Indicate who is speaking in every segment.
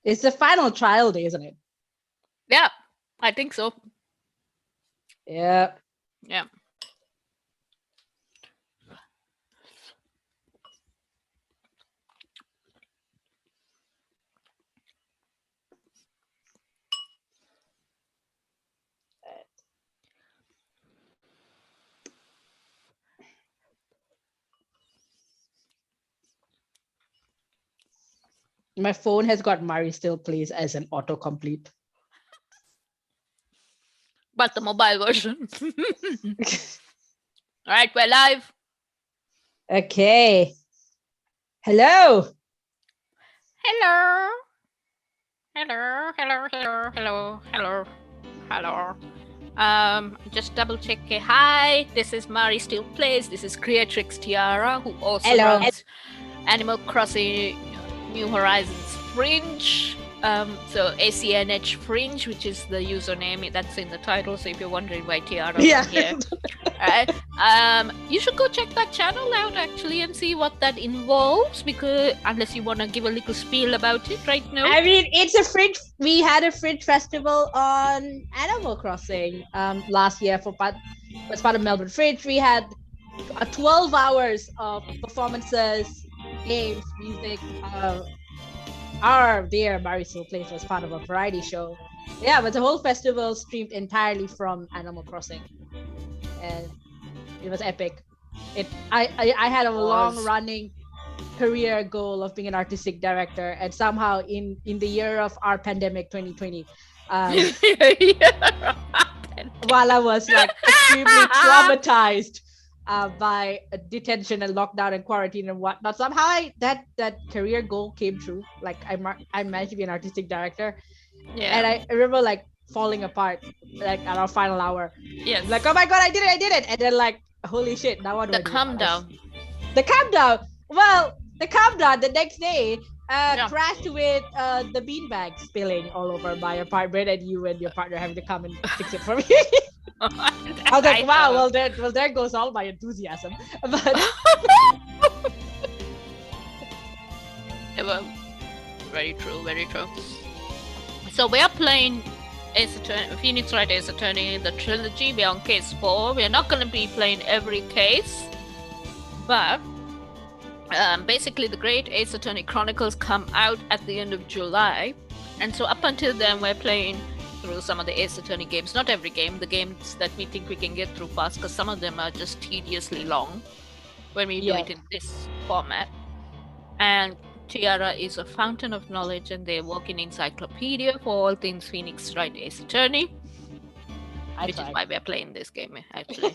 Speaker 1: It's the final trial day, isn't it?
Speaker 2: Yeah, I think so.
Speaker 1: Yeah.
Speaker 2: Yeah.
Speaker 1: My phone has got Mari Still Plays as an autocomplete.
Speaker 2: But the mobile version. All right, we're live.
Speaker 1: Okay. Hello.
Speaker 2: Hello. Hello. Hello. Hello. Hello. Hello. Hello. Just double check. Hi, this is Mari Still Plays. This is Creatrix Tiara, who also runs Animal Crossing New Horizons Fringe. So ACNHFRINGE, which is the username that's in the title. So if you're wondering why Tiara is here, you should go check that channel out actually and see what that involves. Because unless you want to give a little spiel about it right now.
Speaker 1: I mean, it's a Fringe. We had a Fringe festival on Animal Crossing last year as part of Melbourne Fringe. We had 12 hours of performances, games, music. Our dear Mari Still Plays was part of a variety show. Yeah, but the whole festival streamed entirely from Animal Crossing, and it was epic. I had a long-running career goal of being an artistic director, and somehow in the year of our pandemic 2020, while I was like extremely traumatized by detention and lockdown and quarantine and whatnot, somehow that career goal came true. Like I managed to be an artistic director, and I remember like falling apart like at our final hour.
Speaker 2: Yes.
Speaker 1: Like, oh my god, I did it, and then like, holy shit, now what do I do? The calm down. Well, the calm down the next day crashed with the beanbag spilling all over my apartment, and you and your partner having to come and fix it for me. I was like, wow, well there goes all my enthusiasm. But
Speaker 2: well, very true. So we are playing Phoenix Wright Ace Attorney, the trilogy. We're on case 4. We're not going to be playing every case, but basically the Great Ace Attorney Chronicles come out at the end of July, and so up until then we're playing through some of the Ace Attorney games. Not every game, the games that we think we can get through fast, because some of them are just tediously long when we do it in this format. And Tiara is a fountain of knowledge and a walking encyclopedia for all things Phoenix Wright Ace Attorney, which is why we're playing this game actually.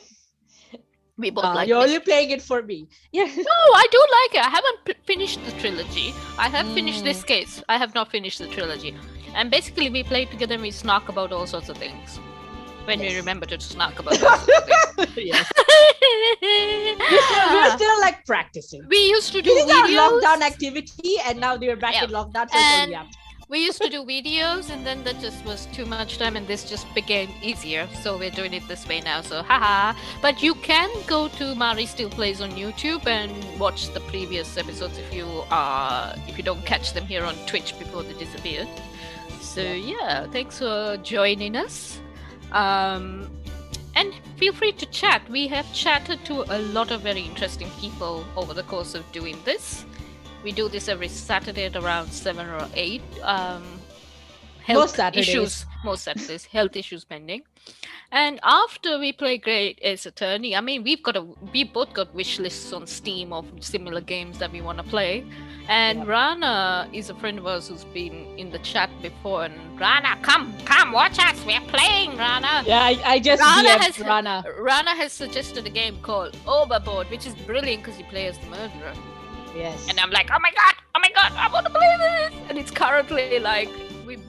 Speaker 2: We both like
Speaker 1: you're only playing it for me. Yeah.
Speaker 2: No, I do like it. I haven't finished the trilogy. I have finished this case. I have not finished the trilogy. And basically we play together and we snark about all sorts of things. When we remember to snark about all sorts of things.
Speaker 1: Yes. We're still like practicing.
Speaker 2: We used to do
Speaker 1: videos.
Speaker 2: This is
Speaker 1: our lockdown activity, and now they're back in lockdown. So
Speaker 2: we used to do videos, and then that just was too much time, and this just became easier. So we're doing it this way now. So haha. But you can go to Mari Still Plays on YouTube and watch the previous episodes if you don't catch them here on Twitch before they disappeared. So yeah, thanks for joining us. And feel free to chat. We have chatted to a lot of very interesting people over the course of doing this. We do this every Saturday at around 7 or 8. Most Saturdays, health issues pending. And after we play Great Ace Attorney, I mean, we both got wish lists on Steam of similar games that we want to play. And Rana is a friend of ours who's been in the chat before. And Rana, come, watch us. We're playing, Rana.
Speaker 1: Yeah, I just DM'd Rana.
Speaker 2: Rana has suggested a game called Overboard, which is brilliant because you play as the murderer.
Speaker 1: Yes.
Speaker 2: And I'm like, oh my god, I want to play this. And it's currently like,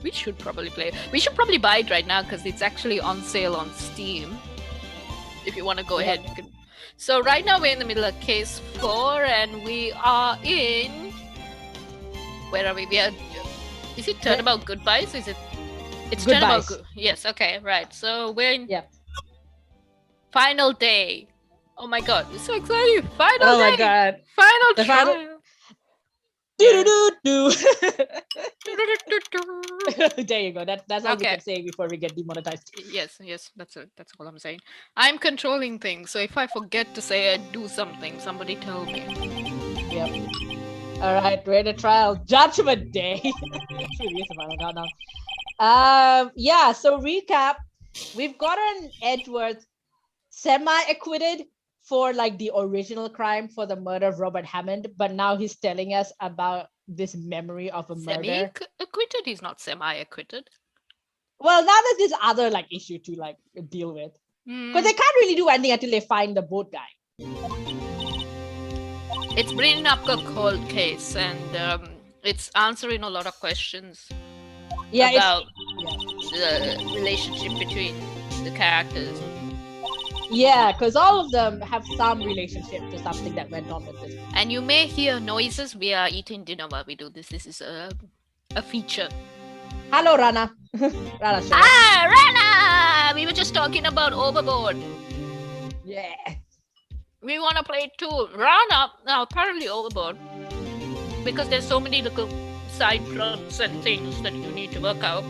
Speaker 2: we should probably play it. We should probably buy it right now because it's actually on sale on Steam. If you want to go ahead, you can. So right now we're in the middle of case 4, and we are in. Where are we? Is it Turnabout Goodbyes? Is it? It's
Speaker 1: Goodbyes.
Speaker 2: Turnabout. Yes. Okay. Right. So we're in. Final day. Oh my god! It's so exciting! Final day.
Speaker 1: My god!
Speaker 2: Final trial.
Speaker 1: There you go. That's all we
Speaker 2: Okay.
Speaker 1: can say before we get demonetized.
Speaker 2: Yes, that's it. That's all I'm saying. I'm controlling things, so if I forget to say I do something, somebody tell me.
Speaker 1: Yep. All right, we're in a trial. Judgment Day. It really is a final countdown. Yeah, so recap. We've gotten Edgeworth semi-acquitted for like the original crime for the murder of Robert Hammond, but now he's telling us about this memory of a murder.
Speaker 2: Semi-acquitted? He's not semi-acquitted.
Speaker 1: Well, now there's this other like issue to like deal with. Because they can't really do anything until they find the boat guy.
Speaker 2: It's bringing up a cold case, and it's answering a lot of questions about the relationship between the characters.
Speaker 1: Yeah, because all of them have some relationship to something that went on with this.
Speaker 2: And you may hear noises. We are eating dinner while we do this. This is a feature.
Speaker 1: Hello, Rana. Rana,
Speaker 2: Rana! We were just talking about Overboard.
Speaker 1: Yeah.
Speaker 2: We want to play it too. Rana, now apparently Overboard, because there's so many little side plots and things that you need to work out.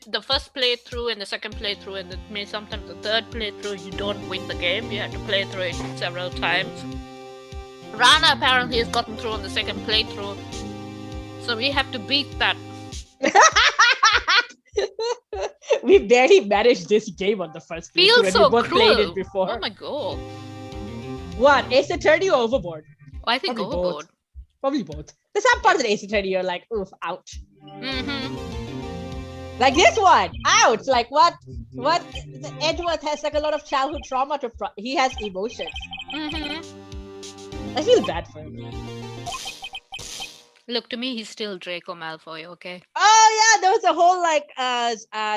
Speaker 2: The first playthrough and the second playthrough and maybe sometimes the third playthrough, you don't win the game. You have to play through it several times. Rana apparently has gotten through on the second playthrough, so we have to beat that.
Speaker 1: We barely managed this game on the first playthrough.
Speaker 2: Feels so
Speaker 1: we both
Speaker 2: cruel.
Speaker 1: Played it before.
Speaker 2: Oh my god.
Speaker 1: What? Ace Attorney or Overboard?
Speaker 2: I think
Speaker 1: Probably
Speaker 2: Overboard.
Speaker 1: Both. Probably both. There's some parts of Ace Attorney you're like, oof, ouch. Like this one, ouch! Like what? Edgeworth has like a lot of childhood trauma to. He has emotions. I feel bad for him.
Speaker 2: Look, to me, he's still Draco Malfoy. Okay.
Speaker 1: Oh yeah, there was a whole like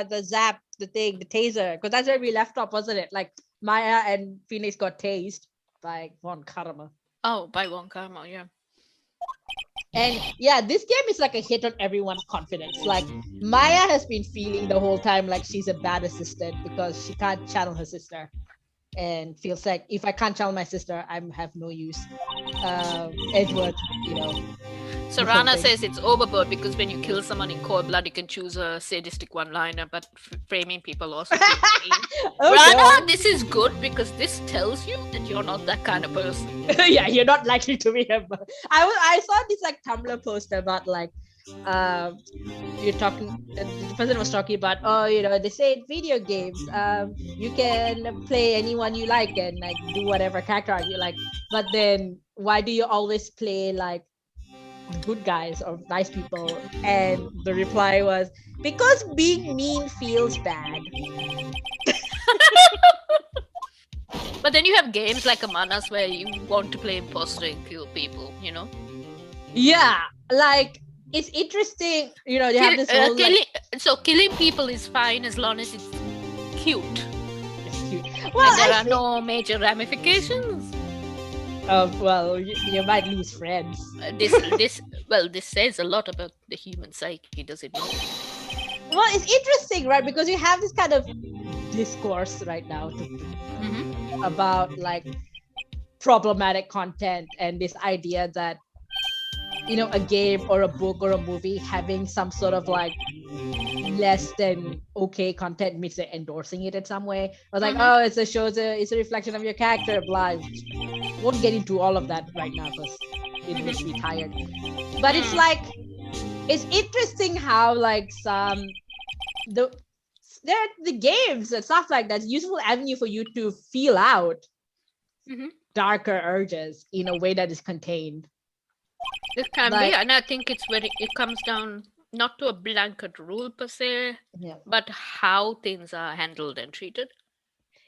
Speaker 1: the zap, the thing, the taser, because that's where we left off, wasn't it? Like Maya and Phoenix got tased by Von Karma.
Speaker 2: Oh, by Von Karma, yeah.
Speaker 1: And yeah, this game is like a hit on everyone's confidence. Like Maya has been feeling the whole time like she's a bad assistant because she can't channel her sister, and feels like if I can't channel my sister, I have no use. Edgeworth, you know.
Speaker 2: So Rana says it's Overboard because when you kill someone in cold blood, you can choose a sadistic one-liner, but framing people also. Rana, this is good because this tells you that you're not that kind of person.
Speaker 1: Yeah, you're not likely to be him. I saw this like Tumblr post about like you're talking. The person was talking about they say in video games you can play anyone you like and like do whatever character you like, but then why do you always play like good guys or nice people? And the reply was, because being mean feels bad.
Speaker 2: But then you have games like Among Us where you want to play imposter and kill people, you know?
Speaker 1: Yeah, like it's interesting, you know, they have this whole
Speaker 2: so killing people is fine as long as it's cute.
Speaker 1: It's cute. Well,
Speaker 2: and there are no major ramifications.
Speaker 1: Well, you might lose friends.
Speaker 2: This says a lot about the human psyche, does it not?
Speaker 1: Well, it's interesting, right? Because you have this kind of discourse right now about like problematic content and this idea that, you know, a game or a book or a movie having some sort of like less than okay content means they're endorsing it in some way. Or like, oh, it's a reflection of your character, blah. Won't get into all of that right now because it makes me tired. But it's like, it's interesting how like the games and stuff like that's useful avenue for you to feel out darker urges in a way that is contained.
Speaker 2: It can be, and I think it comes down not to a blanket rule per se, but how things are handled and treated.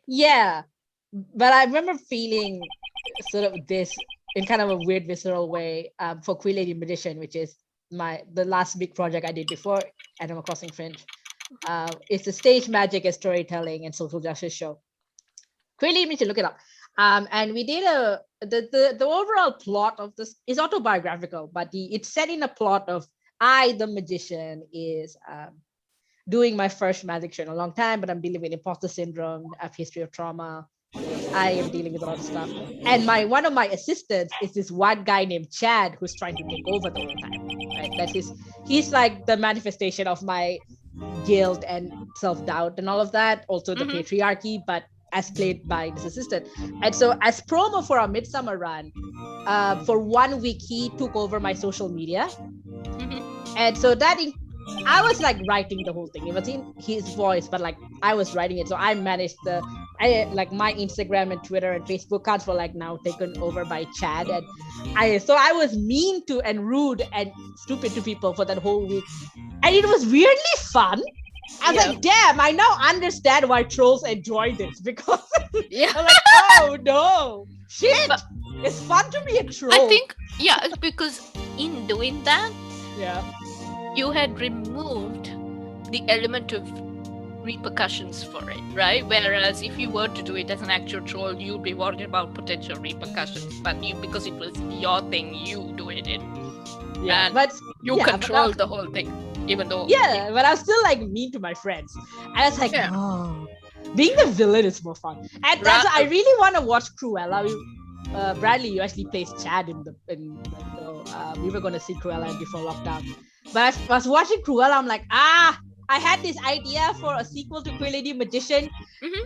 Speaker 1: Yeah, but I remember feeling sort of this in kind of a weird visceral way for Queen Lady Magician, which is the last big project I did before Animal Crossing Fringe. It's a stage magic and storytelling and social justice show. Queen Lady Magician, look it up. And we did the overall plot of this is autobiographical, but it's set in a plot of the magician, is doing my first magic show in a long time, but I'm dealing with imposter syndrome, a history of trauma. I am dealing with a lot of stuff. And one of my assistants is this one guy named Chad who's trying to take over the whole time. Right? He's like the manifestation of my guilt and self-doubt and all of that. Also the patriarchy, but as played by this assistant. And so as promo for our Midsummer run, for 1 week, he took over my social media. And so I was like writing the whole thing. It was in his voice, but like I was writing it. So I managed my Instagram and Twitter and Facebook accounts were like now taken over by Chad. And I was mean to and rude and stupid to people for that whole week. And it was weirdly fun. I was like, damn, I now understand why trolls enjoy this, because I'm like, oh no, shit. But it's fun to be a troll.
Speaker 2: I think, because in doing that, you had removed the element of repercussions for it, right? Whereas if you were to do it as an actual troll, you'd be worried about potential repercussions. But because it was your thing, you doing it.
Speaker 1: Yeah,
Speaker 2: and you controlled the whole thing. Even though
Speaker 1: but I was still like mean to my friends. I was like, being the villain is more fun. And that's why I really want to watch Cruella. Bradley, you actually placed Chad we were going to see Cruella before lockdown. But I was watching Cruella, I'm like, I had this idea for a sequel to Queen Lady Magician,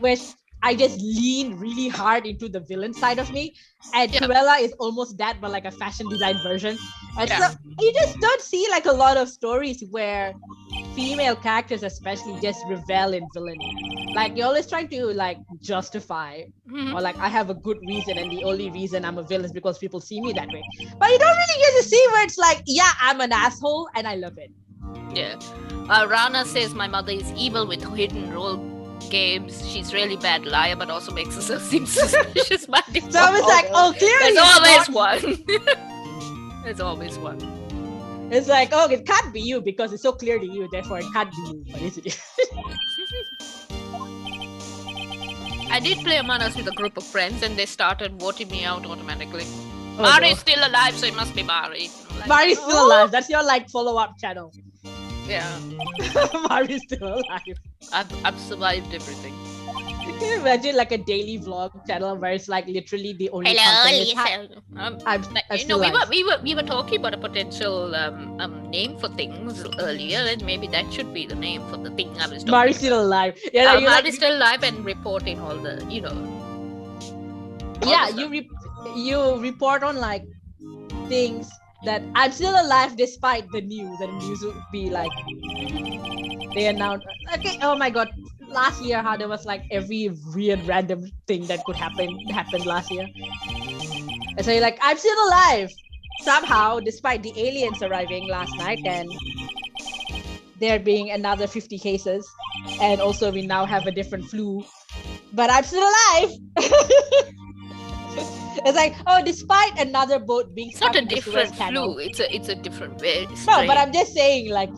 Speaker 1: which I just lean really hard into the villain side of me. And Cruella is almost that, but like a fashion design version. And so you just don't see like a lot of stories where female characters especially just revel in villainy. Like you're always trying to like justify or like I have a good reason and the only reason I'm a villain is because people see me that way. But you don't really get to see where it's like, I'm an asshole and I love it.
Speaker 2: Yeah. Rana says my mother is evil with hidden role games. She's really bad liar, but also makes herself seem suspicious by default.
Speaker 1: So I was like, clearly
Speaker 2: there's always one. There's always one.
Speaker 1: It's like, it can't be you because it's so clearly you, therefore it can't be you. But is it?
Speaker 2: I did play Among Us with a group of friends and they started voting me out automatically. Mari's still alive, so it must be Mari. Like,
Speaker 1: Mari's still alive. That's your like follow-up channel.
Speaker 2: Yeah.
Speaker 1: Mari's still alive.
Speaker 2: I've survived everything.
Speaker 1: Can you imagine like a daily vlog channel where it's like literally the only content
Speaker 2: we were talking about a potential name for things earlier, and maybe that should be the name for the thing I was talking
Speaker 1: Mari's still alive. Yeah,
Speaker 2: Mari's still alive and reporting all the,
Speaker 1: you report on like things that I'm still alive despite the news, and the news would be like they announced, okay, oh my god, last year how there was like every weird random thing that could happened last year. And so you're like, I'm still alive somehow despite the aliens arriving last night and there being another 50 cases, and also we now have a different flu, but I'm still alive. It's like, despite another boat being
Speaker 2: stuck in the Suez Canal. It's a different way.
Speaker 1: No, but I'm just saying, like,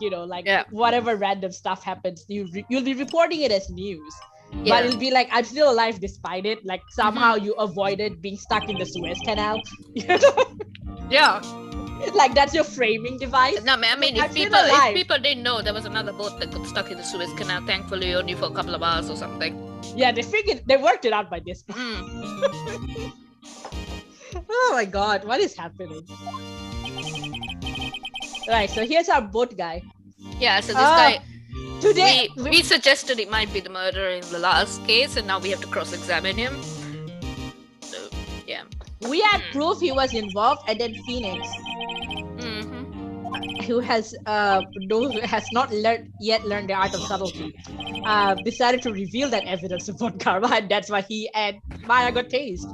Speaker 1: whatever random stuff happens, you'll be reporting it as news. Yeah. But it'll be like, I'm still alive despite it. Like, somehow you avoided being stuck in the Suez Canal.
Speaker 2: Yeah.
Speaker 1: Like, that's your framing device.
Speaker 2: No, I mean, if people didn't know there was another boat that got stuck in the Suez Canal, thankfully only for a couple of hours or something.
Speaker 1: Yeah, they worked it out by this point. Oh my god, what is happening? Right, so here's our boat guy.
Speaker 2: Yeah, so this guy...
Speaker 1: Today...
Speaker 2: We suggested it might be the murderer in the last case, and now we have to cross-examine him. So, yeah.
Speaker 1: We had proof he was involved, and then Phoenix, who has not yet learned the art of subtlety, decided to reveal that evidence upon Karma, and that's why he and Maya got tased.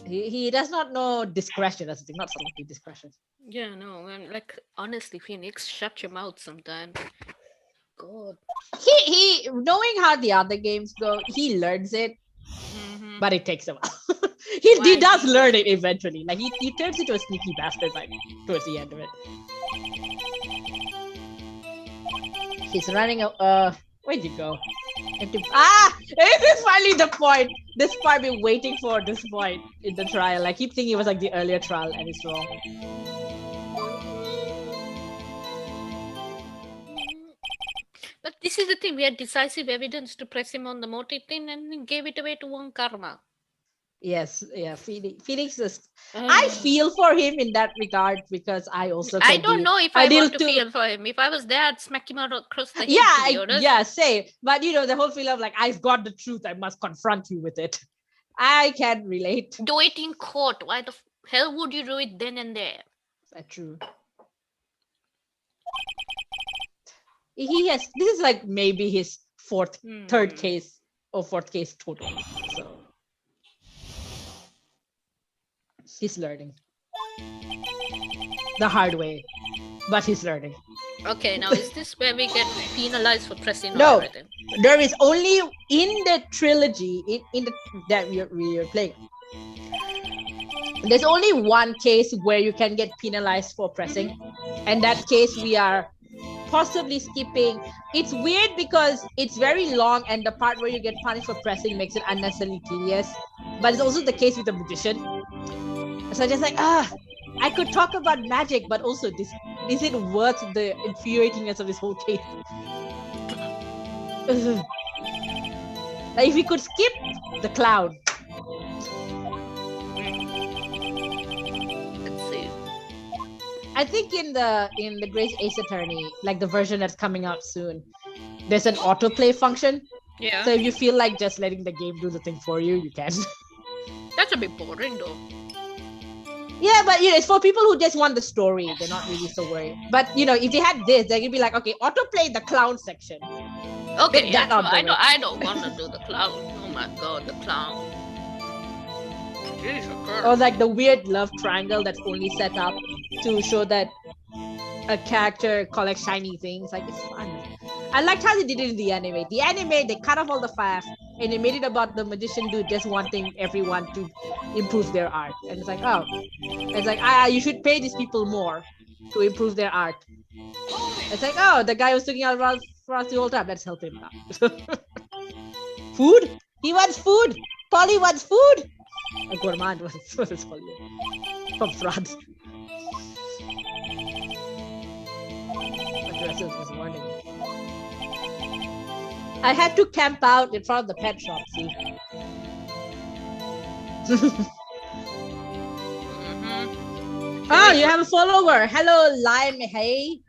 Speaker 1: He does not know discretion as a thing, not subtlety, discretion.
Speaker 2: Yeah, no, and like honestly, Phoenix, shut your mouth sometimes. God.
Speaker 1: He knowing how the other games go, he learns it, but it takes a while. he does learn it eventually. Like he turns into a sneaky bastard like towards the end of it. He's running where'd you go? This is finally the point. This part I've been waiting for this point in the trial. I keep thinking it was like the earlier trial and it's wrong.
Speaker 2: But this is the thing. We had decisive evidence to press him on the motive thing and gave it away to one karma.
Speaker 1: Yes, yeah, Phoenix is. I feel for him in that regard because I also.
Speaker 2: I don't know if I want to feel for him. If I was there, I'd smack him out across the head.
Speaker 1: Yeah,
Speaker 2: to be honest.
Speaker 1: yeah, same. But you know, the whole feel of like, I've got the truth. I must confront you with it. I can relate.
Speaker 2: Do it in court. Why the hell would you do it then and there?
Speaker 1: That's true. He has. This is like maybe his third case or fourth case total. So. He's learning the hard way, but he's learning.
Speaker 2: Okay, now is this where we get penalized for pressing?
Speaker 1: No, everything? There is only in the trilogy in the that we are playing. There's only one case where you can get penalized for pressing, and that case we are possibly skipping. It's weird because it's very long, and the part where you get punished for pressing makes it unnecessarily tedious. But it's also the case with the magician. So just like, I could talk about magic, but also this is it worth the infuriatingness of this whole case? Like if we could skip the clown.
Speaker 2: Let's see.
Speaker 1: I think in the Grace Ace Attorney, like the version that's coming out soon, there's an autoplay function.
Speaker 2: Yeah.
Speaker 1: So if you feel like just letting the game do the thing for you, you can.
Speaker 2: That's a bit boring though.
Speaker 1: Yeah, but you know, it's for people who just want the story. They're not really so worried. But you know, if they had this, they could be like, okay, autoplay the clown section.
Speaker 2: Okay, yeah, no, I don't want to do the clown. Oh my god, the clown.
Speaker 1: Or like the weird love triangle that's only set up to show that a character collects shiny things. Like, it's fun. I liked how they did it in the anime. The anime, they cut off all the fast and they made it about the magician dude just wanting everyone to improve their art. And it's like, oh, it's like, you should pay these people more to improve their art. It's like, oh, the guy was looking out for us the whole time. Let's help him out. Food? He wants food. Polly wants food. A gourmand was from France. This morning. I had to camp out in front of the pet shop, see. Oh, you have a follower. Hello, Lime Hey.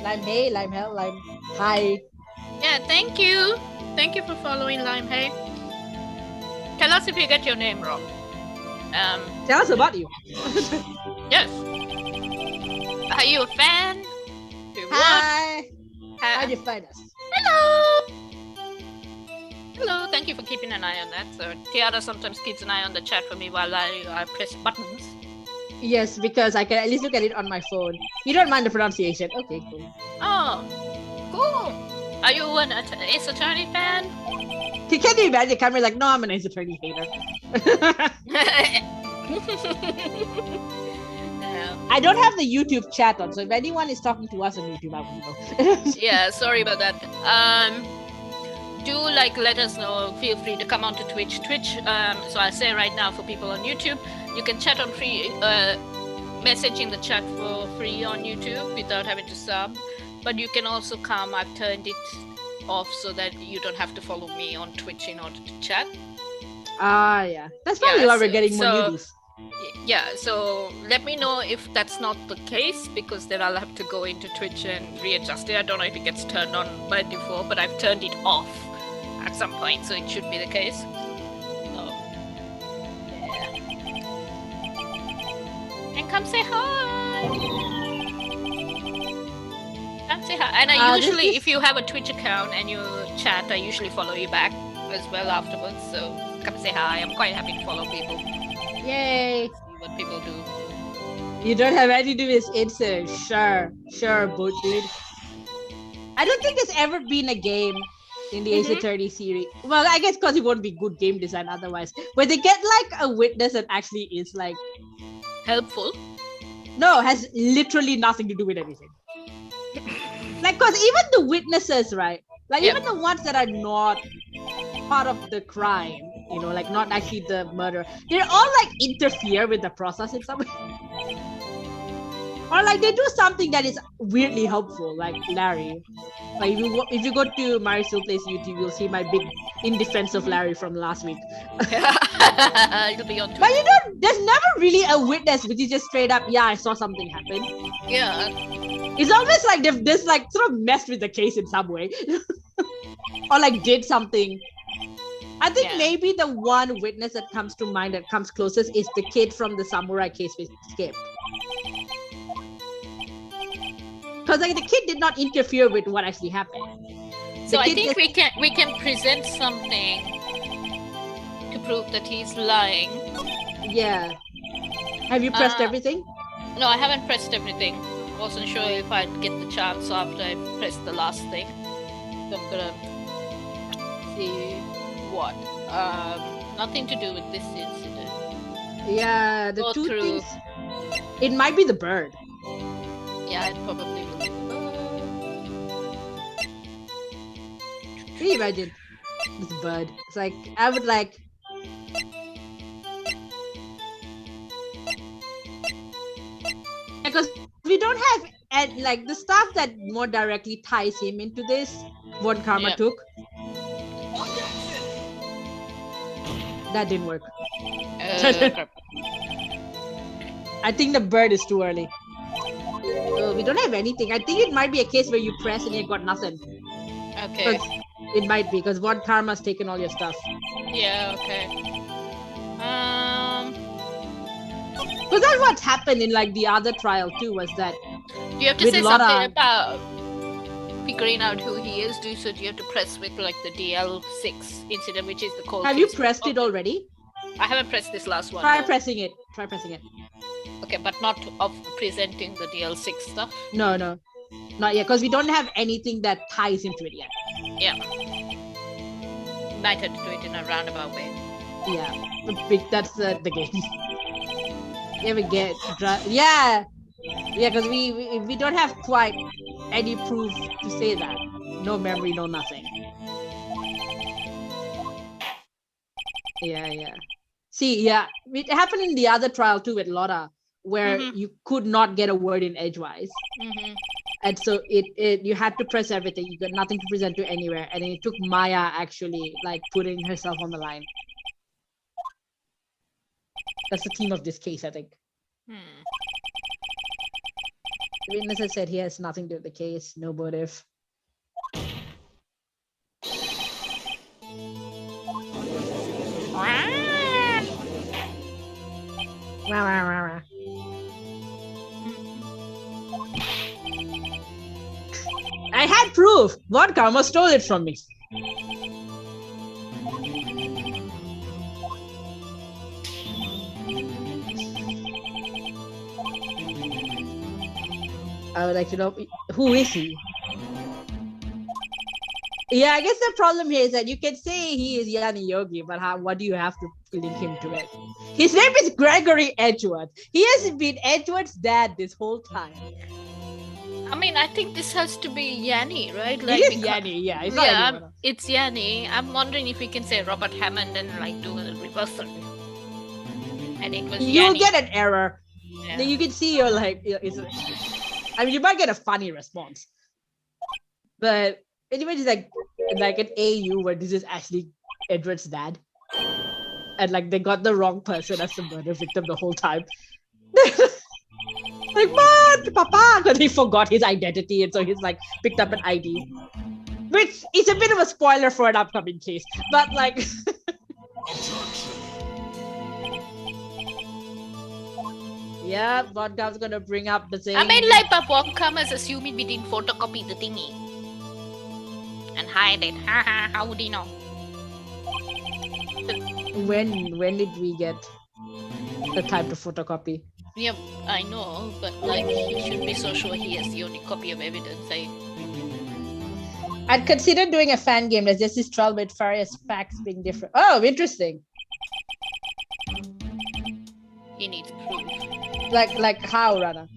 Speaker 1: Lime Hey, Lime Hell, Lime Hi.
Speaker 2: Yeah, thank you. Thank you for following Lime Hey. Tell us if you get your name wrong.
Speaker 1: Tell us about you.
Speaker 2: Yes. Are you a fan?
Speaker 1: Hi. How do you find us?
Speaker 2: Hello. Hello. Thank you for keeping an eye on that. So Tiara sometimes keeps an eye on the chat for me while I press buttons.
Speaker 1: Yes, because I can at least look at it on my phone. You don't mind the pronunciation? Okay, cool.
Speaker 2: Oh, cool. Are you an Ace Attorney fan?
Speaker 1: Can you imagine? Camera's like, no, I'm an Ace Attorney hater. I don't have the YouTube chat on, so if anyone is talking to us on YouTube, I won't know.
Speaker 2: Yeah, sorry about that. Do let us know. Feel free to come on to Twitch. So I say right now for people on YouTube, you can chat on free, message in the chat for free on YouTube without having to sub. But you can also come. I've turned it off so that you don't have to follow me on Twitch in order to chat.
Speaker 1: Yeah. That's probably why we're getting more newbies.
Speaker 2: Yeah, so let me know if that's not the case, because then I'll have to go into Twitch and readjust it. I don't know if it gets turned on by default, but I've turned it off at some point, so it should be the case. So, yeah. And come say hi! Come say hi. And I usually, if you have a Twitch account and you chat, I usually follow you back as well afterwards, so come say hi. I'm quite happy to follow people.
Speaker 1: Yay!
Speaker 2: See what people do.
Speaker 1: You don't have anything to do with insert. Sure, boot dude. I don't think there's ever been a game in the Ace Attorney series. Well, I guess because it won't be good game design otherwise. Where they get like a witness that actually is like
Speaker 2: helpful.
Speaker 1: No, has literally nothing to do with anything. Like, cause even the witnesses, right? Like even the ones that are not part of the crime, you know, like not actually the murder, they're all like interfere with the process in some way. Or like they do something that is weirdly helpful, like Larry. Like if you go to Mario Still Plays YouTube, you'll see my big in defense of Larry from last week.
Speaker 2: It'll be on Twitter.
Speaker 1: But you know, there's never really a witness which is just straight up, yeah, I saw something happen.
Speaker 2: Yeah.
Speaker 1: It's almost like they've just like sort of messed with the case in some way. Or like did something. I think maybe the one witness that comes to mind that comes closest is the kid from the samurai case we escaped. Because like the kid did not interfere with what actually happened.
Speaker 2: So I think we can present something to prove that he's lying.
Speaker 1: Yeah. Have you pressed everything?
Speaker 2: No, I haven't pressed everything. Wasn't sure if I'd get the chance after I pressed the last thing. So I'm gonna see what. Nothing to do with this incident.
Speaker 1: Yeah, the
Speaker 2: Go
Speaker 1: two
Speaker 2: through.
Speaker 1: things. It might be the bird.
Speaker 2: Yeah, it probably will be.
Speaker 1: Can you imagine? This bird. It's like I would like. Because we don't have like the stuff that more directly ties him into this. What Karma took. That didn't work. I think the bird is too early. We don't have anything. I think it might be a case where you press and you got nothing.
Speaker 2: Okay.
Speaker 1: It might be because What Karma's taken all your stuff.
Speaker 2: Yeah. Okay.
Speaker 1: Because that's what happened in like the other trial too. Was that
Speaker 2: you have to say something about figuring out who he is? Do you have to press with like the DL6 incident, which is the cold.
Speaker 1: Have you pressed it already?
Speaker 2: I haven't pressed this last one.
Speaker 1: Try pressing it.
Speaker 2: Okay, but not of presenting the DL6 stuff.
Speaker 1: No, not yet. Because we don't have anything that ties into it yet.
Speaker 2: Yeah. Might have to do it in a roundabout way.
Speaker 1: Yeah, that's the game. Yeah, we get yeah, because we don't have quite any proof to say that. No memory, no nothing. Yeah. See, yeah, it happened in the other trial too with Lotta, where you could not get a word in edgewise, and so it you had to press everything. You got nothing to present to anywhere, and then it took Maya actually like putting herself on the line. That's the theme of this case, I think. The witness has said he has nothing to do with the case. No motive. I had proof. What Karma stole it from me. I would like to know, who is he? Yeah, I guess the problem here is that you can say he is Yanni Yogi, but what do you have to link him to it? His name is Gregory Edgeworth. He has been Edgeworth's dad this whole time.
Speaker 2: I mean, I think this has to be Yanni, right?
Speaker 1: Like, it is Yanni, yeah. It's not
Speaker 2: it's Yanni. I'm wondering if we can say Robert Hammond and like do a reversal. And it was Yanni.
Speaker 1: You'll get an error. Yeah. Then you can see you're like, I mean, you might get a funny response. But anyway, it's like an AU where this is actually Edward's dad. And like they got the wrong person as the murder victim the whole time. Like, what? Papa? Because he forgot his identity and so he's like picked up an ID. Which is a bit of a spoiler for an upcoming case. But like... Yeah, Vodka's gonna bring up the same.
Speaker 2: I mean, like, but Vodka is assuming we didn't photocopy the thingy and hide it. How would he know?
Speaker 1: When did we get the type to photocopy?
Speaker 2: Yeah, I know, but like, he should be so sure he has the only copy of evidence.
Speaker 1: I'd consider doing a fan game that's just this trial with various facts being different. Oh, interesting.
Speaker 2: He needs proof.
Speaker 1: Like how, Rana?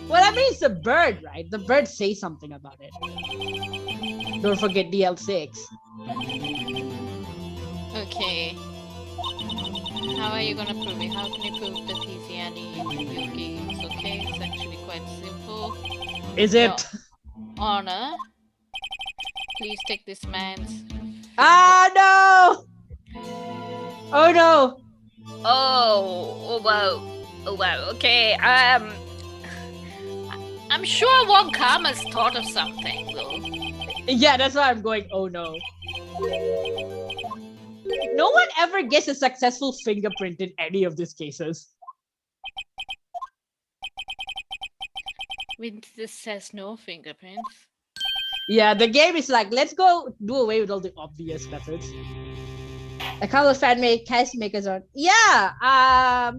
Speaker 1: Well, I mean, it's a bird, right? The bird says something about it. Don't forget DL6.
Speaker 2: Okay. How are you gonna prove it? How can you prove that he's Yanni Yuki? It's okay, it's actually quite simple.
Speaker 1: Is it?
Speaker 2: Your Honor, please take this man's.
Speaker 1: Ah, no! Oh no!
Speaker 2: Oh wow. Oh wow, okay. I'm sure Wonkama's thought of something, though.
Speaker 1: Yeah, that's why I'm going, oh no. No one ever gets a successful fingerprint in any of these cases.
Speaker 2: When this says no fingerprints.
Speaker 1: Yeah, the game is like, let's go do away with all the obvious methods. A couple of cast makers on. Yeah, I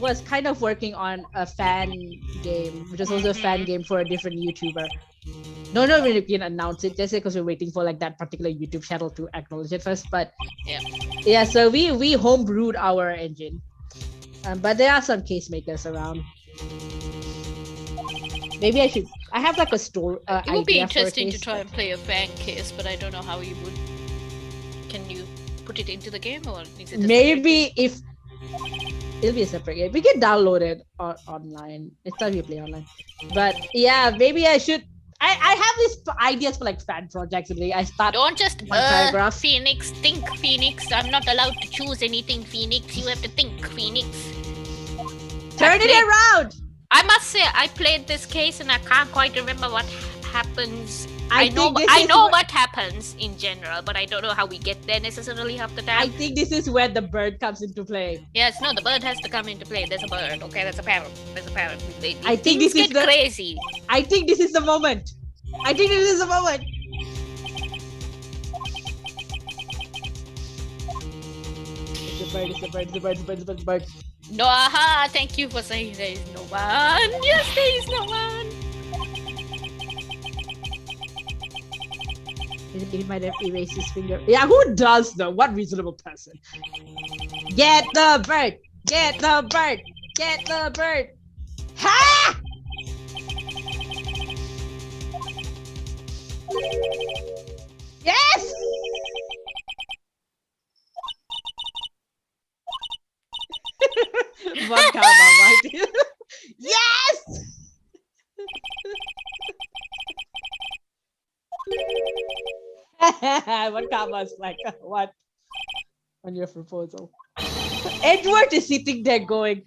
Speaker 1: was kind of working on a fan game, which is also a fan game for a different YouTuber. No, not really can announce it just because we're waiting for like that particular YouTube channel to acknowledge it first. But yeah, so we homebrewed our engine, but there are some case makers around. Maybe I should. I have like a store.
Speaker 2: It would be interesting to try and play a fan case, but I don't know how you would. Can you put it into the game, or is it?
Speaker 1: Maybe if it'll be a separate game, we can download it online. It's time we play online. But yeah, maybe I should. I have these ideas for like fan projects. I start.
Speaker 2: Don't just
Speaker 1: one paragraph.
Speaker 2: Phoenix, think Phoenix. I'm not allowed to choose anything, Phoenix. You have to think, Phoenix.
Speaker 1: Turn it around.
Speaker 2: I must say, I played this case and I can't quite remember what happens. I know what happens in general, but I don't know how we get there necessarily half the time.
Speaker 1: I think this is where the bird comes into play.
Speaker 2: Yes, no, the bird has to come into play. There's a bird. Okay, there's a parrot.
Speaker 1: I think this is
Speaker 2: crazy.
Speaker 1: I think this is the moment. It's the bird.
Speaker 2: No, aha, thank you for saying there is no one. Yes, there is no one.
Speaker 1: He might have erased his finger. Yeah, who does though? What reasonable person? Get the bird! Get the bird! Get the bird! Ha! Yes! Yes! What Kama's like, what? On your proposal. Edward is sitting there going,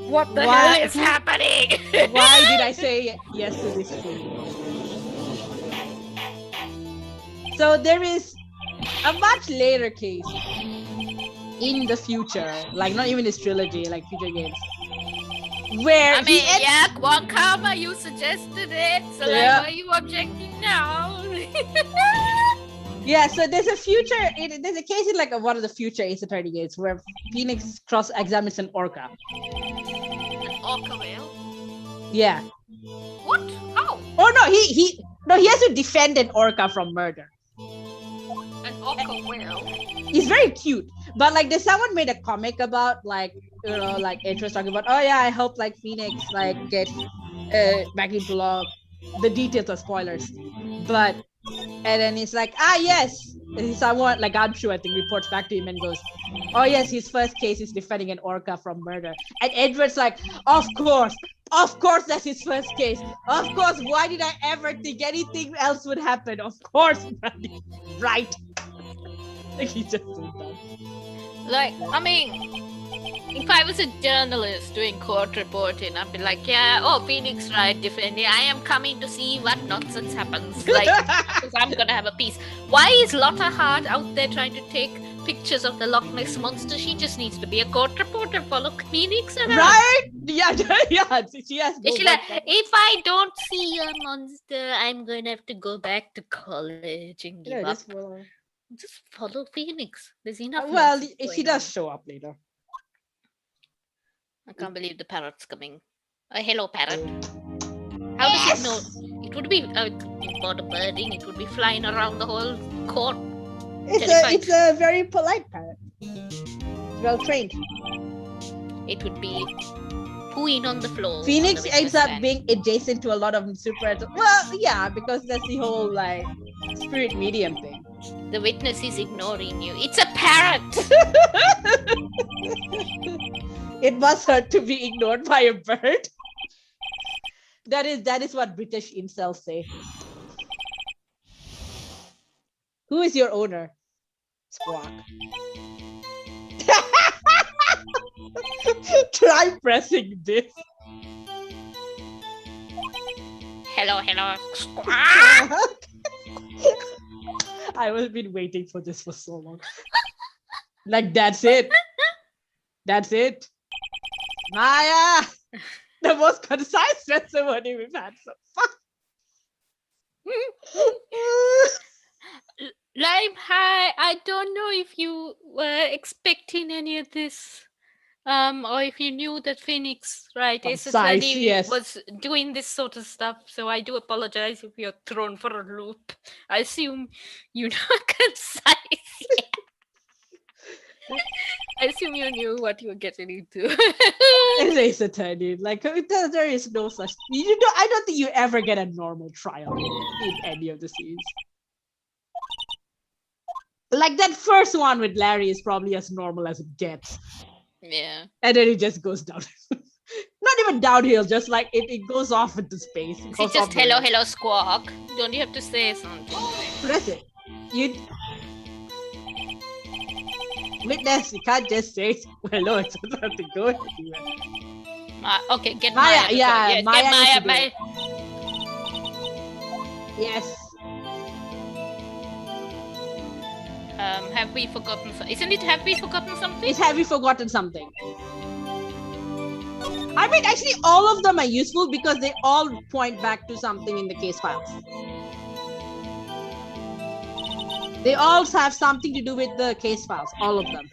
Speaker 2: what the hell is happening?
Speaker 1: Why did I say yes to this thing? So there is a much later case in the future, like not even this trilogy, like future games, where
Speaker 2: Wonkama, you suggested it, so why are you objecting now?
Speaker 1: Yeah, so there's a future. There's a case in like one of the future Ace Attorney games where Phoenix cross-examines an orca.
Speaker 2: An orca whale?
Speaker 1: Yeah.
Speaker 2: What? How?
Speaker 1: Oh no, he has to defend an orca from murder.
Speaker 2: An orca whale?
Speaker 1: He's very cute, but like there's someone made a comic about like like interest talking about, oh yeah, I hope like Phoenix like get back into law. The details are spoilers, but and then he's like, yes, and someone like Anshu I think reports back to him and goes, oh yes, his first case is defending an orca from murder, and Edward's like, of course that's his first case, of course, why did I ever think anything else would happen, of course, right? Like he's just so dumb.
Speaker 2: Like, I mean, if I was a journalist doing court reporting, I'd be like, Phoenix Wright defending, I am coming to see what nonsense happens. Like, because I'm gonna have a piece. Why is Lotta Hart out there trying to take pictures of the Loch Ness Monster? She just needs to be a court reporter, follow Phoenix around.
Speaker 1: Right? Yeah. She has
Speaker 2: no like, if I don't see a monster, I'm gonna have to go back to college and give up. Just follow Phoenix. There's enough.
Speaker 1: Well, she does show up later.
Speaker 2: I can't believe the parrot's coming. Hello, parrot. How does it know? It would be for the birding. It would be flying around the whole court.
Speaker 1: It's a very polite parrot. Well trained.
Speaker 2: It would be pooing on the floor.
Speaker 1: Phoenix ends up being adjacent to a lot of super. Well, yeah, because that's the whole like spirit medium thing.
Speaker 2: The witness is ignoring you. It's a parrot.
Speaker 1: It must hurt to be ignored by a bird. That is what British incels say. Who is your owner? Squawk. Try pressing this.
Speaker 2: Hello, squawk.
Speaker 1: I've been waiting for this for so long. Like, that's it. That's it. Maya! The most concise testimony we've had so far.
Speaker 2: Lime, hi. I don't know if you were expecting any of this. Or if you knew that Phoenix, right,
Speaker 1: Concise, yes.
Speaker 2: was doing this sort of stuff. So I do apologize if you're thrown for a loop. I assume you're not concise yet. I assume you knew what you were getting into.
Speaker 1: It is a attorney. Like, there is no such. I don't think you ever get a normal trial in any of the scenes. Like, that first one with Larry is probably as normal as it gets.
Speaker 2: Yeah.
Speaker 1: And then it just goes down. Not even downhill, just like it goes off into space.
Speaker 2: It's just hello, squawk. Don't you have to say something?
Speaker 1: Press it. Witness, you can't just say hello, it doesn't have to go anywhere.
Speaker 2: Okay, get Maya.
Speaker 1: Yeah,
Speaker 2: yes,
Speaker 1: Maya.
Speaker 2: Get Maya.
Speaker 1: Yes.
Speaker 2: Have we forgotten? Isn't it have we forgotten something?
Speaker 1: It's have we forgotten something? I mean, actually, all of them are useful because they all point back to something in the case files. They all have something to do with the case files, all of them.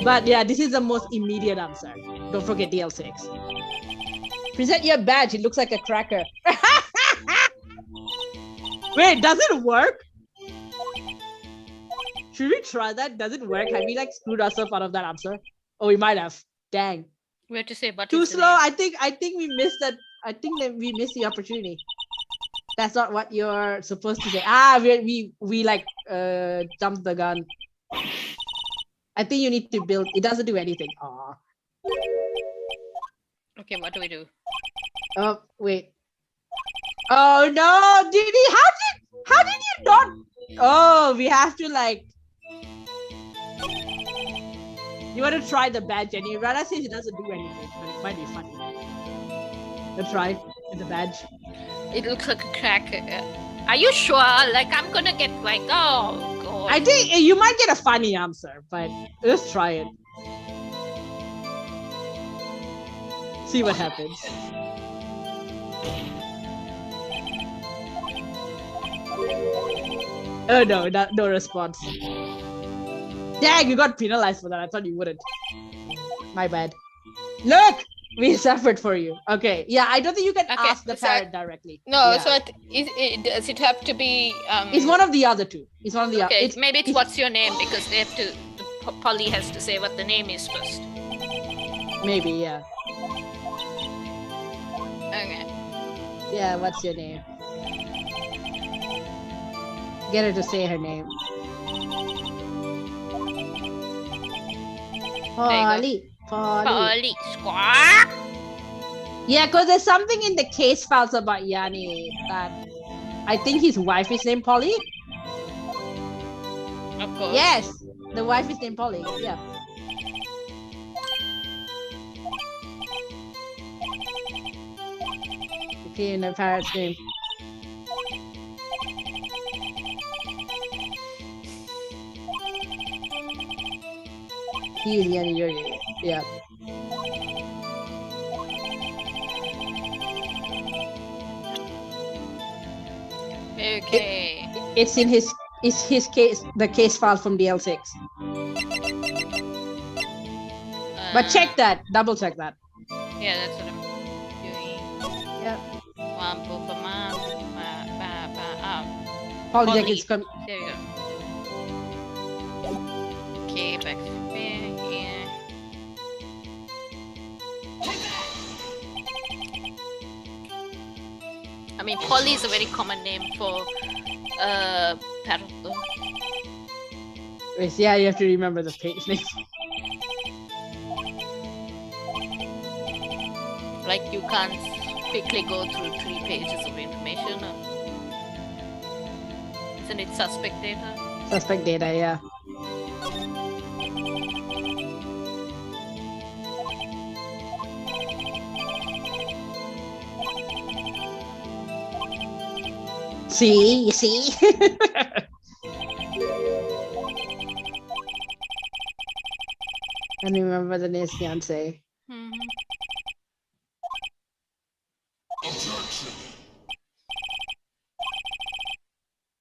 Speaker 1: But yeah, this is the most immediate answer. Don't forget DL6. Present your badge. It looks like a cracker. Wait, does it work? Should we try that? Does it work? Have we like screwed ourselves out of that answer? Oh, we might have. Dang.
Speaker 2: We have to say but
Speaker 1: too slow. I think we missed that. I think that we missed the opportunity. That's not what you're supposed to say. We like jumped the gun. I think you need to build. It doesn't do anything. Aw.
Speaker 2: Okay, what do we do?
Speaker 1: Oh wait. Oh no, Didi! How did you not? Oh, we have to like. You want to try the badge, and you rather says it doesn't do anything, but it might be funny. Let's try with the badge.
Speaker 2: It looks like a cracker. Are you sure? Like, I'm gonna get like, oh god.
Speaker 1: I think you might get a funny answer, but let's try it. See what happens. Oh no, no response. Dang, you got penalized for that. I thought you wouldn't. My bad. Look! We suffered for you. Okay. Yeah, I don't think you can ask the parrot directly.
Speaker 2: No,
Speaker 1: yeah.
Speaker 2: So does it have to be...
Speaker 1: It's one of the other two. It's one of the
Speaker 2: okay, maybe it's what's your name, because they have to... Polly has to say what the name is first.
Speaker 1: Maybe, yeah.
Speaker 2: Okay.
Speaker 1: Yeah, what's your name? Get her to say her name. Polly.
Speaker 2: Squawk.
Speaker 1: Yeah, because there's something in the case files about Yanni that I think his wife is named Polly.
Speaker 2: Of course.
Speaker 1: Yes, the wife is named Polly. Yeah. Okay, in the parrot's name. He is Yanni, you're Yanni. Yeah.
Speaker 2: Okay.
Speaker 1: It's in his case, the case file from DL6. But check that, double check that.
Speaker 2: Yeah, that's what I'm doing.
Speaker 1: Yeah.
Speaker 2: Polly.
Speaker 1: Jackets come.
Speaker 2: There we go. Okay, back to here. I mean, Polly is a very common name for Parrot.
Speaker 1: Wait, yeah, you have to remember the page name.
Speaker 2: Like you can't quickly go through 3 pages of information. Isn't it suspect data?
Speaker 1: Suspect data, yeah. See, you see? And remember the next fiance.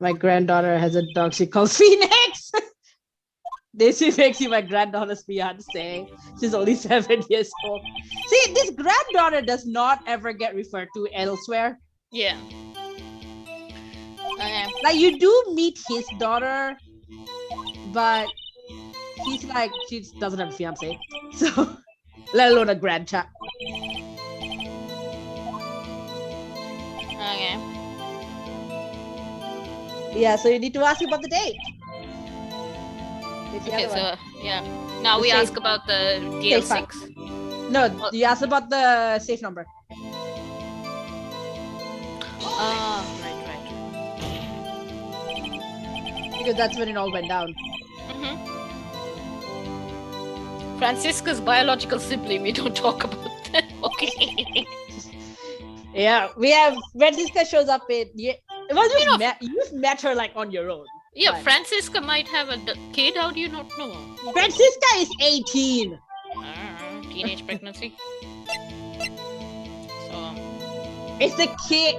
Speaker 1: My granddaughter has a dog she calls Phoenix. Daisy makes you my granddaughter's fiance. She's only 7 years old. See, this granddaughter does not ever get referred to elsewhere.
Speaker 2: Yeah. Okay.
Speaker 1: Like you do meet his daughter, but he's like she doesn't have a fiance, so let alone a grandchild.
Speaker 2: Okay.
Speaker 1: Yeah, so you need to ask about the date.
Speaker 2: Okay, so yeah. Now
Speaker 1: The
Speaker 2: we
Speaker 1: safe-
Speaker 2: ask about the
Speaker 1: safe
Speaker 2: DL6.
Speaker 1: No, you asked about the safe number.
Speaker 2: Right.
Speaker 1: Because that's when it all went down.
Speaker 2: Francisca's biological sibling, we don't talk about that. Okay.
Speaker 1: Yeah, we have Francisca shows up in. Yeah, well, you've met her like on your own.
Speaker 2: Yeah,
Speaker 1: but
Speaker 2: Francisca might have a kid. How do you not know?
Speaker 1: Francisca is 18.
Speaker 2: Teenage pregnancy. So
Speaker 1: It's the kid.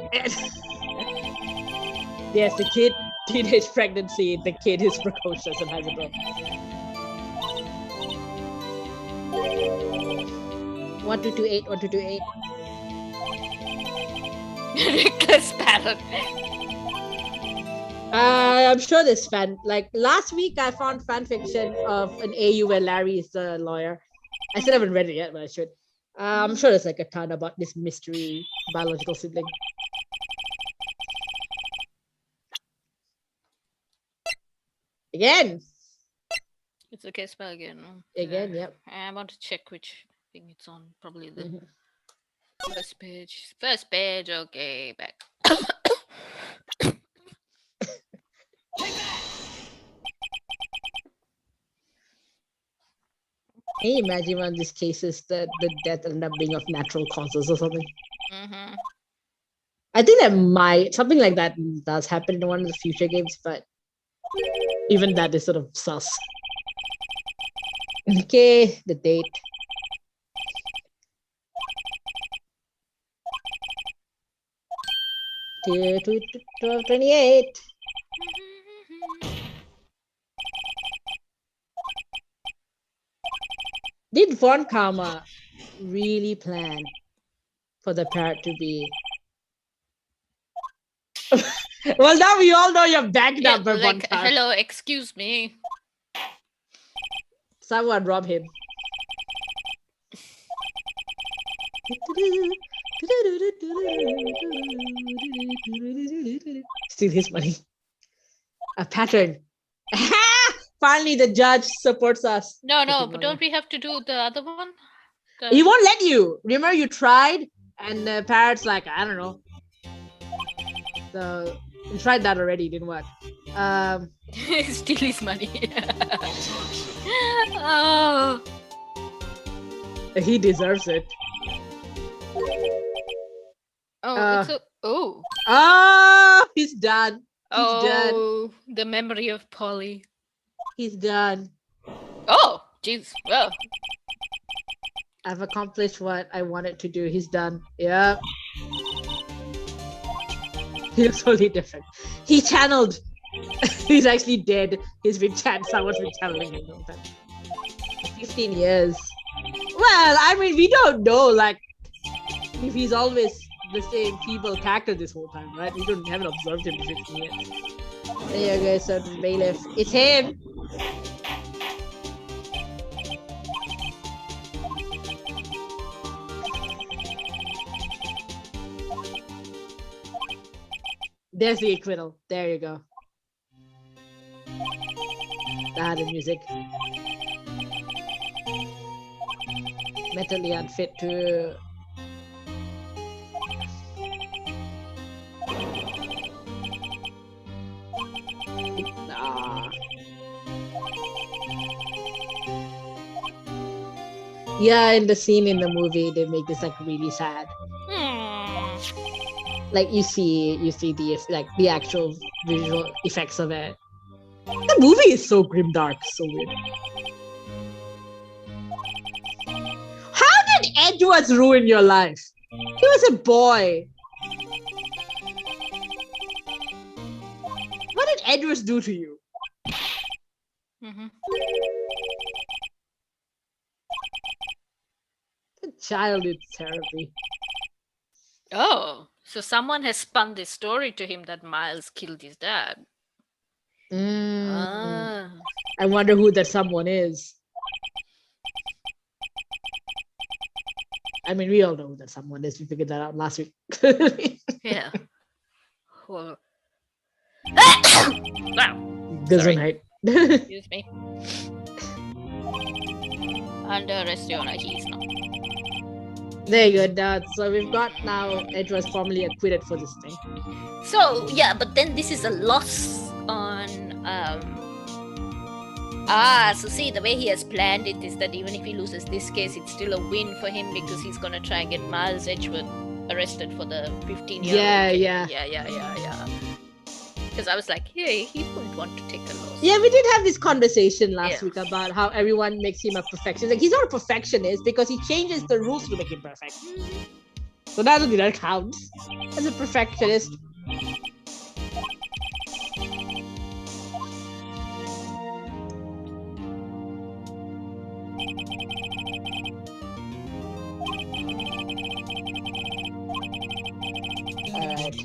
Speaker 1: Yes, the kid. Teenage pregnancy. The kid is precocious and has a dog. 1228, 1228.
Speaker 2: reckless parrot.
Speaker 1: I'm sure this fan. Like last week, I found fan fiction of an AU where Larry is the lawyer. I still haven't read it yet, but I should. I'm sure there's like a ton about this mystery biological sibling. Again.
Speaker 2: It's okay, spell again.
Speaker 1: Again, yep.
Speaker 2: I want to check which thing it's on. Probably the
Speaker 1: Mhm.
Speaker 2: first page. First page. Okay, back.
Speaker 1: Can you imagine one of these cases that the death ended up being of natural causes or something? I think that something like that does happen in one of the future games, but even that is sort of sus. Okay, the date. Tier 1228. Did Von Karma really plan for the parrot to be? Well, now we all know your bank
Speaker 2: Yeah,
Speaker 1: number, Von
Speaker 2: like,
Speaker 1: Karma.
Speaker 2: hello, excuse me.
Speaker 1: Someone rob him. Steal his money. A pattern. Finally, the judge supports us.
Speaker 2: No, but don't we have to do the other one?
Speaker 1: He won't let you. Remember, you tried, and the parrot's like, I don't know. So you tried that already. Didn't work.
Speaker 2: Steal his money. Oh.
Speaker 1: He deserves it.
Speaker 2: Oh, it's a, oh.
Speaker 1: Ah, he's done. He's done.
Speaker 2: Oh, the memory of Polly.
Speaker 1: He's done.
Speaker 2: Oh, jeez. Well,
Speaker 1: I've accomplished what I wanted to do. He's done. Yeah. He looks totally different. He channeled. He's actually dead. He's been someone's been channeling him the whole time. 15 years. Well, I mean, we don't know, like, if he's always the same feeble character this whole time, right? We haven't observed him for 15 years. There you go, so the bailiff. It's him! There's the acquittal. There you go. The music. Mentally unfit to... Yeah, in the scene in the movie, they make this like really sad. Like you see the actual visual effects of it. The movie is so grimdark, so weird. How did Edwards ruin your life? He was a boy. What did Edwards do to you? Childhood therapy.
Speaker 2: Oh, so someone has spun this story to him that Miles killed his dad.
Speaker 1: I wonder who that someone is. I mean, we all know who that someone is. We figured that out last week.
Speaker 2: Yeah. Well...
Speaker 1: Doesn't hate.
Speaker 2: Excuse me. Under arrest, Your Honor, he's not.
Speaker 1: There you go. So we've got now Edwards formally acquitted for this thing.
Speaker 2: So yeah, but then this is a loss on so see, the way he has planned it is that even if he loses this case, it's still a win for him because he's gonna try and get Miles Edgeworth arrested for the 15-year-old. Yeah. Because I was like, hey, he wouldn't want to take a loss.
Speaker 1: Yeah, we did have this conversation last week about how everyone makes him a perfectionist. Like, he's not a perfectionist because he changes the rules to make him perfect. So that counts as a perfectionist. Alright.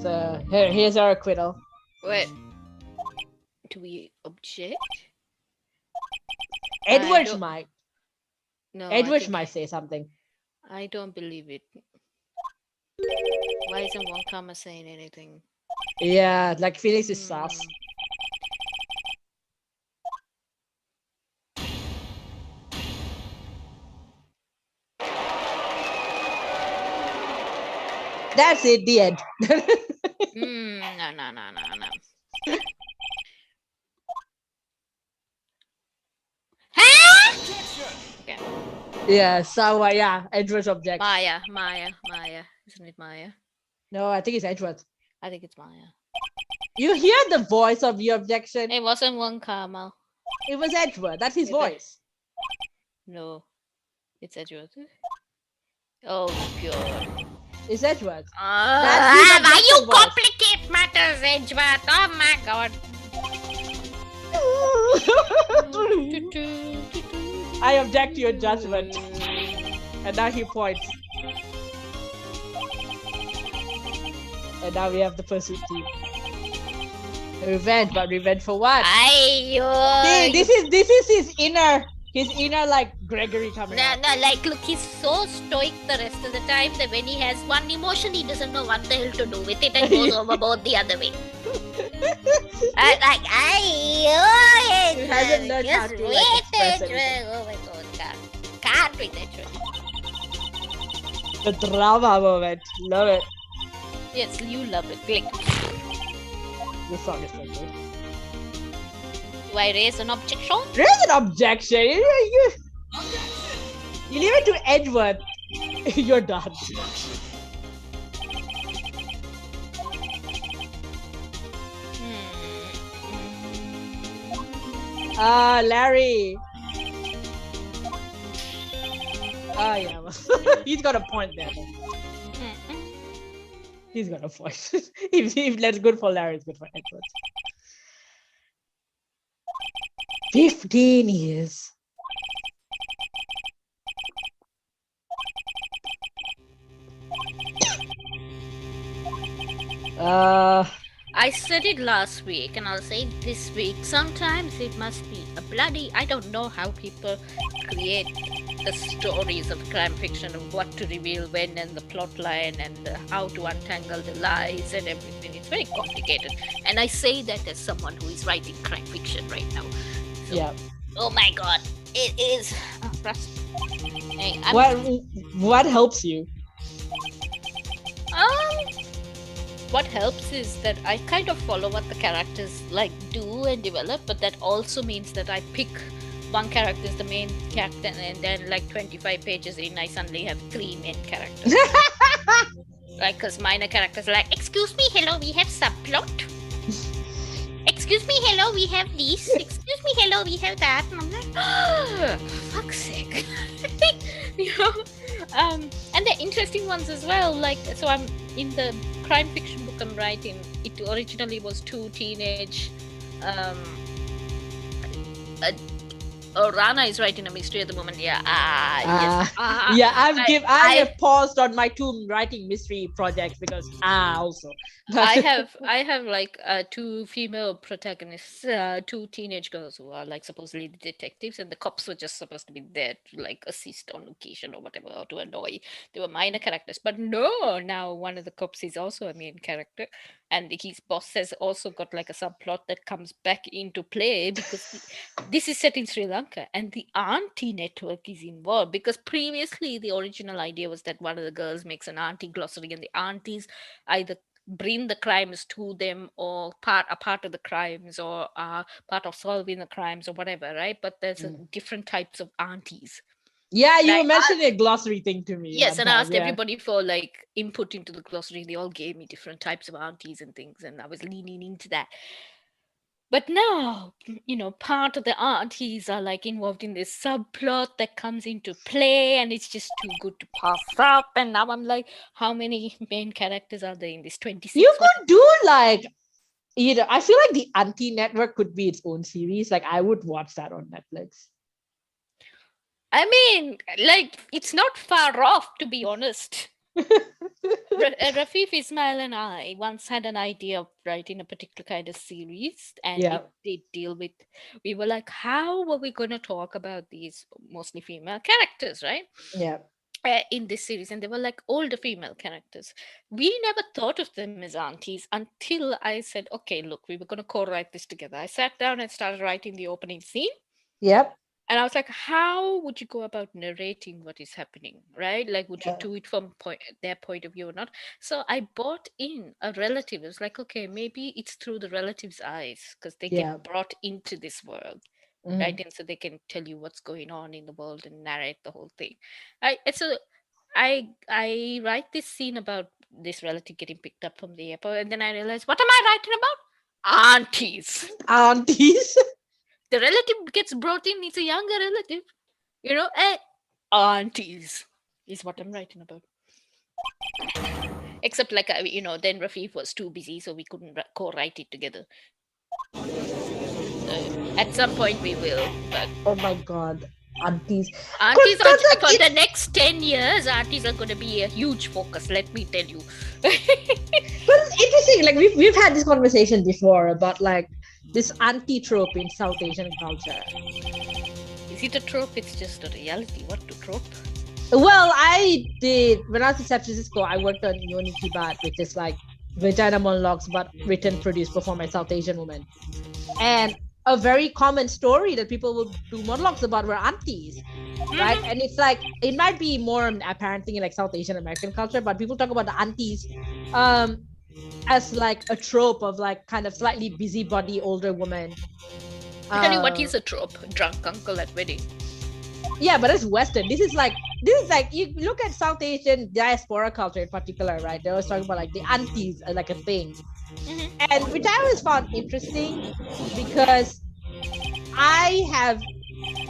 Speaker 1: So here's our acquittal.
Speaker 2: Wait. Do we object?
Speaker 1: Edwards might.
Speaker 2: No.
Speaker 1: Edwards might say something.
Speaker 2: I don't believe it. Why isn't One Karma saying anything?
Speaker 1: Yeah, like Felix is sus. That's it, the end.
Speaker 2: No. Okay.
Speaker 1: Yeah, so Edwards objects.
Speaker 2: Maya. Isn't it Maya?
Speaker 1: No, I think it's Edwards.
Speaker 2: I think it's Maya.
Speaker 1: You hear the voice of your objection?
Speaker 2: It wasn't One Karma.
Speaker 1: It was Edward. That's his voice.
Speaker 2: No, it's Edward. Oh god.
Speaker 1: It's Edward.
Speaker 2: Why you complicate matters, Edward? Oh my god.
Speaker 1: I object to your judgment. And now he points. And now we have the pursuit team. Revenge, but revenge for what? See, this is his inner like Gregory coming out.
Speaker 2: No, like look, he's so stoic the rest of the time that when he has one emotion, he doesn't know what the hell to do with it and goes overboard the other way.
Speaker 1: He hasn't learned how to express it.
Speaker 2: Oh my god, can't read that shit.
Speaker 1: The drama moment, love it.
Speaker 2: Yes, you love it. Click.
Speaker 1: This song is so good.
Speaker 2: Do I raise an objection?
Speaker 1: Raise an objection. You leave it to Edward. You're done. Larry. Yeah. He's got a point there. He's got a point. if that's good for Larry, it's good for Edward. 15 years.
Speaker 2: I said it last week and I'll say it this week. Sometimes it must be a bloody... I don't know how people create the stories of crime fiction, of what to reveal when, and the plot line, and how to untangle the lies and everything. It's very complicated. And I say that as someone who is writing crime fiction right now. So,
Speaker 1: Yeah.
Speaker 2: oh my god, it is.
Speaker 1: What helps you?
Speaker 2: What helps is that I kind of follow what the characters like do and develop, but that also means that I pick one character as the main character, and then like 25 pages in, I suddenly have 3 main characters. Like, because minor characters are like, excuse me, hello, we have subplot. Excuse me, hello, we have this. Excuse me, hello, we have that. And I'm like, oh, fuck's sake. You know? And they're interesting ones as well. Like, so I'm in the crime fiction book I'm writing. It originally was 2 teenage. Rana is writing a mystery at the moment. Yeah. Yes.
Speaker 1: Yeah, I have paused on my 2 writing mystery projects because also.
Speaker 2: I have like 2 female protagonists, 2 teenage girls who are like supposedly the detectives, and the cops were just supposed to be there to like assist on location or whatever, or to annoy. They were minor characters, but no, now one of the cops is also a main character, and his boss has also got like a subplot that comes back into play because this is set in Sri Lanka, and the auntie network is involved, because previously the original idea was that one of the girls makes an auntie glossary, and the aunties either bring the crimes to them or a part of the crimes, or part of solving the crimes or whatever, right? But there's different types of aunties.
Speaker 1: Yeah, you mentioned a glossary thing to me.
Speaker 2: Yes, and I asked everybody for like input into the glossary. They all gave me different types of aunties and things, and I was leaning into that. But now, you know, part of the aunties are like involved in this subplot that comes into play, and it's just too good to pass up. And now I'm like, how many main characters are there in this 26?
Speaker 1: You could do like, you know, I feel like the Auntie Network could be its own series. Like, I would watch that on Netflix.
Speaker 2: I mean, like, it's not far off, to be honest. Rafif, Ismail, and I once had an idea of writing a particular kind of series, and it did deal with. We were like, how were we going to talk about these mostly female characters, right?
Speaker 1: Yeah.
Speaker 2: In this series, and they were like older female characters. We never thought of them as aunties until I said, okay, look, we were going to co-write this together. I sat down and started writing the opening scene.
Speaker 1: Yep.
Speaker 2: And I was like, how would you go about narrating what is happening, right? Like, would you do it from their point of view or not? So I brought in a relative. It was like, okay, maybe it's through the relative's eyes, because they get brought into this world, right? And so they can tell you what's going on in the world and narrate the whole thing. I write this scene about this relative getting picked up from the airport, and then I realized, what am I writing about? Aunties.
Speaker 1: Aunties.
Speaker 2: The relative gets brought in, it's a younger relative, you know, aunties is what I'm writing about. Except, like, you know, then Rafif was too busy, so we couldn't co-write it together. At some point we will, but...
Speaker 1: Oh my god, aunties.
Speaker 2: Aunties are, for the next 10 years, aunties are going to be a huge focus, let me tell you.
Speaker 1: But it's interesting, like, we've had this conversation before about, like, this anti-trope in South Asian culture.
Speaker 2: Is it a trope? It's just a reality. What to trope?
Speaker 1: Well, I did, when I was in San Francisco, I worked on Yoni Kibat, which is like vagina monologues, but written, produced, performed by South Asian women. And a very common story that people will do monologues about were aunties, right? And it's like, it might be more apparent thing in like South Asian American culture, but people talk about the aunties as like a trope of like kind of slightly busybody older woman.
Speaker 2: I tell you what is a trope: drunk uncle at wedding.
Speaker 1: Yeah, but it's Western. This is like you look at South Asian diaspora culture in particular, right? They always talk about like the aunties as like a thing, and which I always found interesting because I have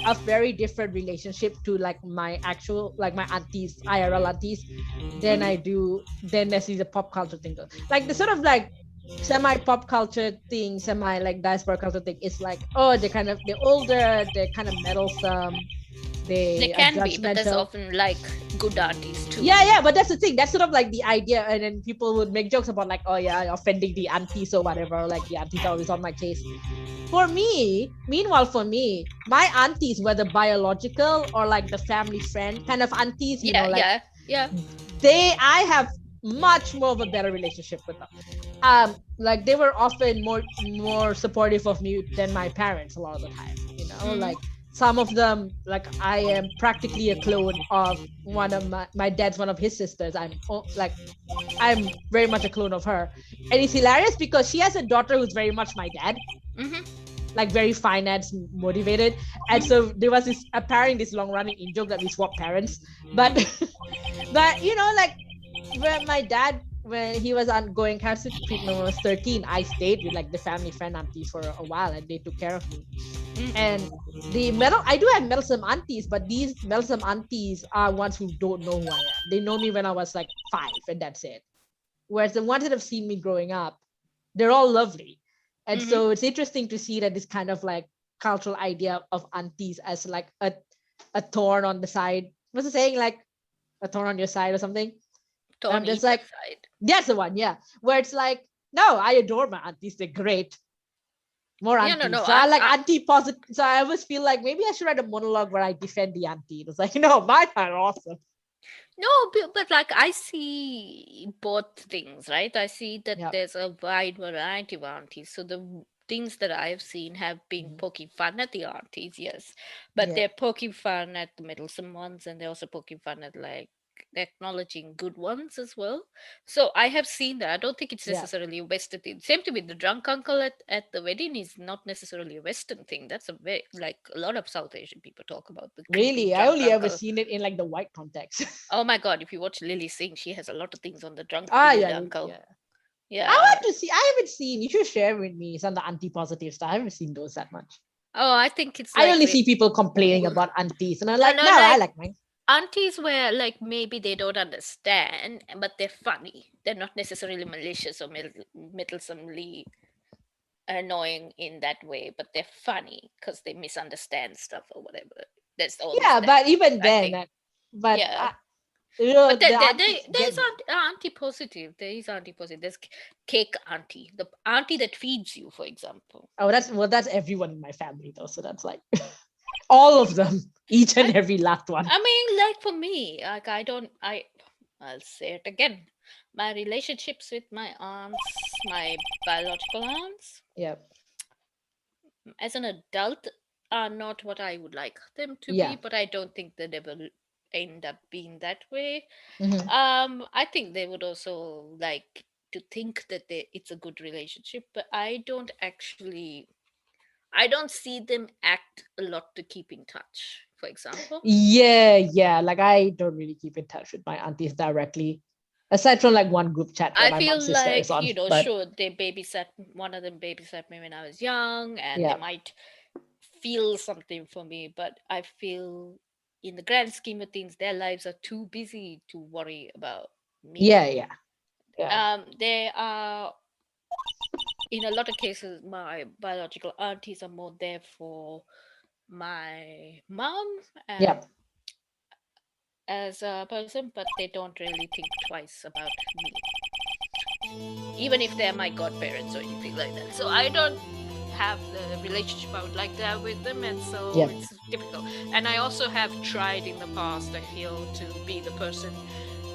Speaker 1: a very different relationship to like my actual, like my aunties, IRL aunties, than I do than I see the pop culture thing. Like the sort of like semi pop culture thing, semi like diaspora culture thing is like, oh, they're older, they're kind of meddlesome, They are
Speaker 2: can be, but there's
Speaker 1: judgmental.
Speaker 2: often like good aunties too.
Speaker 1: Yeah, but that's the thing. That's sort of like the idea, and then people would make jokes about like, oh yeah, offending the aunties or whatever. Like the aunties are always on my case. Meanwhile, for me, my aunties, whether biological or like the family friend kind of aunties,
Speaker 2: Yeah.
Speaker 1: I have much more of a better relationship with them. Like they were often more supportive of me than my parents a lot of the time. Like some of them, like I am practically a clone of one of my dad's one of his sisters. I'm very much a clone of her, and it's hilarious because she has a daughter who's very much my dad. Like very finance motivated, and so there was this apparently this long running in joke that we swap parents, but but like when my dad, when he was undergoing cancer treatment when I was 13, I stayed with like the family friend aunties for a while, and they took care of me. And I do have meddlesome aunties, but these meddlesome aunties are ones who don't know who I am. They know me when I was like 5, and that's it. Whereas the ones that have seen me growing up, they're all lovely. And so it's interesting to see that this kind of like cultural idea of aunties as like a thorn on the side. What's the saying? Like a thorn on your side or something?
Speaker 2: Thorn
Speaker 1: Just
Speaker 2: either
Speaker 1: like
Speaker 2: side.
Speaker 1: that's the one, yeah. Where it's like, no, I adore my aunties. They're great. More aunties.
Speaker 2: No.
Speaker 1: So I like auntie positive. So I always feel like maybe I should write a monologue where I defend the auntie. It's like, no, mine are awesome.
Speaker 2: No, but like I see both things, right? I see that there's a wide variety of aunties. So the things that I've seen have been poking fun at the aunties, yes, but they're poking fun at the meddlesome ones, and they're also poking fun at like acknowledging good ones as well. So I have seen that. I don't think it's necessarily a Western thing. Same to with the drunk uncle at the wedding is not necessarily a Western thing. That's a very like a lot of South Asian people talk about the
Speaker 1: really. I only ever seen it in like the white context.
Speaker 2: Oh my god! If you watch Lily sing, she has a lot of things on the drunk uncle. Yeah.
Speaker 1: I want to see. I haven't seen. You should share with me some of the auntie positive stuff. I haven't seen those that much.
Speaker 2: Oh, I think it's.
Speaker 1: I only see people complaining about aunties, and I'm like, no, I like mine.
Speaker 2: Aunties where like maybe they don't understand, but they're funny. They're not necessarily malicious or meddlesomely annoying in that way, but they're funny because they misunderstand stuff or whatever. That's all.
Speaker 1: Yeah, but even then, but
Speaker 2: yeah.
Speaker 1: But
Speaker 2: there is anti-positive. There is anti-positive. There's cake auntie, the auntie that feeds you, for example.
Speaker 1: Oh, that's everyone in my family though. So that's like all of them, each and every last one.
Speaker 2: I mean, like for me, like I'll say it again. My relationships with my aunts, my biological aunts, as an adult, are not what I would like them to be. But I don't think they ever end up being that way. I think they would also like to think that it's a good relationship, but I don't see them act a lot to keep in touch, for example.
Speaker 1: Yeah, like I don't really keep in touch with my aunties directly, aside from like one group chat
Speaker 2: I feel like sure, one of them babysat me when I was young, and they might feel something for me, but I feel in the grand scheme of things, their lives are too busy to worry about me.
Speaker 1: Yeah.
Speaker 2: They are, in a lot of cases, my biological aunties are more there for my mom as a person, but they don't really think twice about me, even if they're my godparents or anything like that. So I don't have the relationship I would like to have with them, and so it's difficult. And I also have tried in the past, I feel, to be the person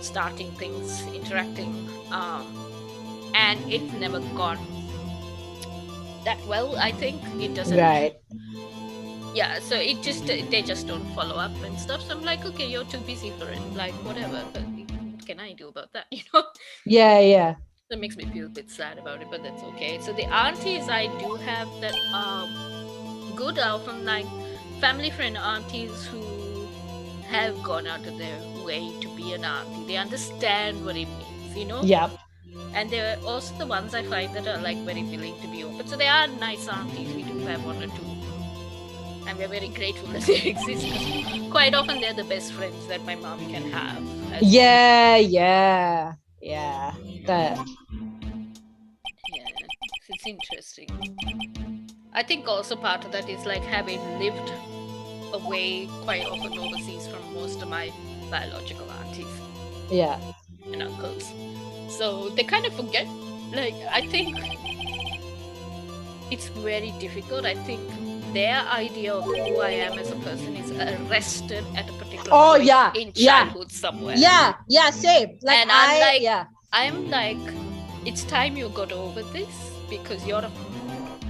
Speaker 2: starting things, interacting, and it's never gone that well. I think it doesn't.
Speaker 1: Right.
Speaker 2: Yeah, so they just don't follow up and stuff. So I'm like, okay, you're too busy for it. Like, whatever. But what can I do about that?
Speaker 1: Yeah.
Speaker 2: That makes me feel a bit sad about it, but that's okay. So the aunties I do have that are good, often like family friend aunties who have gone out of their way to be an auntie. They understand what it means,
Speaker 1: Yeah.
Speaker 2: And they're also the ones I find that are like very willing to be open. So they are nice aunties. We do have one or two. And we're very grateful that they exist. Quite often they're the best friends that my mom can have.
Speaker 1: Yeah.
Speaker 2: It's interesting. I think also part of that is like having lived away quite often overseas from most of my biological aunties
Speaker 1: Yeah.
Speaker 2: and uncles. So they kind of forget. Like, I think it's very difficult. I think their idea of who I am as a person is arrested at a particular point in childhood somewhere.
Speaker 1: Yeah, same. Like,
Speaker 2: and I'm like, it's time you got over this, because you're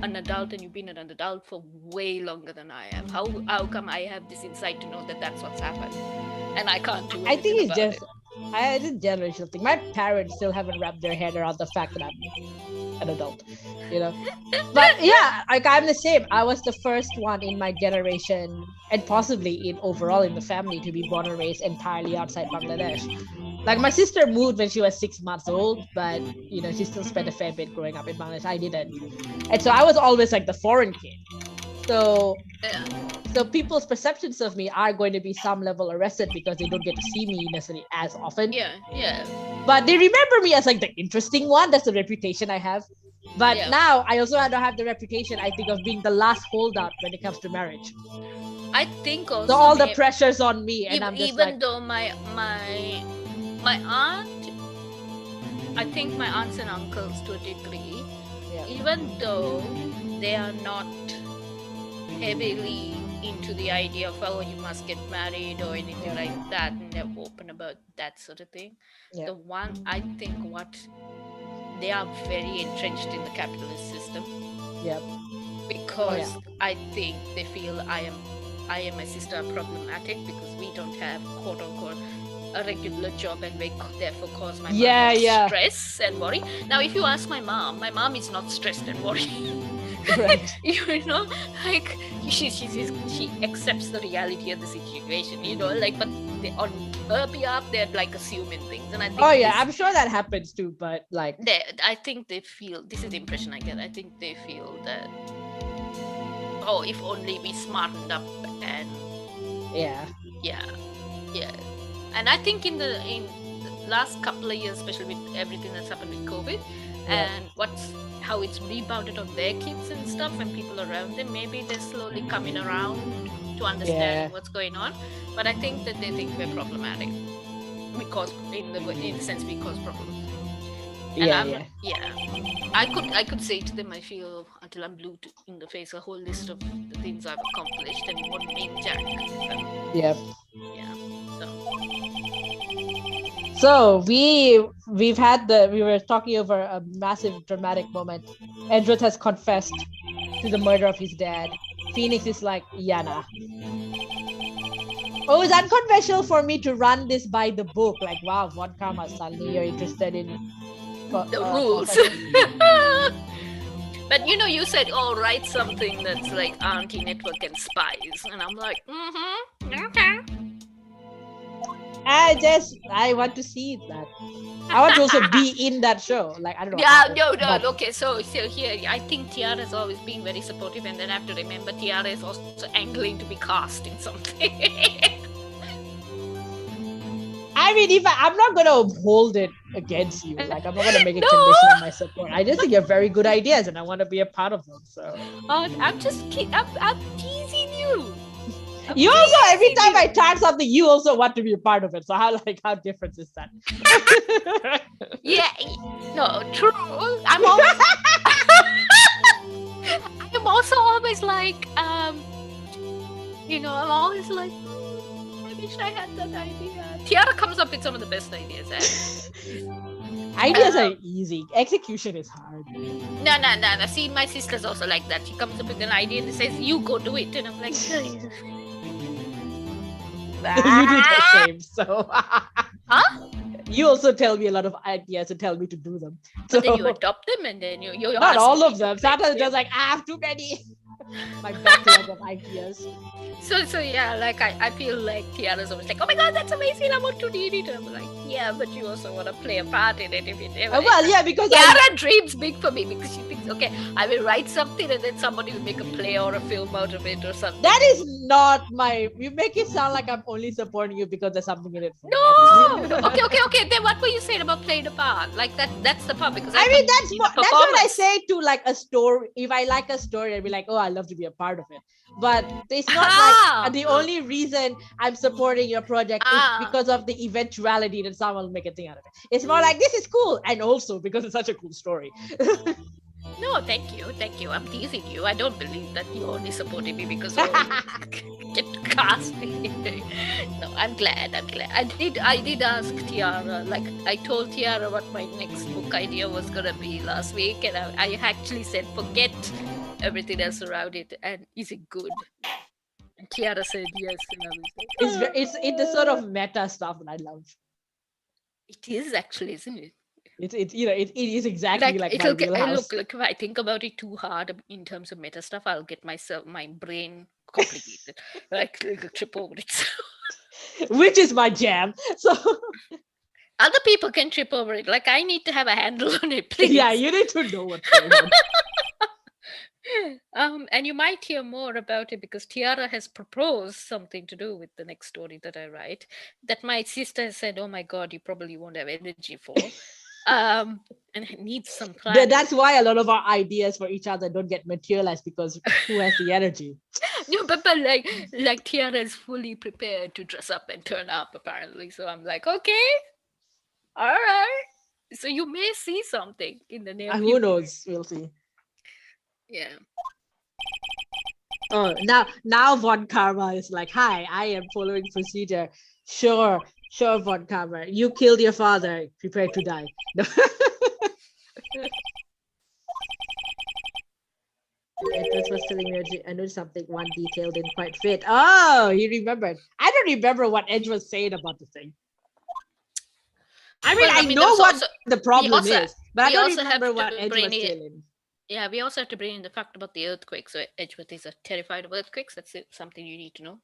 Speaker 2: an adult and you've been an adult for way longer than I am. How come I have this insight to know that that's what's happened and I can't do anything
Speaker 1: I think it's
Speaker 2: about
Speaker 1: just it's a generational thing. My parents still haven't wrapped their head around the fact that I'm an adult, you know. But yeah, like, I'm the same. I was the first one in my generation, and possibly in overall in the family, to be born and raised entirely outside Bangladesh. Like, my sister moved when she was 6 months old, but you know, she still spent a fair bit growing up in Bangladesh. I didn't, and so I was always like the foreign kid. So people's perceptions of me are going to be some level arrested because they don't get to see me necessarily as often.
Speaker 2: Yeah.
Speaker 1: But they remember me as like the interesting one. That's the reputation I have. But now I also don't have the reputation, I think, of being the last holdout when it comes to marriage.
Speaker 2: I think also
Speaker 1: so all the pressure's on me, and I'm just
Speaker 2: even though my aunt, I think my aunts and uncles to a degree, even though they are not heavily into the idea of, oh, you must get married or anything like that, and they're open about that sort of thing. The one, I think, what they are very entrenched in the capitalist system. Because I think they feel I and my sister are problematic because we don't have, quote unquote, a regular job, and we therefore cause my mom stress and worry. Now, if you ask my mom is not stressed and worried.
Speaker 1: Right.
Speaker 2: You know, like, she accepts the reality of the situation, you know, like, but on her behalf, they're like assuming things, and I think
Speaker 1: I'm sure that happens too, but like,
Speaker 2: I think they feel, this is the impression I get, I think they feel that, oh, if only we smartened up, and yeah, and I think in the last couple of years, especially with everything that's happened with COVID, and how it's rebounded on their kids and stuff and people around them, maybe they're slowly coming around to understand what's going on. But I think that they think we're problematic because in the sense we cause problems. And I could say to them, I feel, until I'm blue in the face, a whole list of the things I've accomplished, and it wouldn't mean jack.
Speaker 1: So we were talking over a massive dramatic moment. Edward has confessed to the murder of his dad. Phoenix is like, Yana. Oh, it's unconventional for me to run this by the book. Like, wow, what karma, suddenly you're interested in
Speaker 2: the rules. But you know, you said, oh, write something that's like Auntie Network and Spies, and I'm like, okay.
Speaker 1: I want to see that. I want to also be in that show. Like, I don't know.
Speaker 2: No. Okay, so here, I think Tiara's always been very supportive, and then I have to remember Tiara is also angling to be cast in something.
Speaker 1: I mean, I'm not going to hold it against you. Like, I'm not going to make a condition of my support. I just think you have very good ideas, and I want to be a part of them. So.
Speaker 2: I'm just kidding. I'm teasing you.
Speaker 1: You also, every time I tag something, you also want to be a part of it. So how different is that?
Speaker 2: No, true. I'm also always like, you know, I'm always like, I wish I had that idea. Tiara comes up with some of the best ideas.
Speaker 1: Ideas are easy. Execution is hard.
Speaker 2: No. See, my sister's also like that. She comes up with an idea and says, you go do it. And I'm like,
Speaker 1: you do the same, so
Speaker 2: huh?
Speaker 1: You also tell me a lot of ideas and tell me to do them.
Speaker 2: So then you adopt them, and then you
Speaker 1: not all of them. Sometimes just like, I have too many. My backlog of ideas.
Speaker 2: So yeah, like I feel like Tiara's always like, oh my god, that's amazing, I want to read it. And I'm like, yeah, but you also want to play a part in it if you never.
Speaker 1: Well, yeah, because
Speaker 2: Tiara dreams big for me because she thinks, okay, I will write something and then somebody will make a play or a film out of it or something.
Speaker 1: That is not my. You make it sound like I'm only supporting you because there's something in it for
Speaker 2: me. Okay. Then what were you saying about playing a part? Like that's the part, because
Speaker 1: I mean that's what I say to like a story. If I like a story, I'd be like, oh, I love to be a part of it. but it's not like the only reason I'm supporting your project is because of the eventuality that someone will make a thing out of it. It's more like, this is cool, and also because it's such a cool story.
Speaker 2: No, thank you. I'm teasing you. I don't believe that you only supported me because of get cast. No, I'm glad. I did ask Tiara. Like, I told Tiara what my next book idea was gonna be last week, and I actually said, forget everything else around it, and is it good? And Tiara said yes, and I was like,
Speaker 1: it's the sort of meta stuff that I love.
Speaker 2: It is actually, isn't it?
Speaker 1: It is exactly like my wheelhouse.
Speaker 2: Look, if I think about it too hard in terms of meta stuff, I'll get my brain complicated, like trip over itself.
Speaker 1: Which is my jam. So
Speaker 2: other people can trip over it. Like, I need to have a handle on it, please.
Speaker 1: Yeah, you need to know what's going
Speaker 2: on. And you might hear more about it because Tiara has proposed something to do with the next story that I write that my sister said, oh my God, you probably won't have energy for. And it needs some time.
Speaker 1: That's why a lot of our ideas for each other don't get materialized, because who has the energy?
Speaker 2: No, but like Tiara is fully prepared to dress up and turn up, apparently. So I'm like, okay, all right. So you may see something in the near future.
Speaker 1: Who knows? We'll see.
Speaker 2: Yeah.
Speaker 1: Oh, now Von Karma is like, hi, I am following procedure. Sure, Von Karma. You killed your father. Prepare to die. No. Edwards was telling me I knew something, one detail didn't quite fit. Oh, he remembered. I don't remember what Edge was saying about the thing. I mean, know what the problem is, but I don't remember what Edge was saying.
Speaker 2: Yeah, we also have to bring in the fact about the earthquake. So Edgeworth is terrified of earthquakes. That's something you need to know.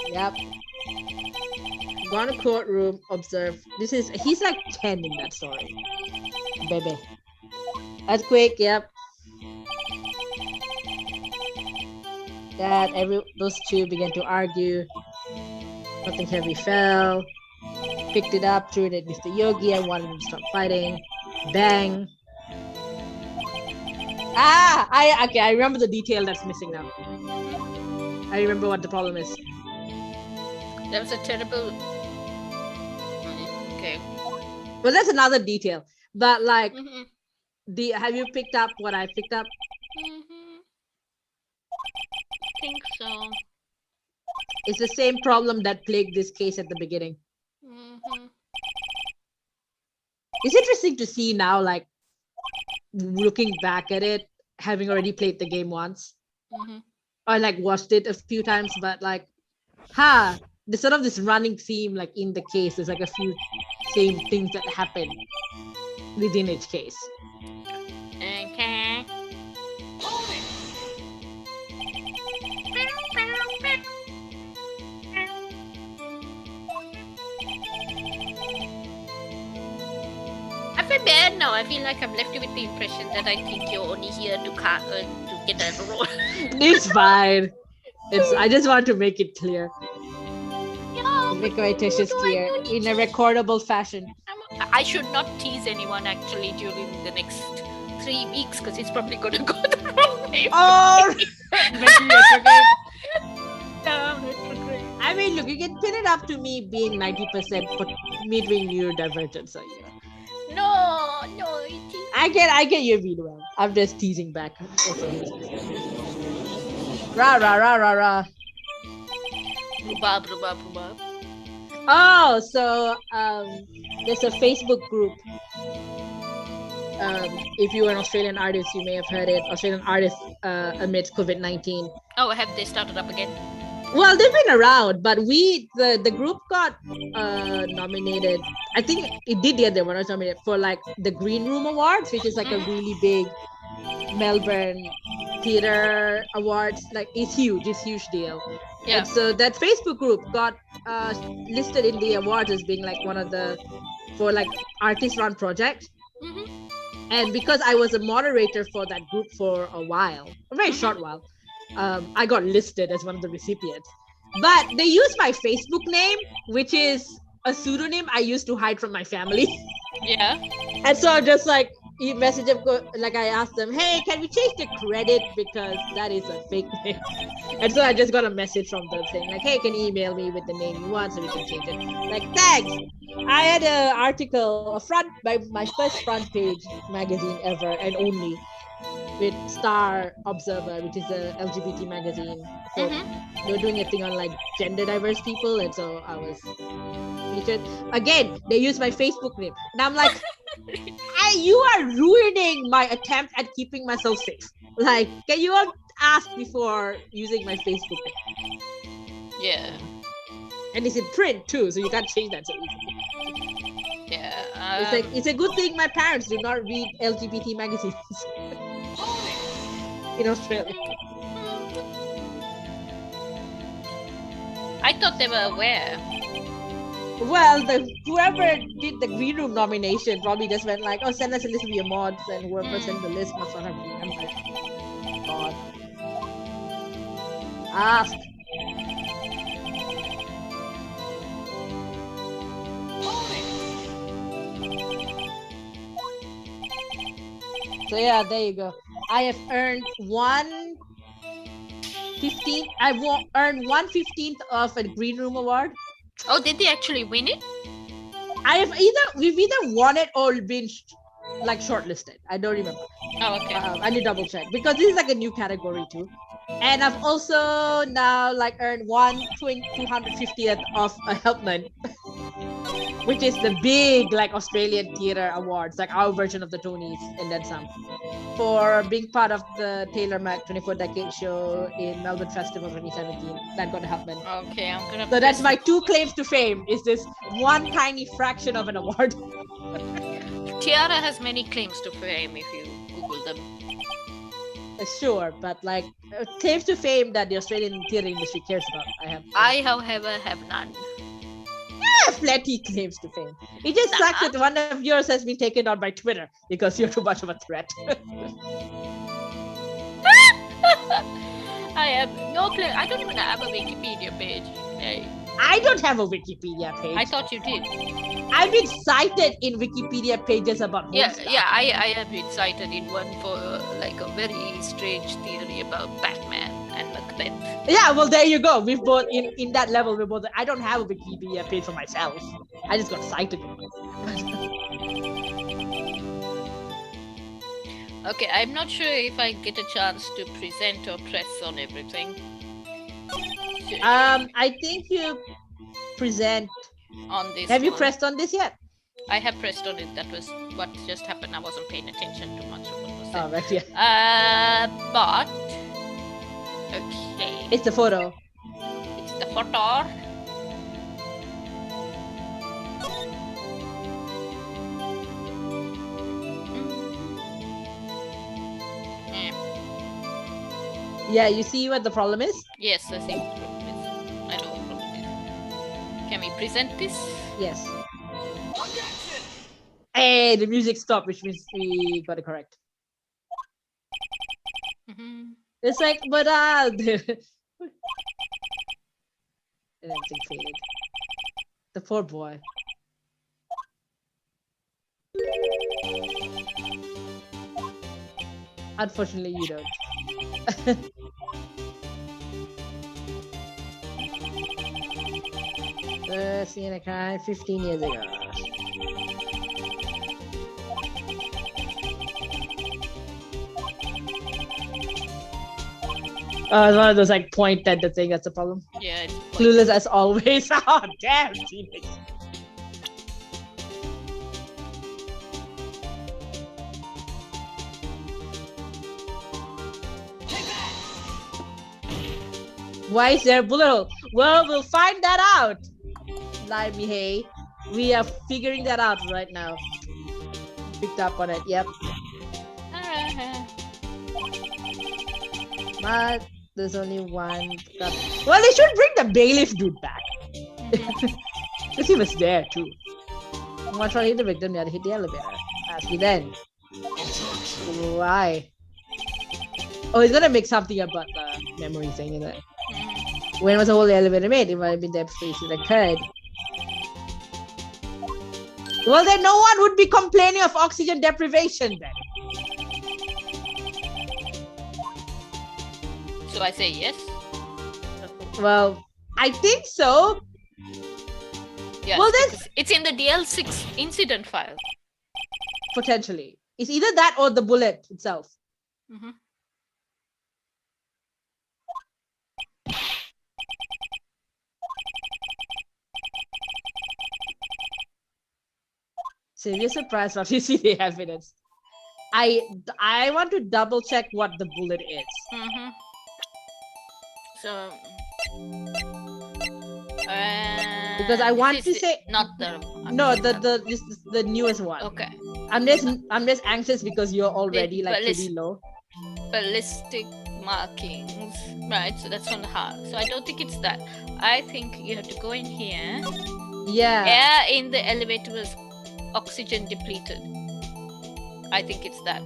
Speaker 1: Yep. Gone to courtroom, observe. He's like 10 in that story. Baby. Earthquake, yep. Those two began to argue. Something heavy fell. Picked it up, threw it at Mr. Yogi, and wanted him to stop fighting. Bang. I remember the detail that's missing now. I remember what the problem is.
Speaker 2: That was a terrible. Okay.
Speaker 1: Well, that's another detail. But like, have you picked up what I picked up?
Speaker 2: I think so.
Speaker 1: It's the same problem that plagued this case at the beginning. It's interesting to see now, like, looking back at it, having already played the game once, or like watched it a few times, but like, there's sort of this running theme, like in the case, there's like a few same things that happen within each case.
Speaker 2: Okay. I feel bad now. I feel like I'm left with the impression that I think you're only here to get a role.
Speaker 1: It's fine. I just want to make it clear. Make my intentions clear in a recordable fashion.
Speaker 2: I should not tease anyone actually during the next 3 weeks because it's probably going to go the wrong way.
Speaker 1: Oh,
Speaker 2: no,
Speaker 1: I mean, look, you can pin it up to me being 90% for me doing neurodivergent. So yeah.
Speaker 2: No.
Speaker 1: I get your meanwhile. I'm just teasing back. Rah.
Speaker 2: Rhubarb.
Speaker 1: Oh, so there's a Facebook group. If you're an Australian artist, you may have heard it. Australian artists amidst COVID-19.
Speaker 2: Oh, have they started up again?
Speaker 1: Well, they've been around, but the group got nominated. I think it did the other one. I was nominated for like the Green Room Awards, which is like a really big Melbourne theater awards. Like it's huge deal. Yeah. And so that Facebook group got listed in the awards as being like one of the for like artist run project. And because I was a moderator for that group for a while, a very short while, I got listed as one of the recipients. But they used my Facebook name, which is a pseudonym I used to hide from my family.
Speaker 2: Yeah.
Speaker 1: And so just like message them, like I asked them, hey, can we change the credit because that is a fake name? And so I just got a message from them saying like, hey, can you email me with the name you want so we can change it? Like, thanks. I had an article, my first front page magazine ever and only, with Star Observer, which is a LGBT magazine. So they were doing a thing on like gender diverse people, and so I was featured. Again, they used my Facebook name, and I'm like, hey, you are ruining my attempt at keeping myself safe. Like, can you all ask before using my Facebook name?
Speaker 2: Yeah.
Speaker 1: And it's in print too, so you can't change that so easily.
Speaker 2: Yeah.
Speaker 1: It's like, it's a good thing my parents do not read LGBT magazines in Australia.
Speaker 2: I thought they were aware.
Speaker 1: Well, whoever did the green room nomination probably just went like, oh, send us a list of your mods, and whoever sent the list must not have remembered. God. Ask. So yeah, there you go. I have earned 1/15. I've earned 1/15 of a green room award.
Speaker 2: Oh, did they actually win it?
Speaker 1: We've either won it or been like shortlisted. I don't remember.
Speaker 2: Oh, okay.
Speaker 1: I need to double check because this is like a new category too. And I've also now like earned 250th of a helpman, which is the big like Australian theatre awards, like our version of the Tonys and then some, for being part of the Taylor Mac 24 Decade show in Melbourne Festival 2017. That got a helpman.
Speaker 2: Okay, I'm gonna.
Speaker 1: So that's my 2 claims to fame. Is this one tiny fraction of an award?
Speaker 2: Tiara has many claims to fame if you Google them.
Speaker 1: Sure, but like claims to fame that the Australian theatre industry cares about,
Speaker 2: I, however, have none.
Speaker 1: Plenty claims to fame. It just sucks that one of yours has been taken down by Twitter because you're too much of a threat.
Speaker 2: I have no clue. I don't even have a Wikipedia page.
Speaker 1: I don't have a Wikipedia page.
Speaker 2: I thought you did.
Speaker 1: I've been cited in Wikipedia pages about
Speaker 2: stuff. I have been cited in one for like a very strange theory about Batman and Macbeth.
Speaker 1: Yeah, well, there you go. We've both in that level. We're both. I don't have a Wikipedia page for myself. I just got cited.
Speaker 2: Okay, I'm not sure if I get a chance to present or press on everything.
Speaker 1: I think you present
Speaker 2: on this.
Speaker 1: Have you pressed on this yet?
Speaker 2: I have pressed on it. That was what just happened. I wasn't paying attention too much of what was said.
Speaker 1: Oh, right, yeah.
Speaker 2: But okay.
Speaker 1: It's the photo.
Speaker 2: It's the photo.
Speaker 1: Yeah, you see what the problem is?
Speaker 2: Yes, I see what the problem is. I know what the problem is. Can we present this?
Speaker 1: Yes. Hey, the music stopped, which means we got it correct. It's like, but and everything faded. The poor boy. Unfortunately, you don't. Seeing a crime 15 years ago. Oh, it's one of those like point at the thing. That's the problem.
Speaker 2: Yeah. It's
Speaker 1: clueless as always. Oh, damn, Phoenix. Why is there a bullet hole? Well, we'll find that out. Limey, hey. We are figuring that out right now. Picked up on it, yep. But there's only one. Well, they should bring the bailiff dude back. Because he was there too. One try to hit the victim, the other hit the elevator. Ask me then. Why? Oh, he's gonna make something about the memory thing, isn't it? When was the whole elevator made? It might have been there before it occurred. Well, then no one would be complaining of oxygen deprivation then.
Speaker 2: So I say yes.
Speaker 1: Well, I think so.
Speaker 2: Yes,
Speaker 1: well, then
Speaker 2: it's in the DL6 incident file.
Speaker 1: Potentially. It's either that or the bullet itself.
Speaker 2: Mm-hmm.
Speaker 1: Serious surprise if you see the evidence. I want to double check what the bullet is.
Speaker 2: Mm-hmm. So
Speaker 1: because I want to say
Speaker 2: not the
Speaker 1: this is the newest one.
Speaker 2: Okay.
Speaker 1: I'm just anxious because you're already like pretty low.
Speaker 2: Ballistic markings, right? So that's on the heart. So I don't think it's that. I think you have to go in here.
Speaker 1: Yeah.
Speaker 2: Air in the elevator was oxygen depleted. I think it's that.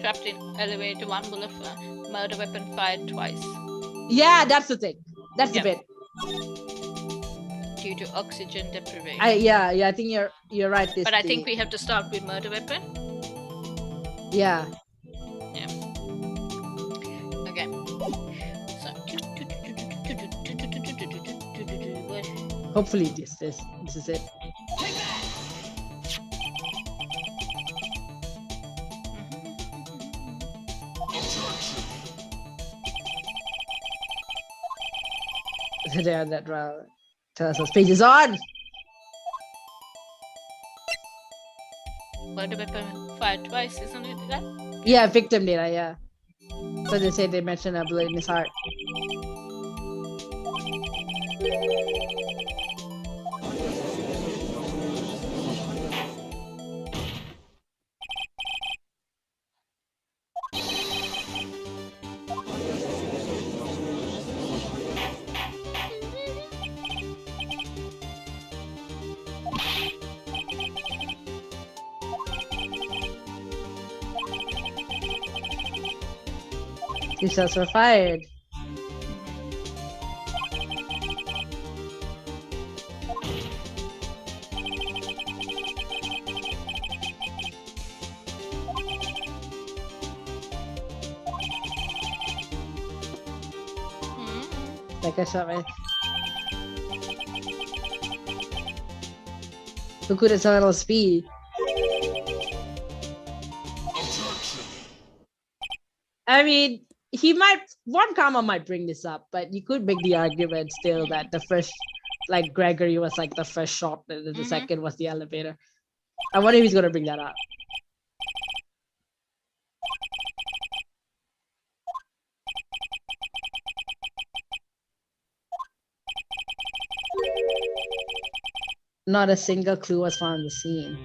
Speaker 2: Trapped in elevator, one bullet, murder weapon fired twice.
Speaker 1: Yeah, that's the thing. That's the bit.
Speaker 2: Due to oxygen deprivation.
Speaker 1: Yeah, I think you're right.
Speaker 2: But I think we have to start with murder weapon.
Speaker 1: Yeah.
Speaker 2: Yeah. Okay. So.
Speaker 1: Hopefully this is it. They're on that route. Tell us what page is on.
Speaker 2: Murder weapon fired twice, isn't it that?
Speaker 1: Yeah, victim data, yeah. So they say they mentioned a bullet in his heart. Two shots were fired. Like I shot my. Who could have done speed? I mean, one comma might bring this up, but you could make the argument still that the first, like Gregory was like the first shot, and the second was the elevator. I wonder if he's gonna bring that up. Not a single clue was found on the scene.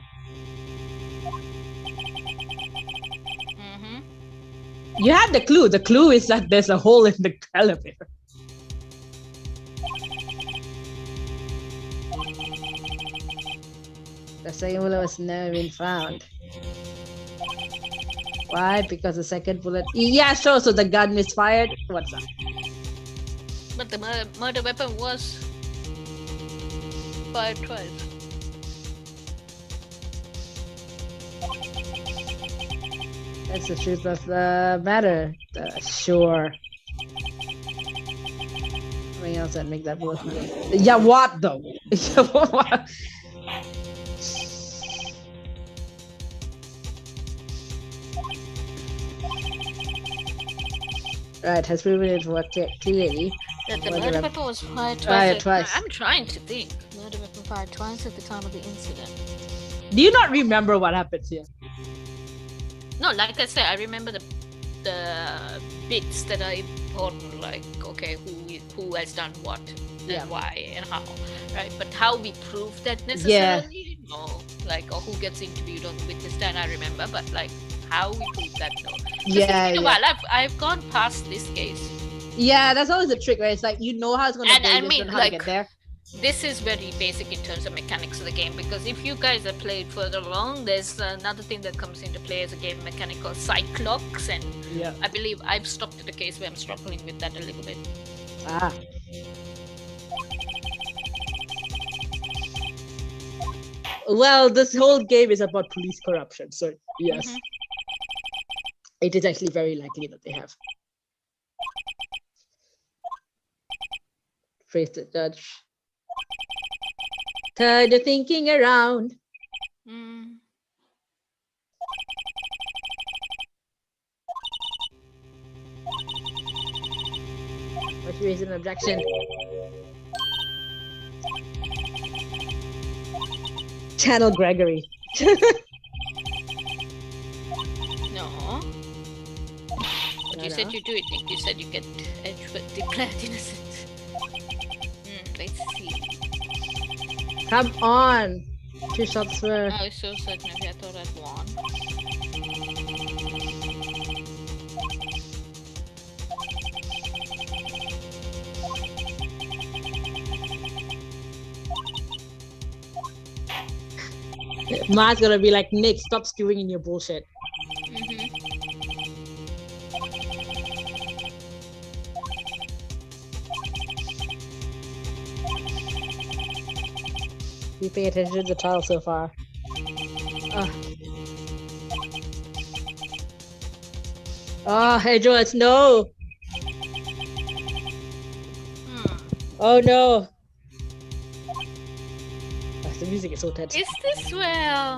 Speaker 1: You have the clue. The clue is that there's a hole in the elevator. The second bullet was never been found. Why? Because the second bullet... Yeah, sure. So the gun misfired. What's up?
Speaker 2: But the murder weapon was fired twice.
Speaker 1: That's the truth of the matter. Sure. Something else that make that bullet. Yeah, what though? Right, has proven it worked clearly.
Speaker 2: That the murder weapon was fired twice.
Speaker 1: Twice.
Speaker 2: I'm trying to think. Murder weapon fired twice at the time of the incident.
Speaker 1: Do you not remember what happens here?
Speaker 2: No, like I said, I remember the bits that are important, like okay, who has done what, and why, and how, right? But how we prove that necessarily, no. Like, or who gets interviewed on the witness stand, I remember, but like how we prove that, no. It's been a while. I've gone past this case.
Speaker 1: Yeah, that's always the trick, right? It's like you know how it's gonna go,
Speaker 2: I mean,
Speaker 1: how to get there.
Speaker 2: This is very basic in terms of mechanics of the game, because if you guys have played further along, there's another thing that comes into play as a game mechanic called cyclocks, and I believe I've stopped at a case where I'm struggling with that a little bit.
Speaker 1: Well, this whole game is about police corruption. So yes,
Speaker 2: Mhm.
Speaker 1: it is actually very likely that they have. Praise the judge. Turn your thinking around.
Speaker 2: Mm.
Speaker 1: Let's raise an objection. Channel Gregory.
Speaker 2: No. But you said you do it, Nick. You said you get Edgewood declared innocent. Let's see.
Speaker 1: Come on. 2 shots were.
Speaker 2: I was so certain of it. I thought I'd won.
Speaker 1: Ma's gonna be like, Nick, stop skewing in your bullshit. You pay attention to the tile so far. Oh, hey, George, no. Oh, no. The music is so tense.
Speaker 2: Is this where...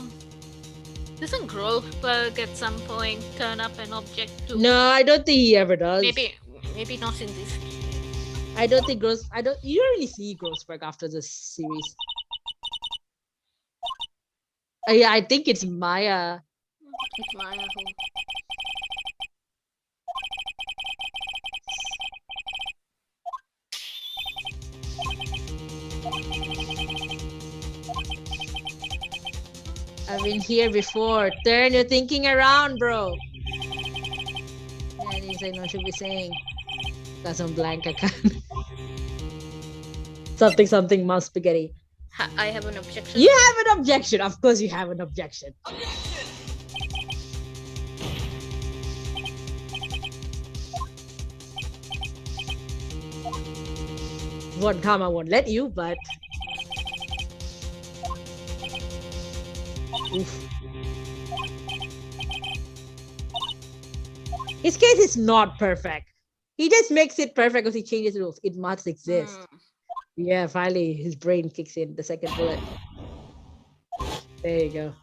Speaker 2: Doesn't Groveberg at some point turn up an object to...
Speaker 1: No, I don't think he ever does.
Speaker 2: Maybe not in this case.
Speaker 1: I don't think you don't really see Groveberg after this series. Yeah, I think it's Maya.
Speaker 2: It's Maya who...
Speaker 1: I've been here before. Turn your thinking around, bro. Yeah, these I know should be saying. Casablanca can. something must spaghetti.
Speaker 2: I have an objection.
Speaker 1: You have an objection. Of course you have an objection. One comma won't let you, but oof. His case is not perfect. He just makes it perfect because he changes rules. It must exist. Yeah, finally his brain kicks in the second bullet. There you go.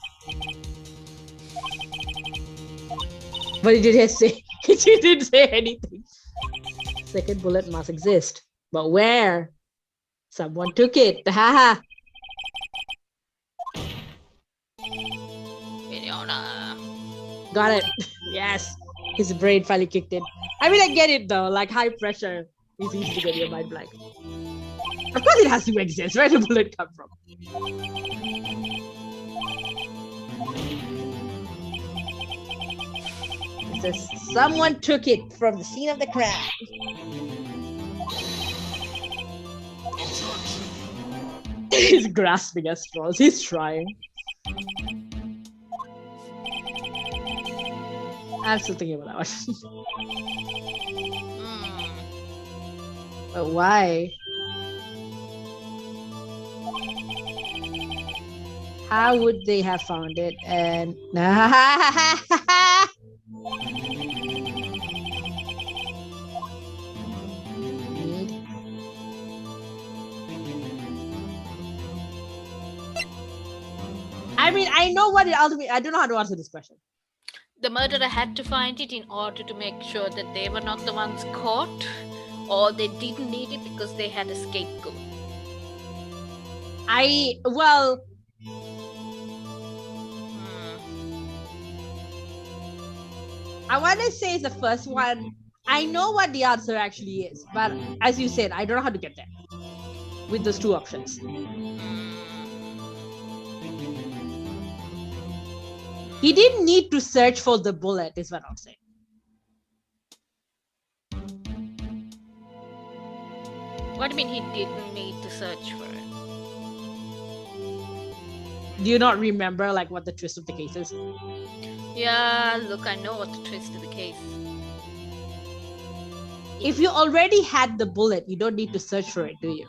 Speaker 1: But he didn't say he didn't say anything. Second bullet must exist. But where? Someone took it. Haha. Got it. Yes. His brain finally kicked in. I mean, I get it though. Like high pressure is easy to get your mind blank. Of course it has to exist. Where did the bullet come from? It says someone took it from the scene of the crime. He's grasping at straws. He's trying. I'm still thinking about that one. But why? How would they have found it? And I mean, I know what it ultimately. I don't know how to answer this question.
Speaker 2: The murderer had to find it in order to make sure that they were not the ones caught, or they didn't need it because they had a scapegoat.
Speaker 1: I want to say it's the first one. I know what the answer actually is, but as you said, I don't know how to get there with those two options. He didn't need to search for the bullet, is what I'm saying.
Speaker 2: What do you mean he didn't need to search for it?
Speaker 1: Do you not remember like what the twist of the case is?
Speaker 2: Yeah, look, I know what the twist of the case.
Speaker 1: If you already had the bullet, you don't need to search for it, do you?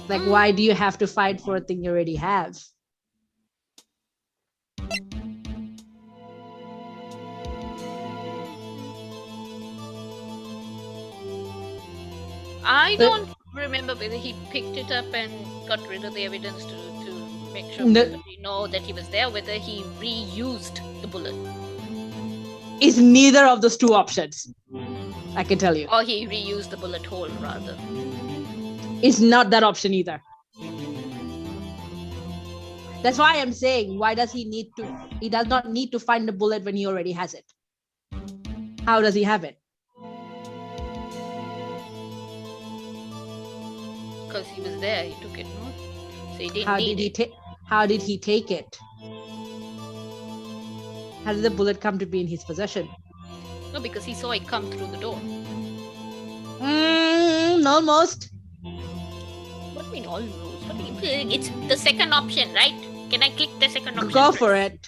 Speaker 1: Like, why do you have to fight for a thing you already have?
Speaker 2: I don't remember whether he picked it up and got rid of the evidence to make sure we know that he was there, whether he reused the bullet.
Speaker 1: It's neither of those two options, I can tell you.
Speaker 2: Or he reused the bullet hole, rather.
Speaker 1: It's not that option either. That's why I'm saying, why does he need to? He does not need to find the bullet when he already has it. How does he have it?
Speaker 2: Because he was there, he took it, no? So he didn't
Speaker 1: How did he take it? How did the bullet come to be in his possession?
Speaker 2: No, because he saw it come through the door.
Speaker 1: Almost.
Speaker 2: What do you mean almost? It's the second option, right? Can I click the second option?
Speaker 1: Go for it.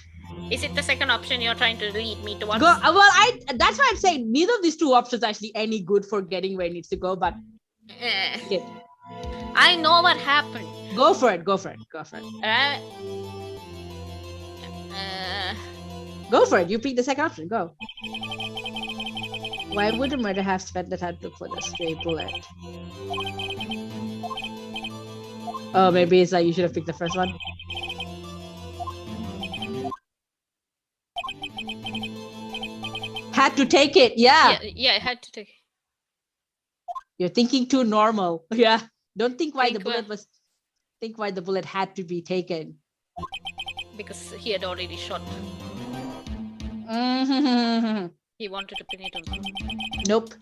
Speaker 2: Is it the second option you're trying to lead me towards?
Speaker 1: Go. Well, that's why I'm saying neither of these two options are actually any good for getting where it needs to go, but
Speaker 2: I know what happened.
Speaker 1: Go for it. Go for it. Go for it. You pick the second option. Go. Why would the murderer have spent the time to look for the stray bullet? Oh, maybe it's like you should have picked the first one. Had to take it. Yeah,
Speaker 2: I had to take it.
Speaker 1: You're thinking too normal. Yeah. Don't think why the bullet was. Think why the bullet had to be taken.
Speaker 2: Because he had already shot. He wanted to pin it on someone.
Speaker 1: Nope.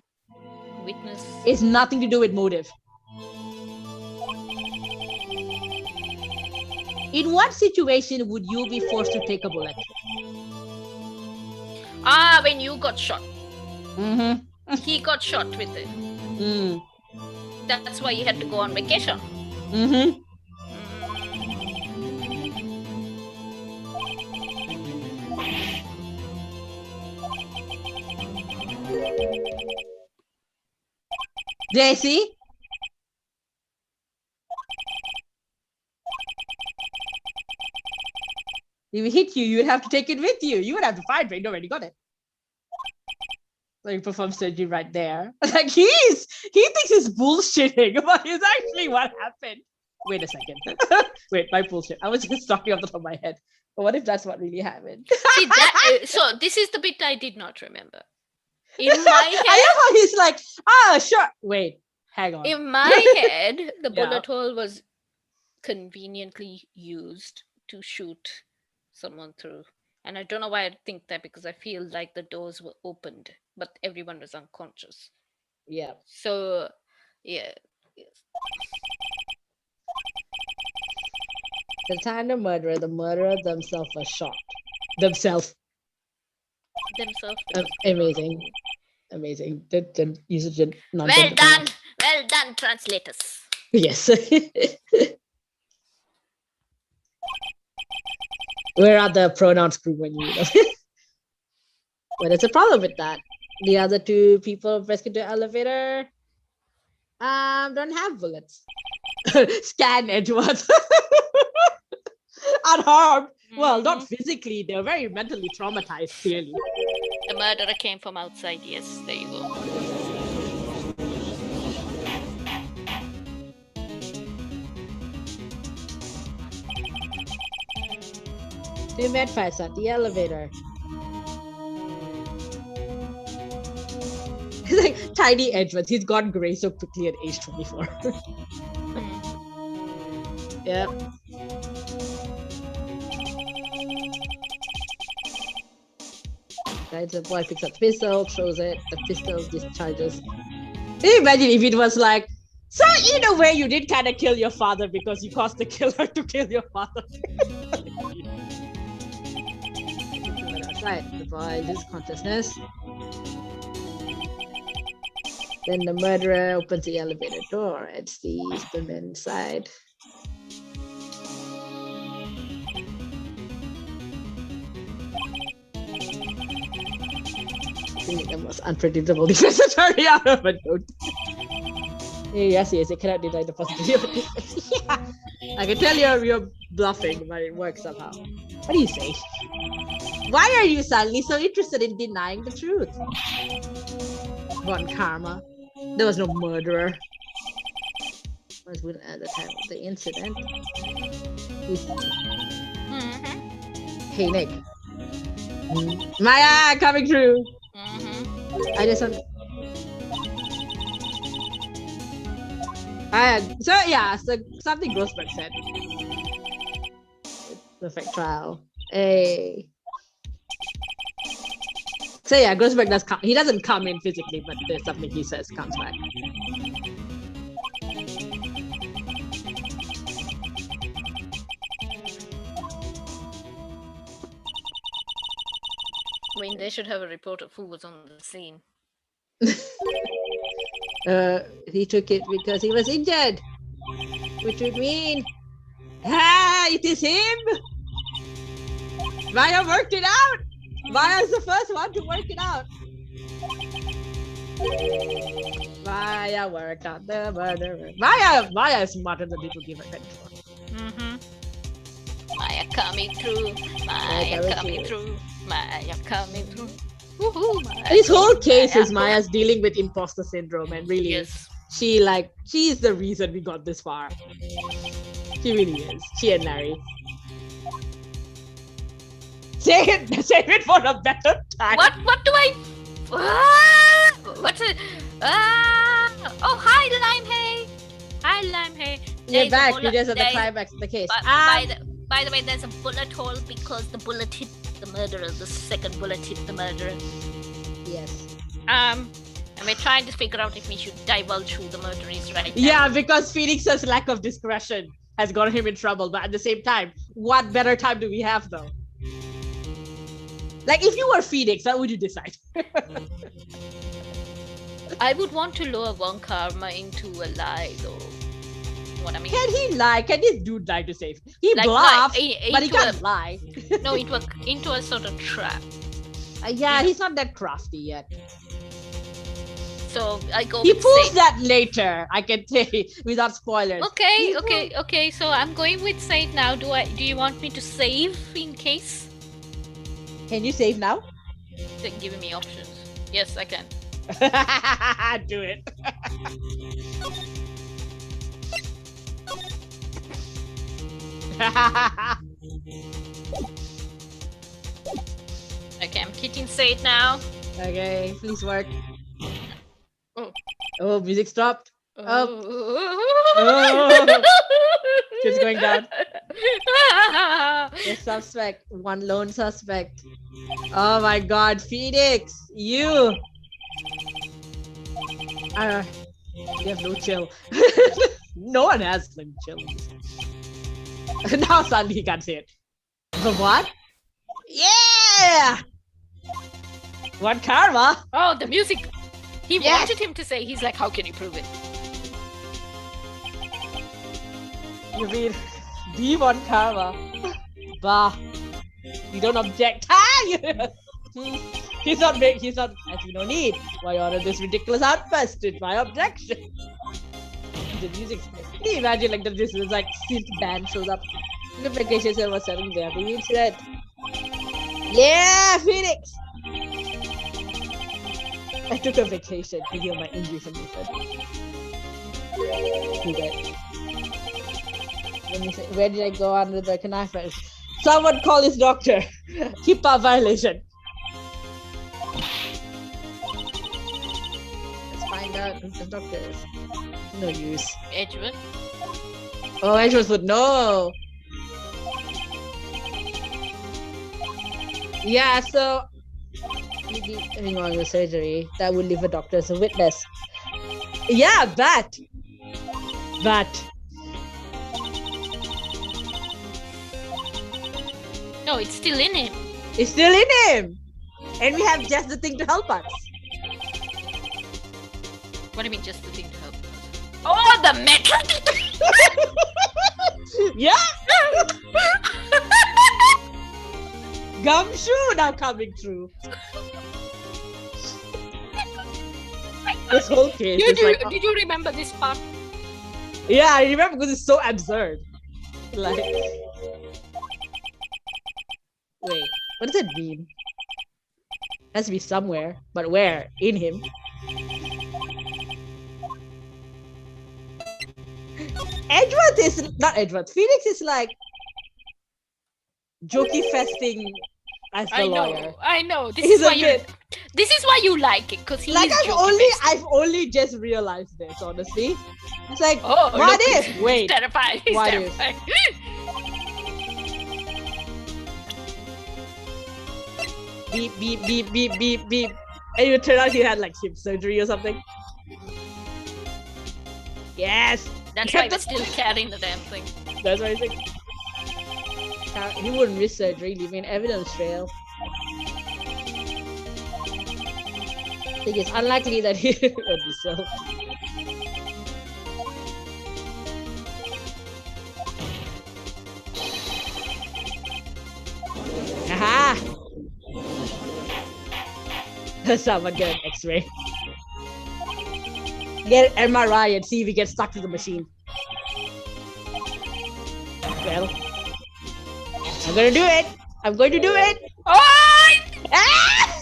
Speaker 2: Witness.
Speaker 1: It's nothing to do with motive. In what situation would you be forced to take a bullet?
Speaker 2: When you got shot. He got shot with it. That's why he had to go on vacation.
Speaker 1: JC? If it hit you, you would have to take it with you. You would have to find Ray. Nobody got it. So you perform surgery right there. Like he thinks he's bullshitting, but it's actually what happened. Wait a second. Wait, my bullshit. I was just talking off the top of my head. But what if that's what really happened?
Speaker 2: See, so this is the bit I did not remember. In my head,
Speaker 1: I love how he's like, sure. Wait, hang on.
Speaker 2: In my head, the bullet hole was conveniently used to shoot someone through. And I don't know why I think that, because I feel like the doors were opened, but everyone was unconscious.
Speaker 1: Yeah.
Speaker 2: So, yeah.
Speaker 1: The time the murderer themselves were shot. Themselves. Amazing. Usage
Speaker 2: Well done, translators.
Speaker 1: Yes. Where are the pronouns crew when you need them? But there's a problem with that. The other two people rescued the elevator don't have bullets. Scan Edgeworth. Unharmed. Well, not physically. They're very mentally traumatized, clearly.
Speaker 2: The murderer came from outside. Yes, there you go.
Speaker 1: Two med fights at the elevator. He's like tiny Edgeworth. He's gone grey so quickly at age 24. Yep. Right, the boy picks up the pistol, throws it, the pistol discharges. Can you imagine if it was like, so in a way you did kind of kill your father because you caused the killer to kill your father. Right, the boy loses consciousness. Then the murderer opens the elevator door and sees the men inside. The most unpredictable defense attorney out of a note. Yes, I cannot deny the possibility of this. Yeah. I can tell you're bluffing, but it works somehow. What do you say? Why are you suddenly so interested in denying the truth? Von Karma. There was no murderer. Was with at the time of the incident. Hey Nick. Maya coming through. I just want. So something Grossberg said. Perfect trial. Hey. So yeah, Grossberg does come. He doesn't come in physically, but there's something he says comes back.
Speaker 2: I mean, they should have a report of who was on the scene.
Speaker 1: He took it because he was injured, which would mean, it is him. Maya worked it out. Maya is the first one to work it out. Maya worked out the murderer. Maya is smarter than people give her credit for.
Speaker 2: Maya coming through. Maya coming through. Maya coming through.
Speaker 1: This whole case is Maya's dealing with imposter syndrome, and really,
Speaker 2: yes.
Speaker 1: she's the reason we got this far. She really is. She and Larry. Save it for a better time.
Speaker 2: What do I? What's it? Oh, hi, Limehey. Hi, Limehey.
Speaker 1: You're back. You're just at the climax of the case.
Speaker 2: By the way, there's a bullet hole because the bullet hit the murderer. The second bullet hit the murderer.
Speaker 1: Yes.
Speaker 2: And we're trying to figure out if we should divulge who the murderer is right now.
Speaker 1: Yeah, because Phoenix's lack of discretion has gotten him in trouble. But at the same time, what better time do we have, though? Like, if you were Phoenix, what would you decide?
Speaker 2: I would want to lure Von Karma into a lie, though. What I mean?
Speaker 1: Can he lie? Can this dude lie to save? He bluffs, but he can't lie.
Speaker 2: No, into a sort of trap.
Speaker 1: Yeah, he's not that crafty yet.
Speaker 2: So I go.
Speaker 1: He pulls that later. I can say without spoilers.
Speaker 2: Okay. So I'm going with Saint now. Do you want me to save in case?
Speaker 1: Can you save now?
Speaker 2: They're giving me options. Yes, I can.
Speaker 1: Do it.
Speaker 2: Okay, I'm hitting Saint now.
Speaker 1: Okay, please work. Oh, music stopped. Oh. She's going down. The suspect, one lone suspect. Oh my God, Phoenix, you have no chill. No one has some chill. Now suddenly he got hit. The what? Yeah! What karma?
Speaker 2: Oh, the music. He wanted him to say. He's like, how can you prove it?
Speaker 1: You mean D1 karma? Bah. You don't object. He's not. I see no need. Why order this ridiculous outburst? It's my objection. The music. Can you imagine like this was like synth band shows up? The vacation center was selling there. The incident. Yeah, Phoenix. I took a vacation to heal my injury from this. Let me say, where did I go under the connivance? Someone call his doctor. HIPAA violation. Let's find out who the doctor is. No use.
Speaker 2: Edgewood.
Speaker 1: Oh, Edgewood would know. Yeah, so having on the surgery that would leave a doctor as a witness. Yeah, bat.
Speaker 2: No, it's still in him.
Speaker 1: It's still in him, and we have just the thing to help us.
Speaker 2: What do you mean, just the thing to help us? Oh, the metal.
Speaker 1: Yeah. Gumshoe now coming through. This whole case is like,
Speaker 2: Did you remember this part?
Speaker 1: yeah, I remember because it's so absurd. Like, wait, what does it mean? Has to be somewhere, but where? In him. Edgeworth is not Edgeworth. Phoenix is like jokey festing as the lawyer.
Speaker 2: I know. This
Speaker 1: He's
Speaker 2: is why
Speaker 1: a bit.
Speaker 2: This is why you like it, because
Speaker 1: Like I've only just realized this, honestly. It's like,
Speaker 2: oh,
Speaker 1: what if? Wait.
Speaker 2: He's terrified. He's
Speaker 1: What
Speaker 2: terrified.
Speaker 1: Beep, beep, beep, beep, beep, beep. And it turned out he had like hip surgery or something. Yes!
Speaker 2: That's why we're still carrying the damn thing.
Speaker 1: That's what I think. He wouldn't miss surgery, leaving an evidence trail. I think it's unlikely that he would be so. Aha! Someone get an X-ray. Get an MRI and see if he gets stuck to the machine. Well, I'm gonna do it. I'm going to do it.
Speaker 2: Oh!
Speaker 1: Ah!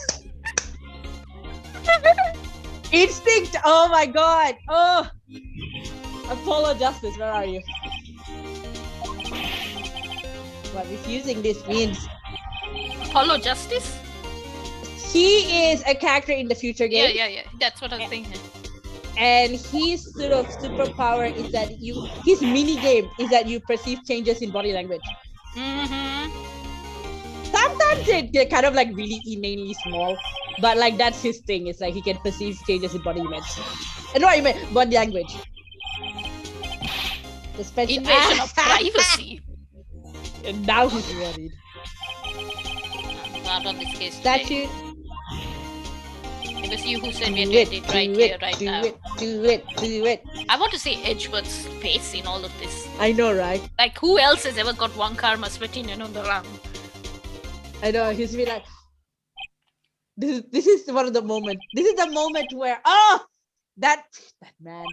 Speaker 1: Instinct. Oh my god. Oh, Apollo Justice, where are you? What refusing this means?
Speaker 2: Apollo Justice?
Speaker 1: He is a character in the future game.
Speaker 2: Yeah. That's what I'm thinking.
Speaker 1: And his sort of superpower is that his mini game is that you perceive changes in body language.
Speaker 2: Mm-hmm.
Speaker 1: Sometimes they're kind of like really inanely small, but like that's his thing. It's like he can perceive changes in body image. No, I mean body language. The special
Speaker 2: invasion of privacy.
Speaker 1: And now he's worried.
Speaker 2: Not on this case.
Speaker 1: Statue.
Speaker 2: It was you who said we did it right here, right now.
Speaker 1: Do it.
Speaker 2: I want to see Edgeworth's face in all of this.
Speaker 1: I know, right?
Speaker 2: Like, who else has ever got one karma sweating in on the ground?
Speaker 1: I know, he's been like, this is one of the moments. This is the moment where, that man.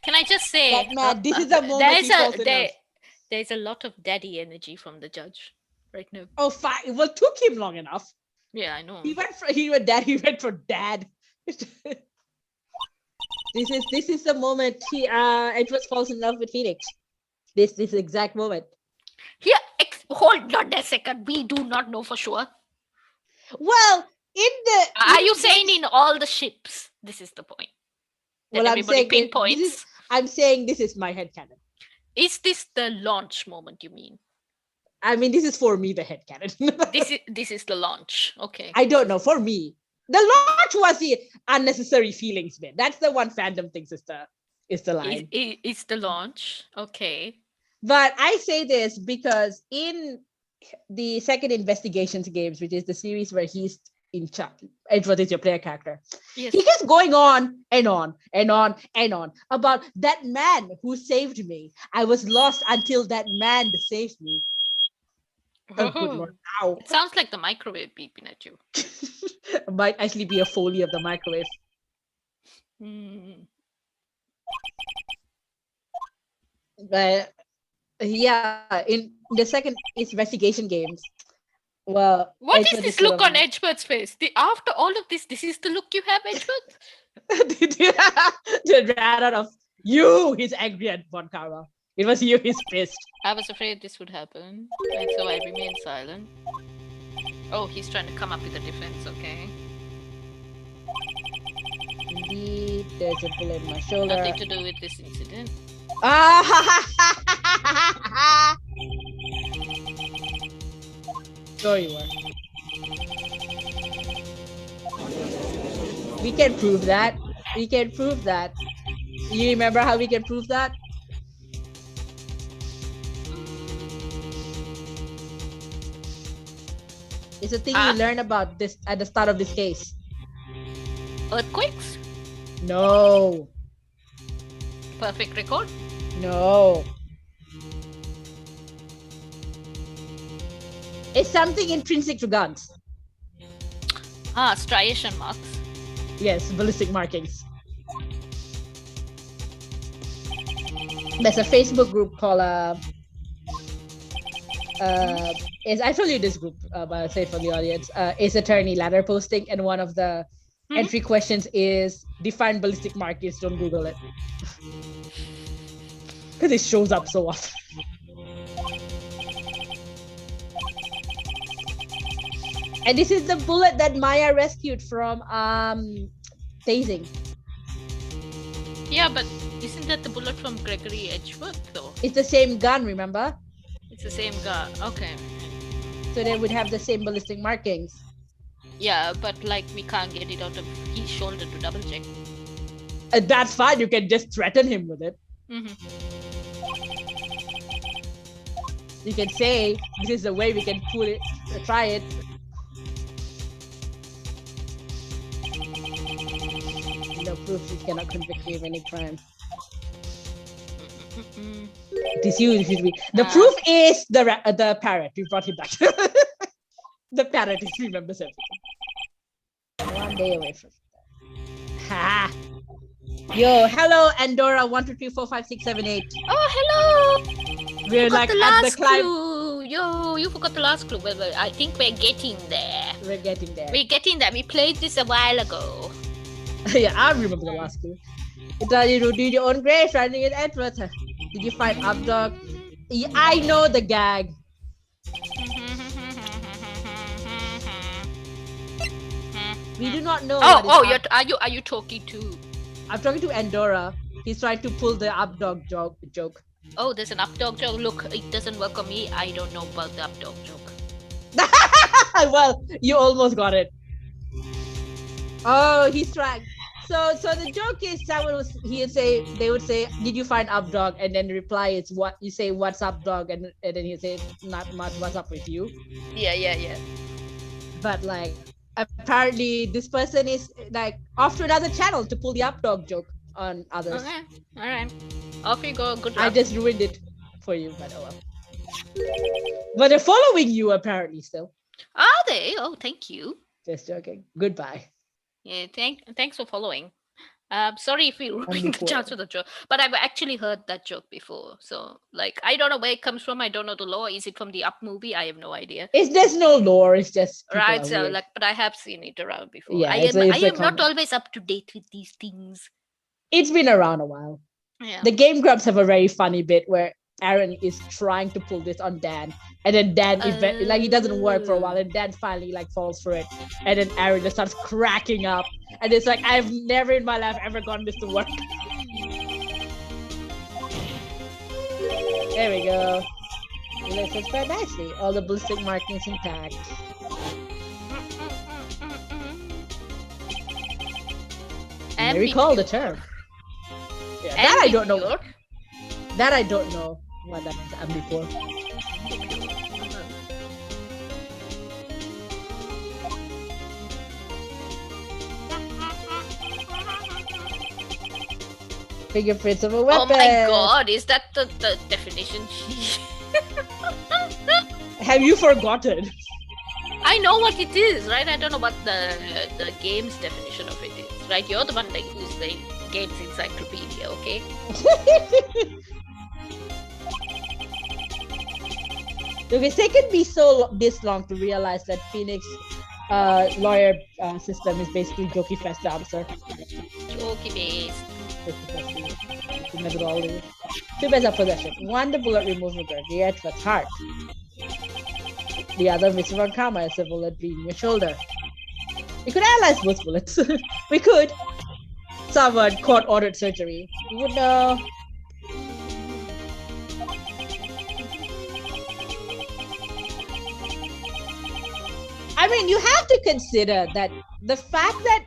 Speaker 2: Can I just say,
Speaker 1: that man, this is the moment
Speaker 2: there's a lot of daddy energy from the judge right now.
Speaker 1: Oh, fine. Well, it took him long enough.
Speaker 2: Yeah, I know.
Speaker 1: He went for dad. This is the moment Edward falls in love with Phoenix. This exact moment.
Speaker 2: Here, hold on a second. We do not know for sure.
Speaker 1: Well,
Speaker 2: are you saying in all the ships? This is the point.
Speaker 1: Well, I'm saying
Speaker 2: pinpoints.
Speaker 1: I'm saying this is my headcanon.
Speaker 2: Is this the launch moment? You mean?
Speaker 1: I mean, this is for me the headcanon.
Speaker 2: this is the launch. Okay.
Speaker 1: I don't know. For me, the launch was the unnecessary feelings bit. That's the one fandom thinks is the line.
Speaker 2: It's the launch. Okay.
Speaker 1: But I say this because in the second investigations games, which is the series where he's in charge, Edward is your player character.
Speaker 2: Yes.
Speaker 1: He keeps going on and on and on and on about that man who saved me. I was lost until that man saved me. Oh, good Lord. Ow.
Speaker 2: It sounds like the microwave beeping at you.
Speaker 1: Might actually be a Foley of the microwave. But yeah, in the second investigation games, well,
Speaker 2: what is this look on Edgeworth's face? After all of this is the look you have, Edgeworth?
Speaker 1: The ran out of you. He's angry at Von Karma. It was you. He's pissed.
Speaker 2: I was afraid this would happen, and so I remained silent. Oh, he's trying to come up with a defense. Okay.
Speaker 1: Indeed, there's a bullet in my shoulder.
Speaker 2: Nothing to do with this incident.
Speaker 1: Sure you were. We can prove that. We can prove that. You remember how we can prove that? It's a thing you learn about this at the start of this case.
Speaker 2: Earthquakes?
Speaker 1: No.
Speaker 2: Perfect record?
Speaker 1: No. It's something intrinsic to guns.
Speaker 2: Striation marks.
Speaker 1: Yes, ballistic markings. there's a Facebook group called I told you this group, but I'll say it for the audience. Is attorney ladder posting, and one of the entry questions is define ballistic markings. Don't Google it because it shows up so often. And this is the bullet that Maya rescued from tasing.
Speaker 2: Yeah, but isn't that the bullet from Gregory Edgeworth though?
Speaker 1: It's the same gun, remember?
Speaker 2: It's the same gun. Okay.
Speaker 1: So they would have the same ballistic markings.
Speaker 2: Yeah, but like we can't get it out of his shoulder to double check.
Speaker 1: That's fine. You can just threaten him with it. You can say, this is the way we can pull it, try it. No proof you cannot convict me of any crime. It is you, it is me. The proof is the parrot. We brought him back. The parrot is remembers everything. 1 day away from ha. Yo, hello, Andorra 1, 2, 3, 4, 5, 6, 7, 8.
Speaker 2: Oh, hello.
Speaker 1: We're like at the climb.
Speaker 2: Clue. Yo, you forgot the last clue. Well, I think we're getting there.
Speaker 1: We're getting there.
Speaker 2: We're getting there. We played this a while ago.
Speaker 1: Yeah, I remember the last clue. It tells you to do your own grave, writing it Edward. Did you find Updog? Yeah, I know the gag. We do not know.
Speaker 2: Are you talking to?
Speaker 1: I'm talking to Andorra. He's trying to pull the Updog joke.
Speaker 2: Oh, there's an Updog joke. Look, it doesn't work on me. I don't know about the Updog joke.
Speaker 1: Well, you almost got it. Oh, he's trying. So the joke is they would say, did you find Updog? And then the reply is what you say, what's up, dog? And then you say, not much, what's up with you?
Speaker 2: Yeah.
Speaker 1: But like, apparently this person is like off to another channel to pull the Updog joke on others.
Speaker 2: Okay, all right. Off you go. Good luck.
Speaker 1: I just ruined it for you, but oh well. But they're following you apparently still.
Speaker 2: Are they? Oh, thank you.
Speaker 1: Just joking. Goodbye.
Speaker 2: Yeah, thanks for following. Sorry if we ruined the chance of the joke, but I've actually heard that joke before. So, like, I don't know where it comes from. I don't know the lore. Is it from the Up movie? I have no idea.
Speaker 1: There's no lore. It's just
Speaker 2: right. So, weird. But I have seen it around before.
Speaker 1: Yeah,
Speaker 2: I am not always up to date with these things.
Speaker 1: It's been around a while.
Speaker 2: Yeah.
Speaker 1: The Game Grumps have a very funny bit where Aaron is trying to pull this on Dan, and then Dan it doesn't work for a while, and Dan finally falls for it, and then Aaron just starts cracking up, and it's like, I've never in my life ever gotten this to work. There we go. It looks quite nicely. All the ballistic markings intact. I recall the term. Yeah, that I don't know. That I don't know what that is ambipure. Fingerprints of a weapon.
Speaker 2: Oh my god, is that the definition?
Speaker 1: Have you forgotten?
Speaker 2: I know what it is, right? I don't know what the game's definition of it is, right? You're the one who's the game's encyclopedia, okay?
Speaker 1: Okay, they can be this long to realize that Phoenix lawyer system is basically Jokey Fest answer.
Speaker 2: Jokey based.
Speaker 1: Methodology. 2 beds of possession. 1, the bullet removes the Edward's heart. The other, Mr. Von Karma, is a bullet being your shoulder. We could analyze both bullets. We could. Someone court-ordered surgery. You would know. I mean, you have to consider that the fact that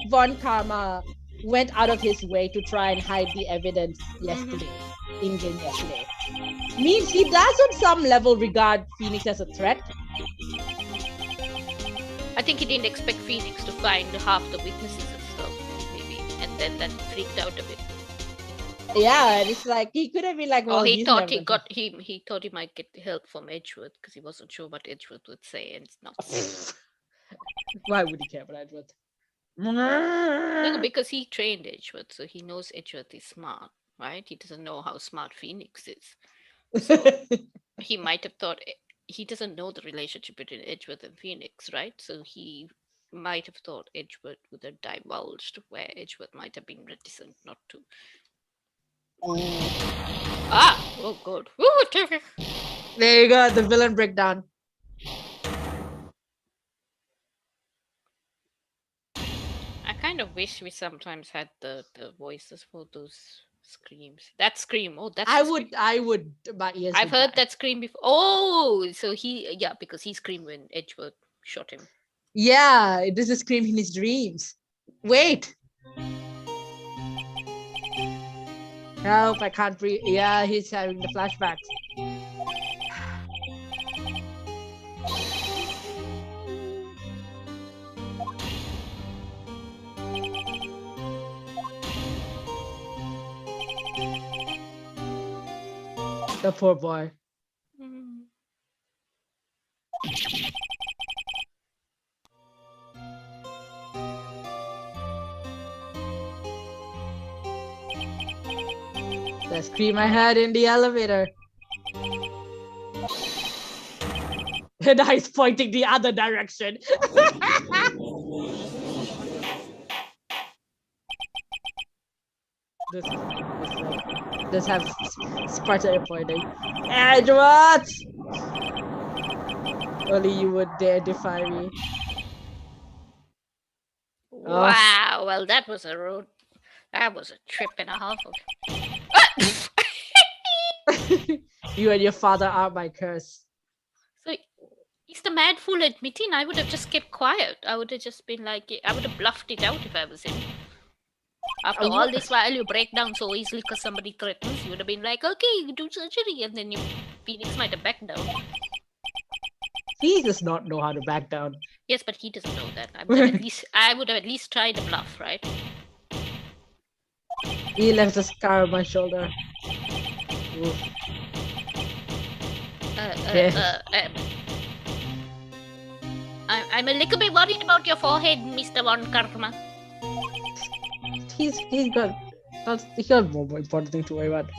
Speaker 1: Von Karma went out of his way to try and hide the evidence yesterday, in-game yesterday, means he does on some level regard Phoenix as a threat.
Speaker 2: I think he didn't expect Phoenix to find half the witnesses and stuff, maybe, and then that freaked out a bit.
Speaker 1: Yeah, it's like he could have been like, well,
Speaker 2: he thought he might get help from Edgeworth because he wasn't sure what Edgeworth would say, and it's not.
Speaker 1: Why would he care about Edgeworth?
Speaker 2: No, because he trained Edgeworth, so he knows Edgeworth is smart. right? He doesn't know how smart Phoenix is. So he might have thought he doesn't know the relationship between Edgeworth and Phoenix, right? So he might have thought Edgeworth would have divulged, where Edgeworth might have been reticent not to. Oh, good. Ooh, terrific.
Speaker 1: There you go, the villain breakdown.
Speaker 2: I kind of wish we sometimes had the voices for those screams. That scream. Oh, that's.
Speaker 1: I would. My ears.
Speaker 2: I've
Speaker 1: would
Speaker 2: heard
Speaker 1: die.
Speaker 2: that scream before. Oh, so because he screamed when Edgeworth shot him.
Speaker 1: Yeah, this is scream in his dreams. Wait. Help! I can't breathe. Yeah, he's having the flashbacks. The poor boy. The scream I heard in the elevator. And he's pointing the other direction. This have Sparta pointing. Edward! Only you would dare defy me.
Speaker 2: Wow. Well, that was a road. That was a trip and a half.
Speaker 1: You and your father are my curse.
Speaker 2: So is the mad fool admitting? I would have just kept quiet. I would have just been like, I would have bluffed it out if I was him. After all this while, you break down so easily because somebody threatens. You would have been like, okay, you do surgery, and then Phoenix might have backed down.
Speaker 1: He does not know how to back down.
Speaker 2: Yes, but he doesn't know that. I would have at least tried a bluff, right?
Speaker 1: He left a scar on my shoulder.
Speaker 2: I'm a little bit worried about your forehead, Mr. Von Karma.
Speaker 1: He's got more important thing to worry about.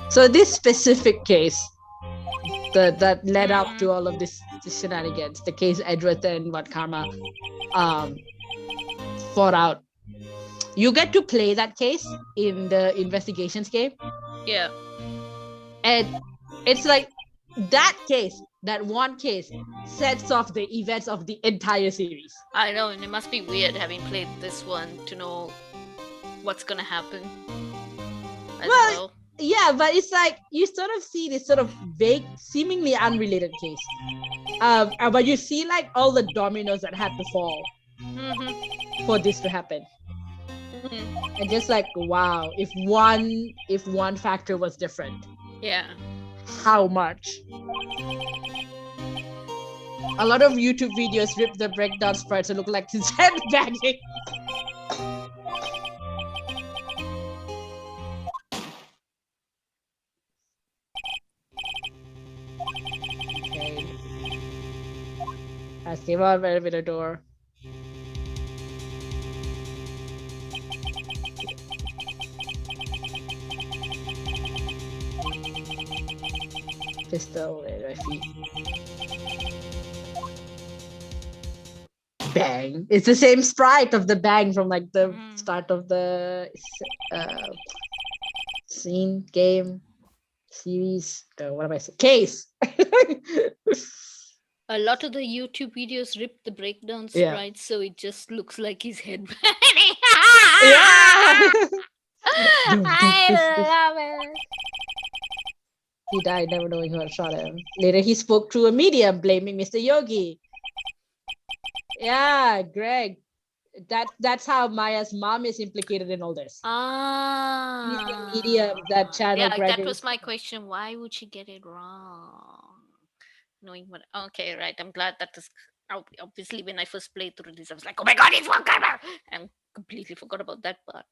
Speaker 1: So this specific case that led up to all of this shenanigans, the case Edgeworth and what Karma fought out. You get to play that case in the investigations game.
Speaker 2: Yeah.
Speaker 1: And it's like that case, that one case, sets off the events of the entire series.
Speaker 2: I know, and it must be weird having played this one to know what's gonna happen. Well,
Speaker 1: yeah, but it's like you sort of see this sort of vague, seemingly unrelated case. But you see like all the dominoes that had to fall for this to happen. And just like, wow, if one factor was different,
Speaker 2: yeah,
Speaker 1: how much? A lot of YouTube videos rip the breakdown sprites and look like his head banging. Okay. I came out of the elevator door. Pistol at my feet. Bang! It's the same sprite of the bang from like the start of the scene, game, series. What am I saying? Case.
Speaker 2: A lot of the YouTube videos rip the breakdown sprites, so it just looks like his head.
Speaker 1: Yeah.
Speaker 2: I love it.
Speaker 1: He died never knowing who had shot him. Later, he spoke through a medium, blaming Mr. Yogi. Yeah, Greg. That's how Maya's mom is implicated in all this. He's the medium that channel.
Speaker 2: Yeah, that was my question. Why would she get it wrong? Knowing what? Okay, right. I'm glad that is. Obviously, when I first played through this, I was like, "Oh my god, it's one camera!" And completely forgot about that part.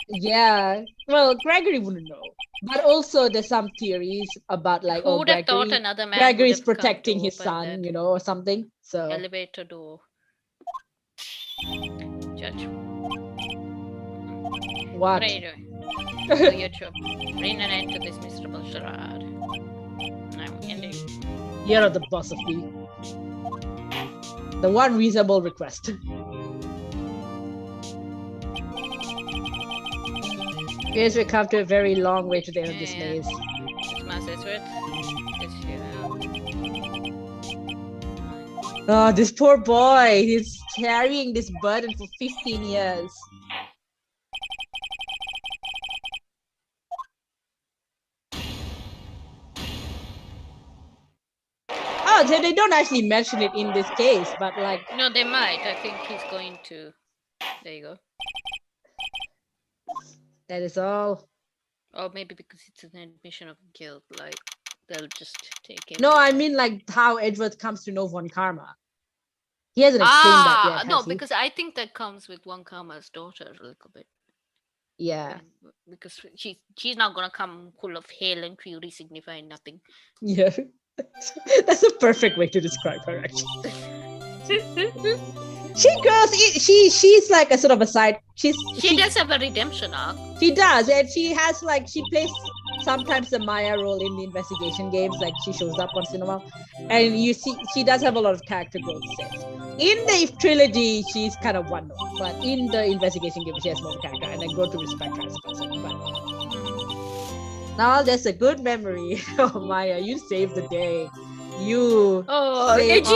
Speaker 1: Yeah. Well, Gregory wouldn't know. But also there's some theories about like,
Speaker 2: Who would have thought another man
Speaker 1: Gregory's
Speaker 2: would have come
Speaker 1: protecting
Speaker 2: to
Speaker 1: his
Speaker 2: open
Speaker 1: son,
Speaker 2: that
Speaker 1: or something. So
Speaker 2: elevator door. Judge.
Speaker 1: what?
Speaker 2: What are you doing? Do your job. Bring an end to this miserable charade. I'm ending.
Speaker 1: You're the boss of me. The one reasonable request. Guys, we come to a very long way to the end of this maze. Oh, this poor boy. He's carrying this burden for 15 years. Oh, they don't actually mention it in this case, but like...
Speaker 2: No, they might. I think he's going to... There you go.
Speaker 1: That is all.
Speaker 2: Or maybe because it's an admission of guilt, like they'll just take it.
Speaker 1: No, I mean like how Edward comes to know Von Karma. He hasn't explained that yet.
Speaker 2: No, because I think that comes with Von Karma's daughter a little bit.
Speaker 1: Yeah.
Speaker 2: Because she's not gonna come full of hell and fury signifying nothing.
Speaker 1: Yeah. That's a perfect way to describe her, actually. She's like a sort of a side. She
Speaker 2: does have a redemption arc.
Speaker 1: She does, and she has like she plays sometimes the Maya role in the investigation games. Like she shows up once in a while, and you see she does have a lot of character growth. In the trilogy, she's kind of one note, but in the investigation game, she has more character, and I grow to respect her as a person. But now there's a good memory. Oh Maya, you saved the day. You saved...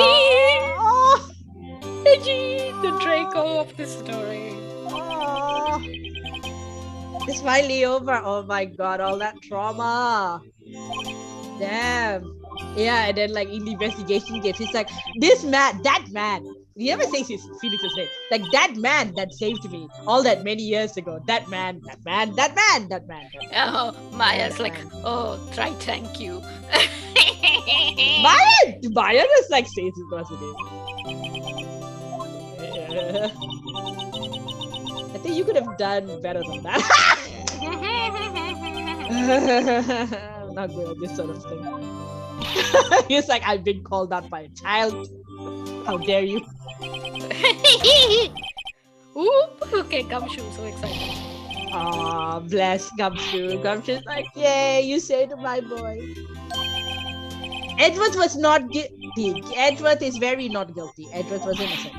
Speaker 2: Edgy, the Draco of the story.
Speaker 1: Oh, it's finally over. Oh my god, all that trauma. Damn. Yeah, and then like in the investigation games, he's like, this man, that man. He never says Felix's name. Like that man that saved me all that many years ago. That man.
Speaker 2: Oh, Maya's like, oh, try thank you.
Speaker 1: Maya just like says it was it is. I think you could have done better than that. I'm not good at this sort of thing. He's like, I've been called out by a child. How dare you?
Speaker 2: Oop! Okay, Gumshoe, so excited.
Speaker 1: Aw, bless Gumshoe. Gumshoe's like, yay, you saved my boy. Edward was not guilty. Edward is very not guilty. Edward was innocent.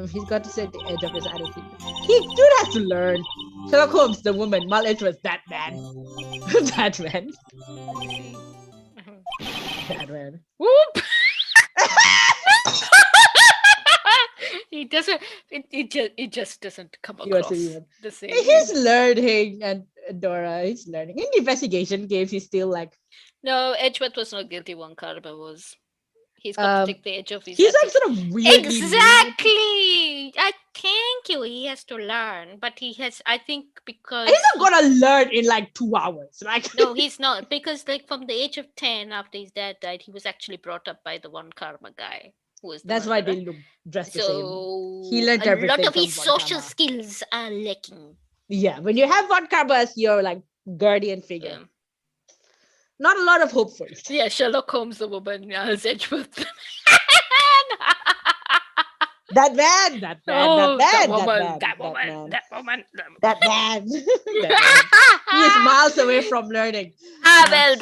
Speaker 1: He's got to set the edge of his attitude. He do have to learn. Sherlock Holmes, the woman. Mal Edwards, that man. That man. That man.
Speaker 2: Whoop! He doesn't. It just doesn't come across the same.
Speaker 1: He's learning, and Dora, he's learning. In investigation games, he's still like.
Speaker 2: No, Edgeworth was not guilty. One Carver was. He's got to take the edge of his.
Speaker 1: He's like sort of weirdly.
Speaker 2: Exactly. I thank you. He has to learn, but he has. I think because
Speaker 1: he's not gonna learn in like 2 hours. Like
Speaker 2: no, he's not, because like from the age of 10, after his dad died, he was actually brought up by the One Karma guy.
Speaker 1: That's why they look dressed the same. He learned everything.
Speaker 2: A lot of his social skills are lacking.
Speaker 1: Yeah, when you have Von Karma as your like guardian figure,
Speaker 2: yeah.
Speaker 1: Not a lot of hope for it.
Speaker 2: Yeah, Sherlock Holmes, the woman, as Edgeworth.
Speaker 1: That man. He is miles away from learning.
Speaker 2: Well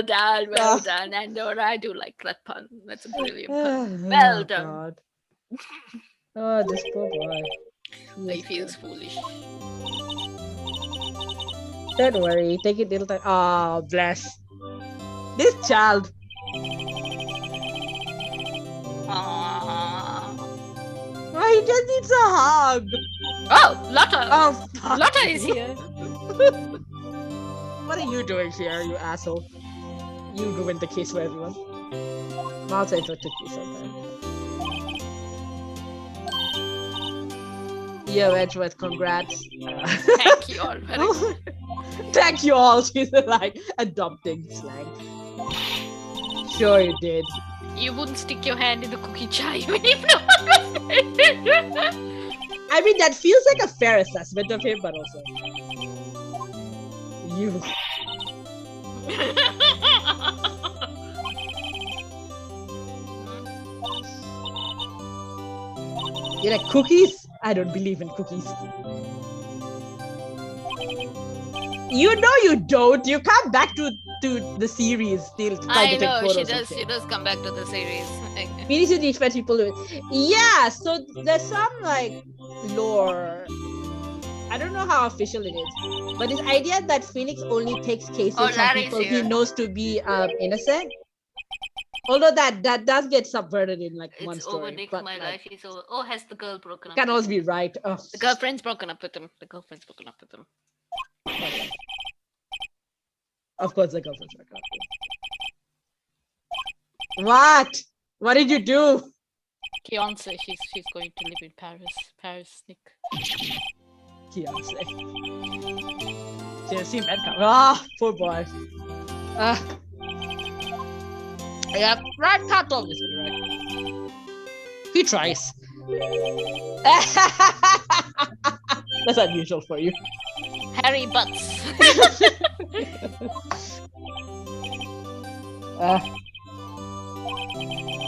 Speaker 2: done. And Dora, I do like that pun. That's a brilliant pun. Well done.
Speaker 1: God. Oh, this poor boy.
Speaker 2: He feels foolish.
Speaker 1: Don't worry. Take it little time. Oh, bless. This child. Oh, he just needs a hug.
Speaker 2: Oh, Lotta.
Speaker 1: Oh,
Speaker 2: Lotta is here.
Speaker 1: What are you doing here, you asshole? You ruined the case for everyone. I'll say it took you sometime. Yo, Edgeworth, congrats.
Speaker 2: Thank you all very much.
Speaker 1: Thank you all. She's like adopting slang. Sure you did.
Speaker 2: You wouldn't stick your hand in the cookie jar even if no one was.
Speaker 1: I mean, that feels like a fair assessment of him, but also. you. You like cookies? I don't believe in cookies. You know you don't. You come back to the series still.
Speaker 2: I know she does. She does come back to the series.
Speaker 1: We need to teach people to. Yeah. So there's some like lore. I don't know how official it is, but this idea that Phoenix only takes cases from people he knows to be innocent. Although that does get subverted in like one story.
Speaker 2: Over Nick, my life is over. Oh, has the girl broken up?
Speaker 1: Can always be right. Oh.
Speaker 2: The girlfriend's broken up with him. The girlfriend's broken up with him.
Speaker 1: Of course, the girlfriend's broken up. What? What did you do?
Speaker 2: Fiance, she's going to live in Paris. Paris, Nick.
Speaker 1: Fiance. She met him. Ah, poor boy. Yeah, right, can't always be right. He tries. That's unusual for you.
Speaker 2: Harry Butts.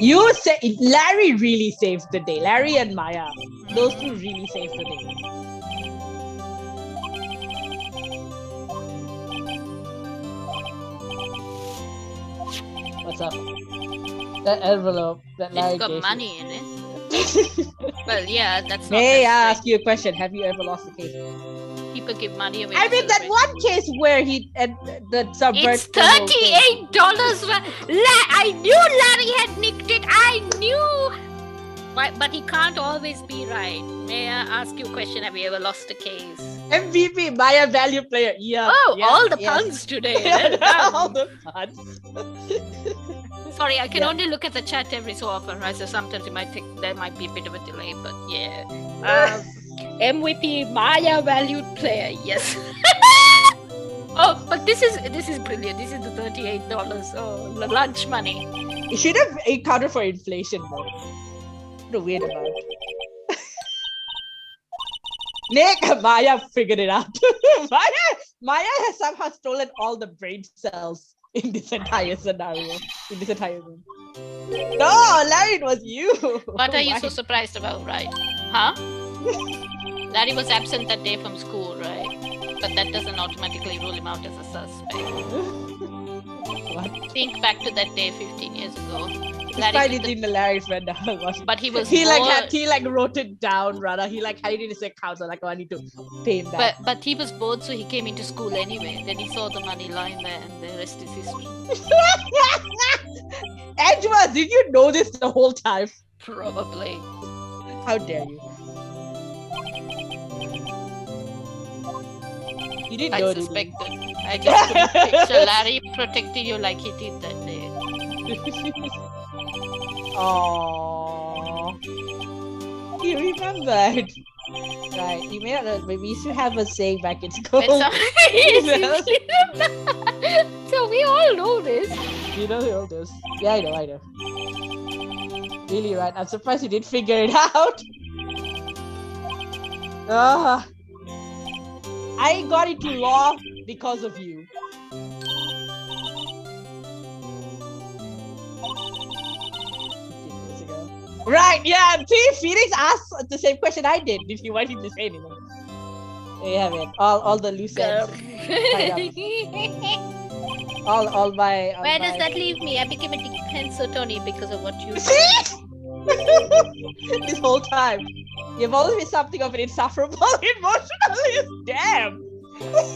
Speaker 1: You say Larry really saves the day. Larry and Maya, those two really save the day. What's up? That envelope that Larry
Speaker 2: It's got
Speaker 1: gave
Speaker 2: money
Speaker 1: you.
Speaker 2: in it. Well, yeah, that's not.
Speaker 1: May I ask you a question? Have you ever lost a case?
Speaker 2: People give money away.
Speaker 1: I mean that one case where he the subvert.
Speaker 2: It's $38. I knew Larry had nicked it. I knew. But he can't always be right. May I ask you a question? Have you ever lost a case?
Speaker 1: MVP, Maya value player. Yeah.
Speaker 2: Oh,
Speaker 1: yeah,
Speaker 2: all the puns today.
Speaker 1: All the puns.
Speaker 2: Sorry, I can only look at the chat every so often, right? So sometimes you might think there might be a bit of a delay, but yeah. MVP Maya valued player, yes. Oh, but this is brilliant. This is the $38. Oh, the lunch money.
Speaker 1: You should have accounted for inflation, though. What a weird amount. Nick, Maya figured it out. Maya has somehow stolen all the brain cells in this entire scenario, in this entire room. No, Larry, it was you.
Speaker 2: What are you so surprised about, right? Huh? Larry was absent that day from school, right? But that doesn't automatically rule him out as a suspect.
Speaker 1: What?
Speaker 2: Think back to that day 15 years ago.
Speaker 1: Despite it in the Larry's friend,
Speaker 2: but he was
Speaker 1: he wrote it down rather. He had it in his account, so like, oh, I need to pay him back.
Speaker 2: But he was bored, so he came into school anyway. Then he saw the money lying there, and the rest is history.
Speaker 1: Angela, did you know this the whole time?
Speaker 2: Probably.
Speaker 1: How dare you? You didn't know.
Speaker 2: I suspected. I just couldn't picture Larry protecting you like he did that day.
Speaker 1: Aww. You remembered. Right, you may not know, but we used to have a saying back in school.
Speaker 2: So we all know this.
Speaker 1: You know all this. Yeah, I know. Really, right? I'm surprised you didn't figure it out. I got into law because of you. Right, yeah, see, Phoenix asked the same question I did if you wanted to say anything. There you have it. All the loose ends. all my...
Speaker 2: Where does that leave me? I became a defense attorney because of what you
Speaker 1: said. This whole time. You've always been something of an insufferable emotionalist. Damn.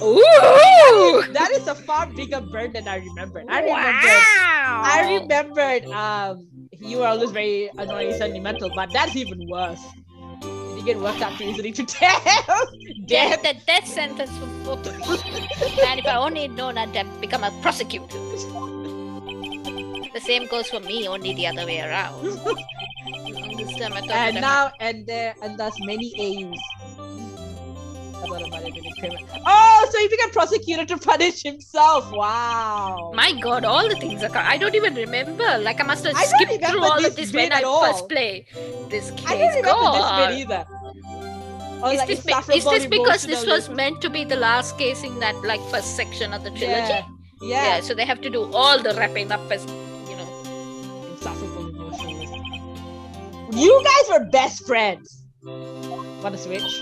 Speaker 1: Ooh! That is a far bigger burn than I remembered. I remembered you were always very annoying and sentimental, but that's even worse. Did you get worked up to easily to death?
Speaker 2: Yeah, the death sentence for both of us. And if I only known, I'd have become a prosecutor. The same goes for me, only the other way around.
Speaker 1: And thus many AUs. Oh, so he became prosecutor to punish himself. Wow.
Speaker 2: My god, all the things are... I don't even remember. Like, I must have skipped through all of this when I first played this case.
Speaker 1: I don't remember this bit either. Or
Speaker 2: Is
Speaker 1: like
Speaker 2: this
Speaker 1: insufferable
Speaker 2: because this was
Speaker 1: emotionalism.
Speaker 2: meant to be the last case in that like first section of the trilogy?
Speaker 1: Yeah.
Speaker 2: So they have to do all the wrapping up as
Speaker 1: Insufferable emotionalism. You guys were best friends. Want to switch?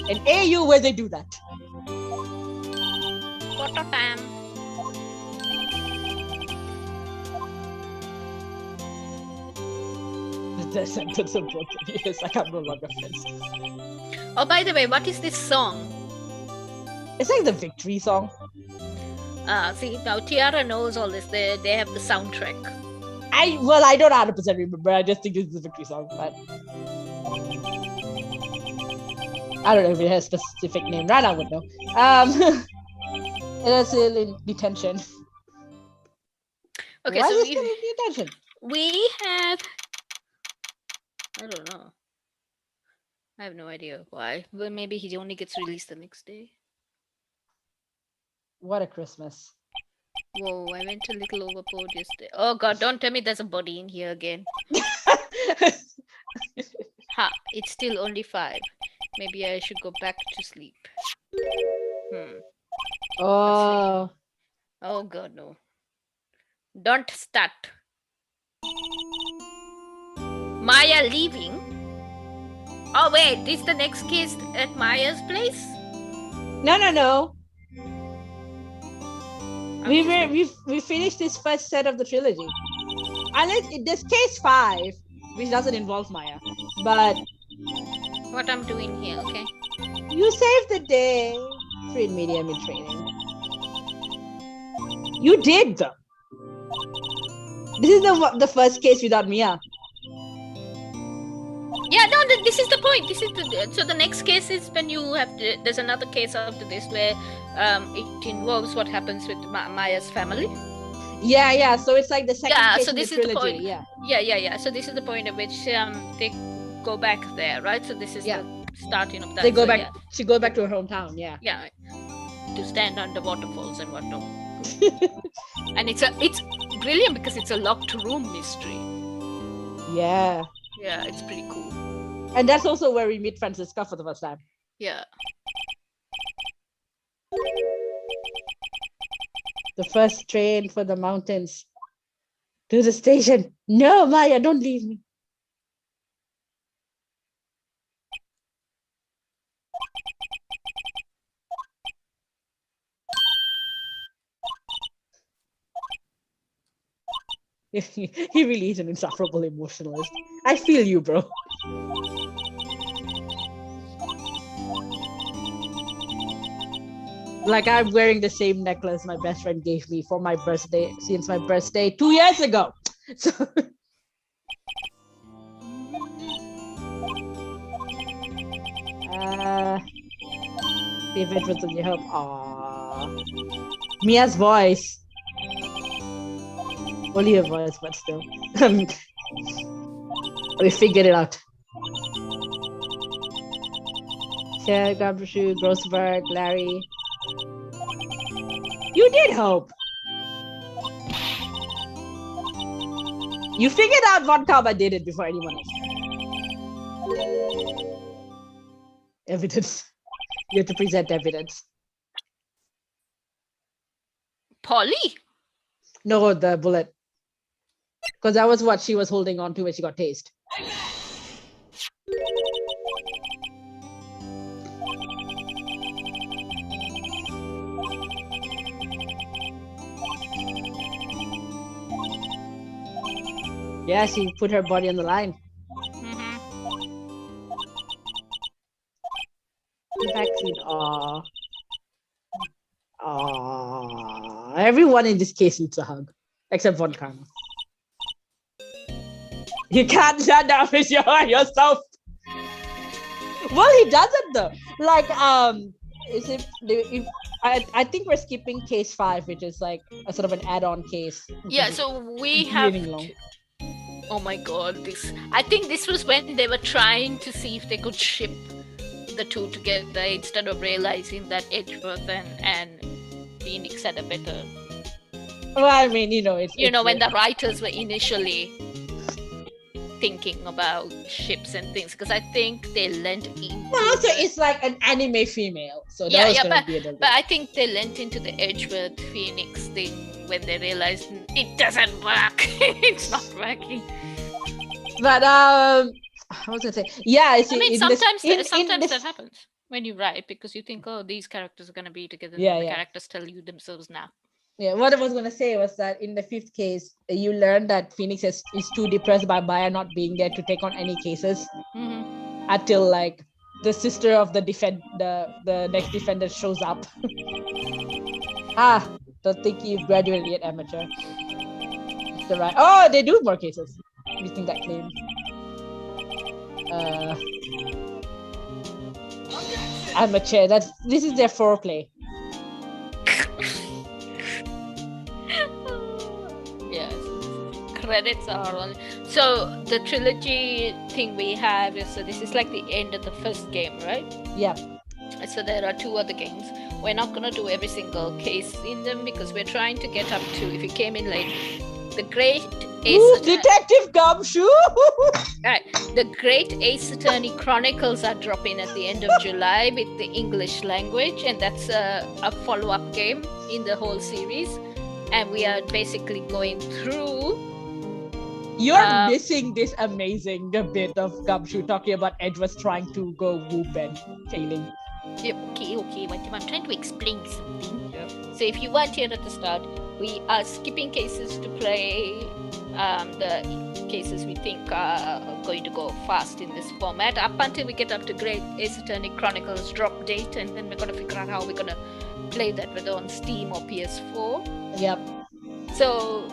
Speaker 1: In AU, where they do that.
Speaker 2: Photo time.
Speaker 1: The sentence of broken. Yes, I can no longer friends.
Speaker 2: Oh, by the way, what is this song?
Speaker 1: It's like the victory song.
Speaker 2: See, now Tiara knows all this. They have the soundtrack.
Speaker 1: I don't 100% remember. I just think it's the victory song, but I don't know if it has a specific name. Rana would know. It is still in detention.
Speaker 2: Okay,
Speaker 1: Why
Speaker 2: so
Speaker 1: is it still in detention?
Speaker 2: We have. I don't know. I have no idea why. Well, maybe he only gets released the next day.
Speaker 1: What a Christmas.
Speaker 2: Whoa, I went a little overboard yesterday. Oh god, don't tell me there's a body in here again. Ha, it's still only 5. Maybe I should go back to sleep.
Speaker 1: Oh.
Speaker 2: Oh god, no. Don't start. Maya leaving? Oh wait, this is the next case at Maya's place?
Speaker 1: No. We finished this first set of the trilogy. Unless there's case 5, which doesn't involve Maya. But
Speaker 2: what I'm doing here, okay?
Speaker 1: You saved the day. Free medium in training. You did though. This is the first case without Mia.
Speaker 2: Yeah, no, this is the point. So the next case is when you have there's another case after this where it involves what happens with Maya's family.
Speaker 1: Yeah. So it's like the second case
Speaker 2: so
Speaker 1: in
Speaker 2: this
Speaker 1: the
Speaker 2: is
Speaker 1: trilogy.
Speaker 2: the point. Yeah. So this is the point at which they go back there, right? So this is the starting of that.
Speaker 1: They go back. Yeah. She goes back to her hometown. Yeah.
Speaker 2: Yeah, to stand under waterfalls and whatnot. And it's brilliant because it's a locked room mystery.
Speaker 1: Yeah.
Speaker 2: Yeah, it's pretty cool.
Speaker 1: And that's also where we meet Francisca for the first time.
Speaker 2: Yeah.
Speaker 1: The first train for the mountains. To the station. No, Maya, don't leave me. He really is an insufferable emotionalist. I feel you, bro. Like I'm wearing the same necklace my best friend gave me for my birthday since my birthday 2 years ago. So favorite with your help. Aww. Mia's voice. Only a voice, but still. We figured it out. Cher, Gabrushu, Grossberg, Larry. You did help. You figured out what Kaba did it before anyone else. Evidence. You have to present evidence.
Speaker 2: Polly?
Speaker 1: No, the bullet. Because that was what she was holding on to when she got tased. Yeah, she put her body on the line. Vaccine. Aww. Everyone in this case needs a hug. Except Von Karma. You can't shut down with yourself. Well, he doesn't though. Like, I think we're skipping case 5, which is like a sort of an add-on case.
Speaker 2: Yeah, so we have. Oh my god, I think this was when they were trying to see if they could ship the two together instead of realizing that Edgeworth and Phoenix had a better.
Speaker 1: Well, I mean, it's
Speaker 2: when the writers were initially thinking about ships and things, because I think they lent in.
Speaker 1: Also, it's like an anime female, so that was gonna be a little bit.
Speaker 2: But I think they lent into the Edgeworth Phoenix thing when they realized it doesn't work. It's not working.
Speaker 1: But I was gonna say, yeah.
Speaker 2: I mean, sometimes that happens when you write, because you think, oh, these characters are gonna be together.
Speaker 1: Yeah,
Speaker 2: and the characters tell you themselves now.
Speaker 1: Yeah, what I was gonna say was that in the 5th case, you learn that Phoenix is too depressed by Maya not being there to take on any cases until like the sister of the next defendant shows up. Don't think you've graduated yet, amateur. The right. Oh, they do more cases. Using that claim. Amateur. This is their foreplay.
Speaker 2: Yes. Credits are on. So the trilogy thing we have is, so this is like the end of the first game, right?
Speaker 1: Yeah.
Speaker 2: So there are 2 other games. We're not gonna do every single case in them because we're trying to get up to, if you came in late, the Great Ace
Speaker 1: Detective Gumshoe!
Speaker 2: Right. The Great Ace Attorney Chronicles are dropping at the end of July with the English language, and that's a follow-up game in the whole series. And we are basically going through.
Speaker 1: You're missing this amazing bit of Gumshoe talking about Edgeworth trying to go whoop and failing.
Speaker 2: Yeah, okay. I'm trying to explain something. Yeah. So if you weren't here at the start, we are skipping cases to play the cases we think are going to go fast in this format up until we get up to Great Ace Attorney Chronicles drop date, and then we're going to figure out how we're going to play that, whether on Steam or PS4.
Speaker 1: Yep.
Speaker 2: So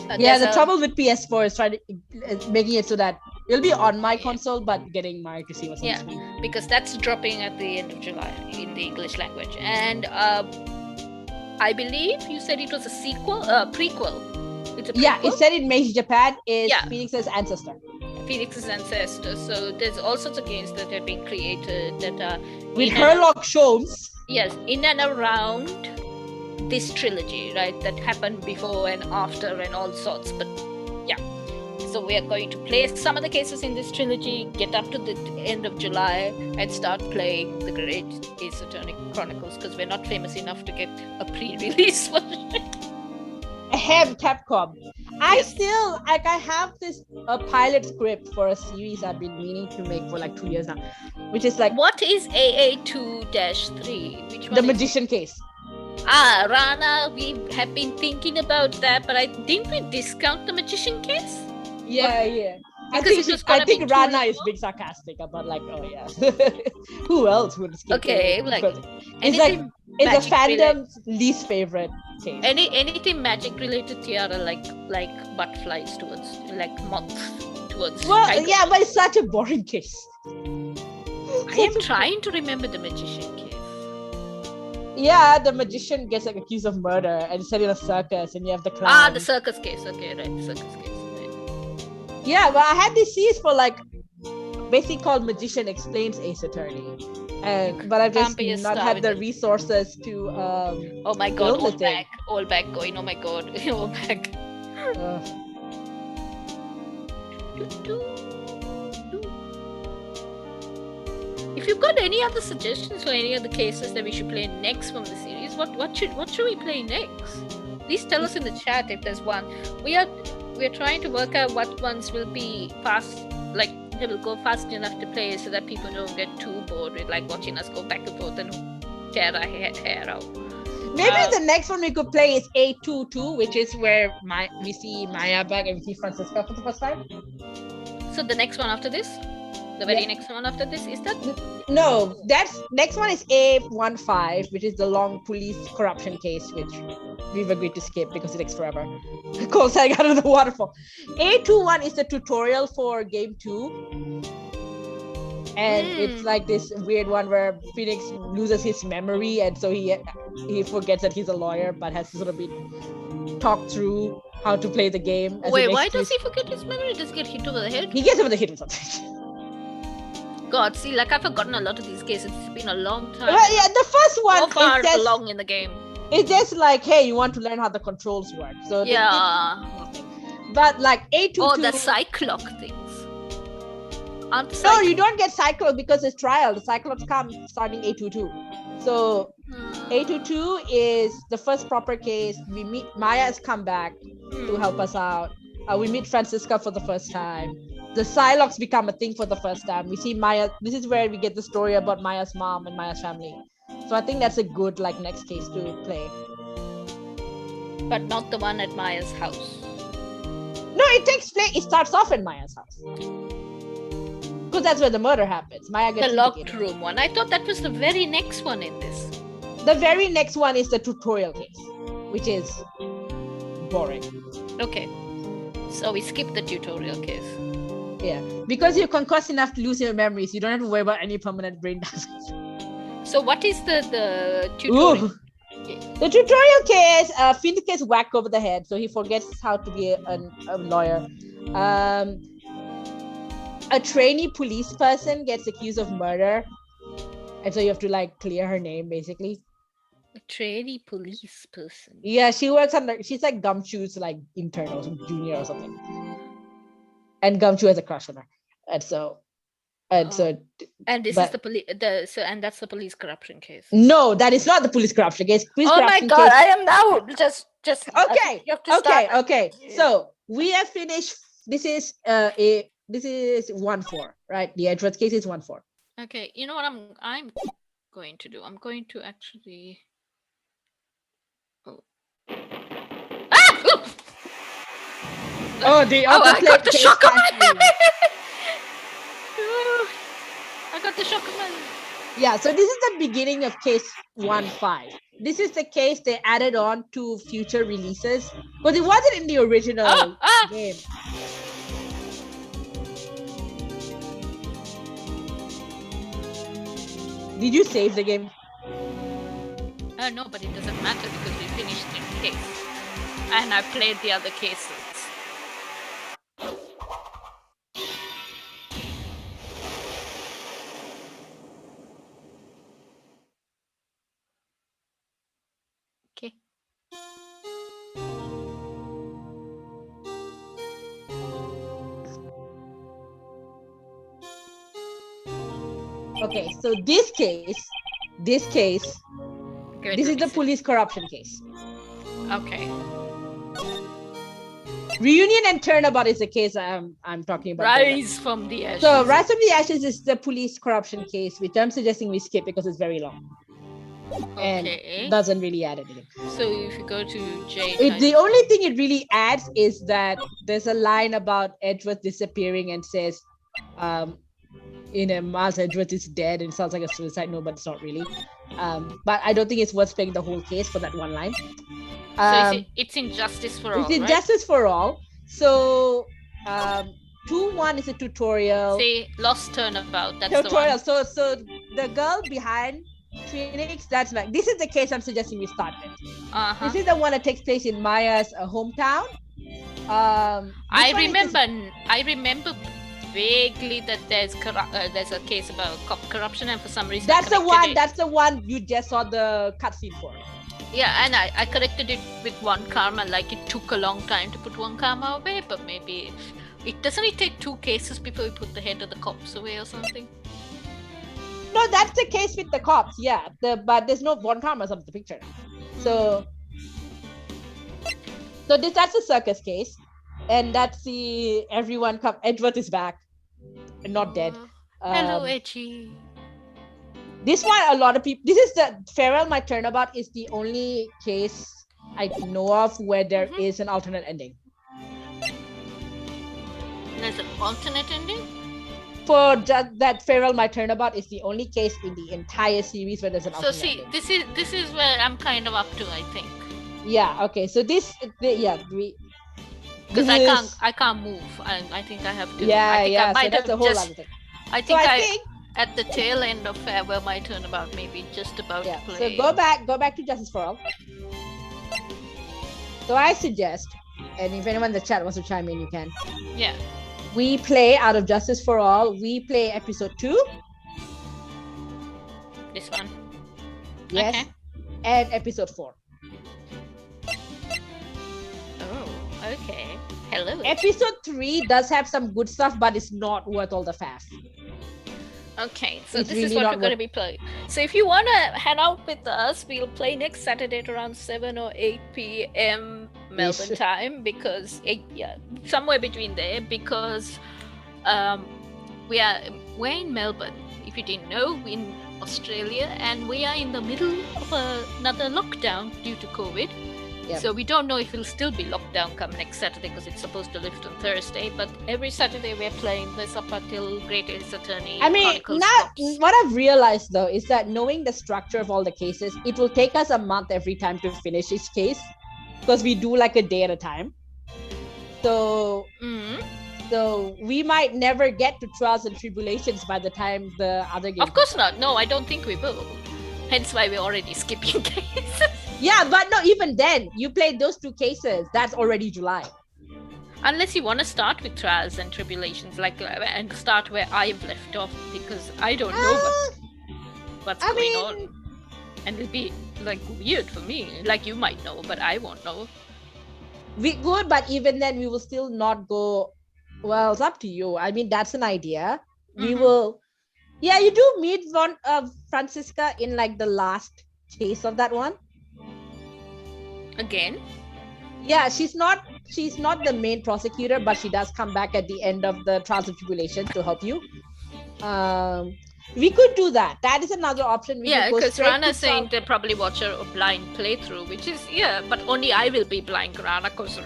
Speaker 1: the trouble with PS4 is making it so that it'll be on my console, but getting my to see what's on screen.
Speaker 2: Because that's dropping at the end of July in the English language, and I believe you said it was a prequel. It's a prequel?
Speaker 1: Yeah, it said in Mage Japan is Phoenix's ancestor.
Speaker 2: Phoenix's ancestor. So there's all sorts of games that have been created that are
Speaker 1: with Herlock Sholmes.
Speaker 2: Yes, in and around this trilogy, right? That happened before and after and all sorts. But yeah, so we are going to play some of the cases in this trilogy, get up to the end of July, and start playing the Great Ace Attorney Chronicles, because we're not famous enough to get a pre-release version.
Speaker 1: I have Capcom. I have this pilot script for a series I've been meaning to make for like 2 years now, which is like,
Speaker 2: what is AA2-3? Which one?
Speaker 1: The Magician Case.
Speaker 2: Rana, we have been thinking about that, but didn't we discount the Magician Case?
Speaker 1: Yeah. I think Rana is being sarcastic about like, oh yeah, who else would skip?
Speaker 2: Okay,
Speaker 1: it? It's a fandom's least favorite case.
Speaker 2: Anything magic related, Tiara, like butterflies towards, like moths towards.
Speaker 1: Well, yeah, but it's such a boring case.
Speaker 2: I am trying to remember the Magician Case.
Speaker 1: Yeah, the magician gets like accused of murder and set in a circus, and you have the clown.
Speaker 2: The circus case. Okay, right, the circus case. Right.
Speaker 1: Yeah, but I had this series for like basically called Magician Explains Ace Attorney, but I've just not had the resources to.
Speaker 2: Oh my god! All back going. Oh my god! All back. If you've got any other suggestions for any other cases that we should play next from the series, what should we play next? Please tell us in the chat if there's one. We're trying to work out what ones will be fast, like they will go fast enough to play, so that people don't get too bored with like watching us go back and forth and tear our hair out.
Speaker 1: Maybe the next one we could play is A22, which is where we see Maya back and we see Francisca for the first time.
Speaker 2: So the next one after this? The very next one after this, is that?
Speaker 1: No, next one is A15, which is the long police corruption case, which we've agreed to skip because it takes forever. Because I got out of the waterfall. A21 is the tutorial for game 2. And it's like this weird one where Phoenix loses his memory, and so he forgets that he's a lawyer, but has to sort of be talked through how to play the game.
Speaker 2: Wait, why does he forget his memory? Does he get hit over the head?
Speaker 1: He gets over the head with something.
Speaker 2: God, see, like I've forgotten a lot of these cases. It's been a long time.
Speaker 1: Well, yeah, the first one
Speaker 2: so far along in the game.
Speaker 1: It's just like, hey, you want to learn how the controls work. So But like A22.
Speaker 2: Oh, the Cyclops things.
Speaker 1: No, you don't get Cyclops because it's trial. The Cyclops come starting A22. So A22 is the first proper case. We meet Maya's come back to help us out. We meet Francisca for the first time. The Psylocks become a thing for the first time. We see Maya. This is where we get the story about Maya's mom and Maya's family. So I think that's a good like next case to play.
Speaker 2: But not the one at Maya's house.
Speaker 1: No, it takes place. It starts off in Maya's house. Because that's where the murder happens. Maya gets
Speaker 2: the locked room one. I thought that was the very next one in this.
Speaker 1: The very next one is the tutorial case, which is boring.
Speaker 2: Okay. So we skip the tutorial case.
Speaker 1: Yeah. Because you're concussed enough to lose your memories, you don't have to worry about any permanent brain damage.
Speaker 2: So what is the tutorial?
Speaker 1: Ooh. The tutorial case, Finn gets whacked over the head, so he forgets how to be a lawyer. A trainee police person gets accused of murder, and so you have to like clear her name basically.
Speaker 2: A trainee police person.
Speaker 1: Yeah, she works on she's like Gumshoe's like intern or junior or something, and Gumshoe has a crush on her, and so and
Speaker 2: this is the police. And that's the police corruption case.
Speaker 1: No, that is not the police corruption case. Police corruption
Speaker 2: my God!
Speaker 1: case.
Speaker 2: I am now just
Speaker 1: okay.
Speaker 2: You have to start.
Speaker 1: Okay. So we have finished. This is 1-4, right? The Edgeworth case is 1-4.
Speaker 2: Okay, you know what I'm going to do? I'm going to actually. Oh.
Speaker 1: Oh, the other
Speaker 2: I got the shock of my I got the shock of my.
Speaker 1: Yeah, so this is the beginning of case 1-5. This is the case they added on to future releases, but it wasn't in the original game. Did you save the game?
Speaker 2: No, but it doesn't matter because we finished the case. And I played the other cases. Okay.
Speaker 1: Okay, so this case, this is the police corruption case.
Speaker 2: Okay.
Speaker 1: Reunion and Turnabout is the case I'm talking about.
Speaker 2: Rise from the Ashes.
Speaker 1: So Rise from the Ashes is the police corruption case, which I'm suggesting we skip because it's very long. And doesn't really add anything.
Speaker 2: So if you go to J,
Speaker 1: the only thing it really adds is that there's a line about Edgeworth disappearing and says, Miles Edgeworth is dead, and it sounds like a suicide note, but it's not really. But I don't think it's worth playing the whole case for that one line.
Speaker 2: So it's Injustice for All.
Speaker 1: It's Injustice for All. So 2-1 is a tutorial.
Speaker 2: See, Lost Turnabout. That's
Speaker 1: tutorial.
Speaker 2: The one.
Speaker 1: So the girl behind Phoenix, that's like, this is the case I'm suggesting we start with. This is the one that takes place in Maya's hometown.
Speaker 2: I remember vaguely that there's a case about cop corruption, and for some reason
Speaker 1: that's the one you just saw the cutscene for.
Speaker 2: Yeah, and I corrected it with one karma. Like, it took a long time to put one karma away, but maybe it doesn't take 2 cases before we put the head of the cops away or something.
Speaker 1: No, that's the case with the cops. Yeah, but there's no one karma of the picture. So that's a circus case, and that's the everyone come. Edgeworth is back and not dead.
Speaker 2: Hello, Edgy.
Speaker 1: This one, a lot of people. This is the Farewell My Turnabout is the only case I know of where there is an alternate ending.
Speaker 2: There's an alternate ending?
Speaker 1: For that Farewell My Turnabout is the only case in the entire series where there's an alternate ending.
Speaker 2: So see, this is where I'm kind of up to, I think.
Speaker 1: Yeah. Okay. So because
Speaker 2: I can't move. I think I have to.
Speaker 1: Yeah. So that's a whole other thing.
Speaker 2: I think at the tail end of Farewell My Turnabout, maybe just about to play.
Speaker 1: So go back to Justice for All. So I suggest, and if anyone in the chat wants to chime in, you can.
Speaker 2: Yeah.
Speaker 1: We play out of Justice for All. We play episode 2.
Speaker 2: This one.
Speaker 1: Yes.
Speaker 2: Okay.
Speaker 1: And episode 4.
Speaker 2: Oh, okay. Hello.
Speaker 1: Episode 3 does have some good stuff, but it's not worth all the faff.
Speaker 2: Okay, so
Speaker 1: It's
Speaker 2: this is
Speaker 1: really
Speaker 2: what
Speaker 1: not
Speaker 2: we're going to
Speaker 1: worth-
Speaker 2: be playing. So if you want to hang out with us, we'll play next Saturday at around 7 or 8 p.m. Melbourne
Speaker 1: Yes.
Speaker 2: time, because somewhere between there, because we're in Melbourne. If you didn't know, we're in Australia, and we are in the middle of another lockdown due to COVID.
Speaker 1: Yep.
Speaker 2: So we don't know if it'll still be locked down come next Saturday, because it's supposed to lift on Thursday. But every Saturday we're playing this up until Great Ace Attorney.
Speaker 1: I mean,
Speaker 2: Chronicles
Speaker 1: not
Speaker 2: drops.
Speaker 1: what I've realized though is that knowing the structure of all the cases, it will take us a month every time to finish each case, because we do like a day at a time. So we might never get to Trials and Tribulations by the time the other game.
Speaker 2: Of course not. No, I don't think we will. Hence why we're already skipping cases.
Speaker 1: Yeah, but no, even then, you played those 2 cases. That's already July.
Speaker 2: Unless you want to start with Trials and Tribulations, and start where I've left off, because I don't know what's going on. And it'll be weird for me. Like, you might know, but I won't know.
Speaker 1: We could, but even then, we will still not go. Well, it's up to you. I mean, that's an idea. We will. Yeah, you do meet Francisca in the last case of that one.
Speaker 2: Again?
Speaker 1: Yeah, she's not the main prosecutor, but she does come back at the end of the Trials and Tribulations to help you. We could do that. That is another option.
Speaker 2: Because Rana's saying they probably watch a blind playthrough, which is, but only I will be blind, Rana, because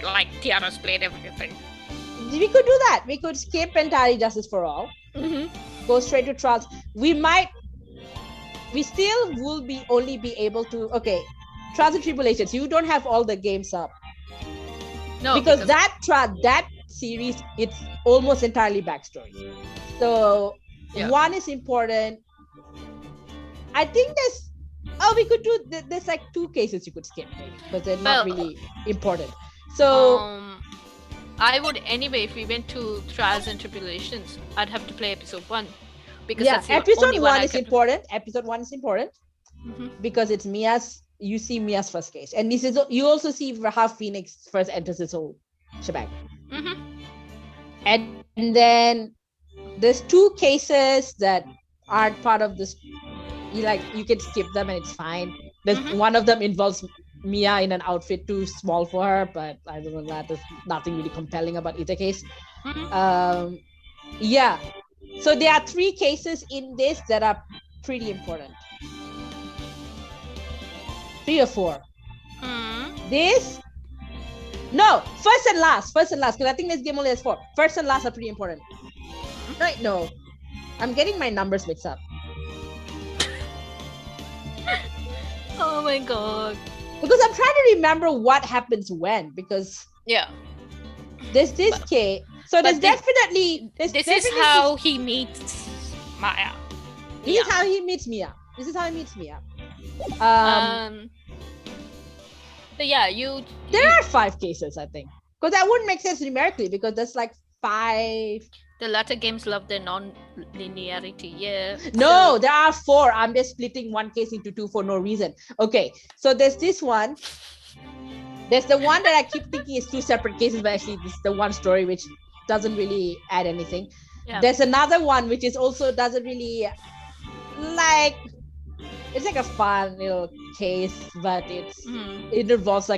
Speaker 2: Tiara's played everything.
Speaker 1: We could do that. We could skip entirely Justice for All. Go straight to Trials. We still will only be able to, Trials and Tribulations, you don't have all the games up.
Speaker 2: No,
Speaker 1: because that series, it's almost entirely backstory. So one is important. I think we could do, there's 2 cases you could skip, maybe, but they're not really important. So
Speaker 2: I would anyway, if we went to Trials and Tribulations, I'd have to play episode 1. Because that's the
Speaker 1: episode
Speaker 2: only
Speaker 1: 1 is important. Episode 1 is important because it's you see Mia's first case. And this is, you also see how Phoenix first enters this whole shebang. And then there's 2 cases that aren't part of this. You can skip them and it's fine. There's one of them involves Mia in an outfit too small for her, but other than that, there's nothing really compelling about either case. So there are 3 cases in this that are pretty important. 3 or 4. This? No, first and last, because I think this game only has 4. First and last are pretty important. Right? No, I'm getting my numbers mixed up.
Speaker 2: Oh my god.
Speaker 1: Because I'm trying to remember what happens when, because there's this case. So there's definitely...
Speaker 2: This is how he meets Maya.
Speaker 1: This is how he meets Mia. There are 5 cases, I think. Because that wouldn't make sense numerically, because there's 5...
Speaker 2: The latter games love their non-linearity,
Speaker 1: No, there are 4. I'm just splitting one case into 2 for no reason. Okay, so there's this one. There's the one that I keep thinking is 2 separate cases, but actually this is the one story which doesn't really add anything. There's another one which is also doesn't really it's a fun little case, but it involves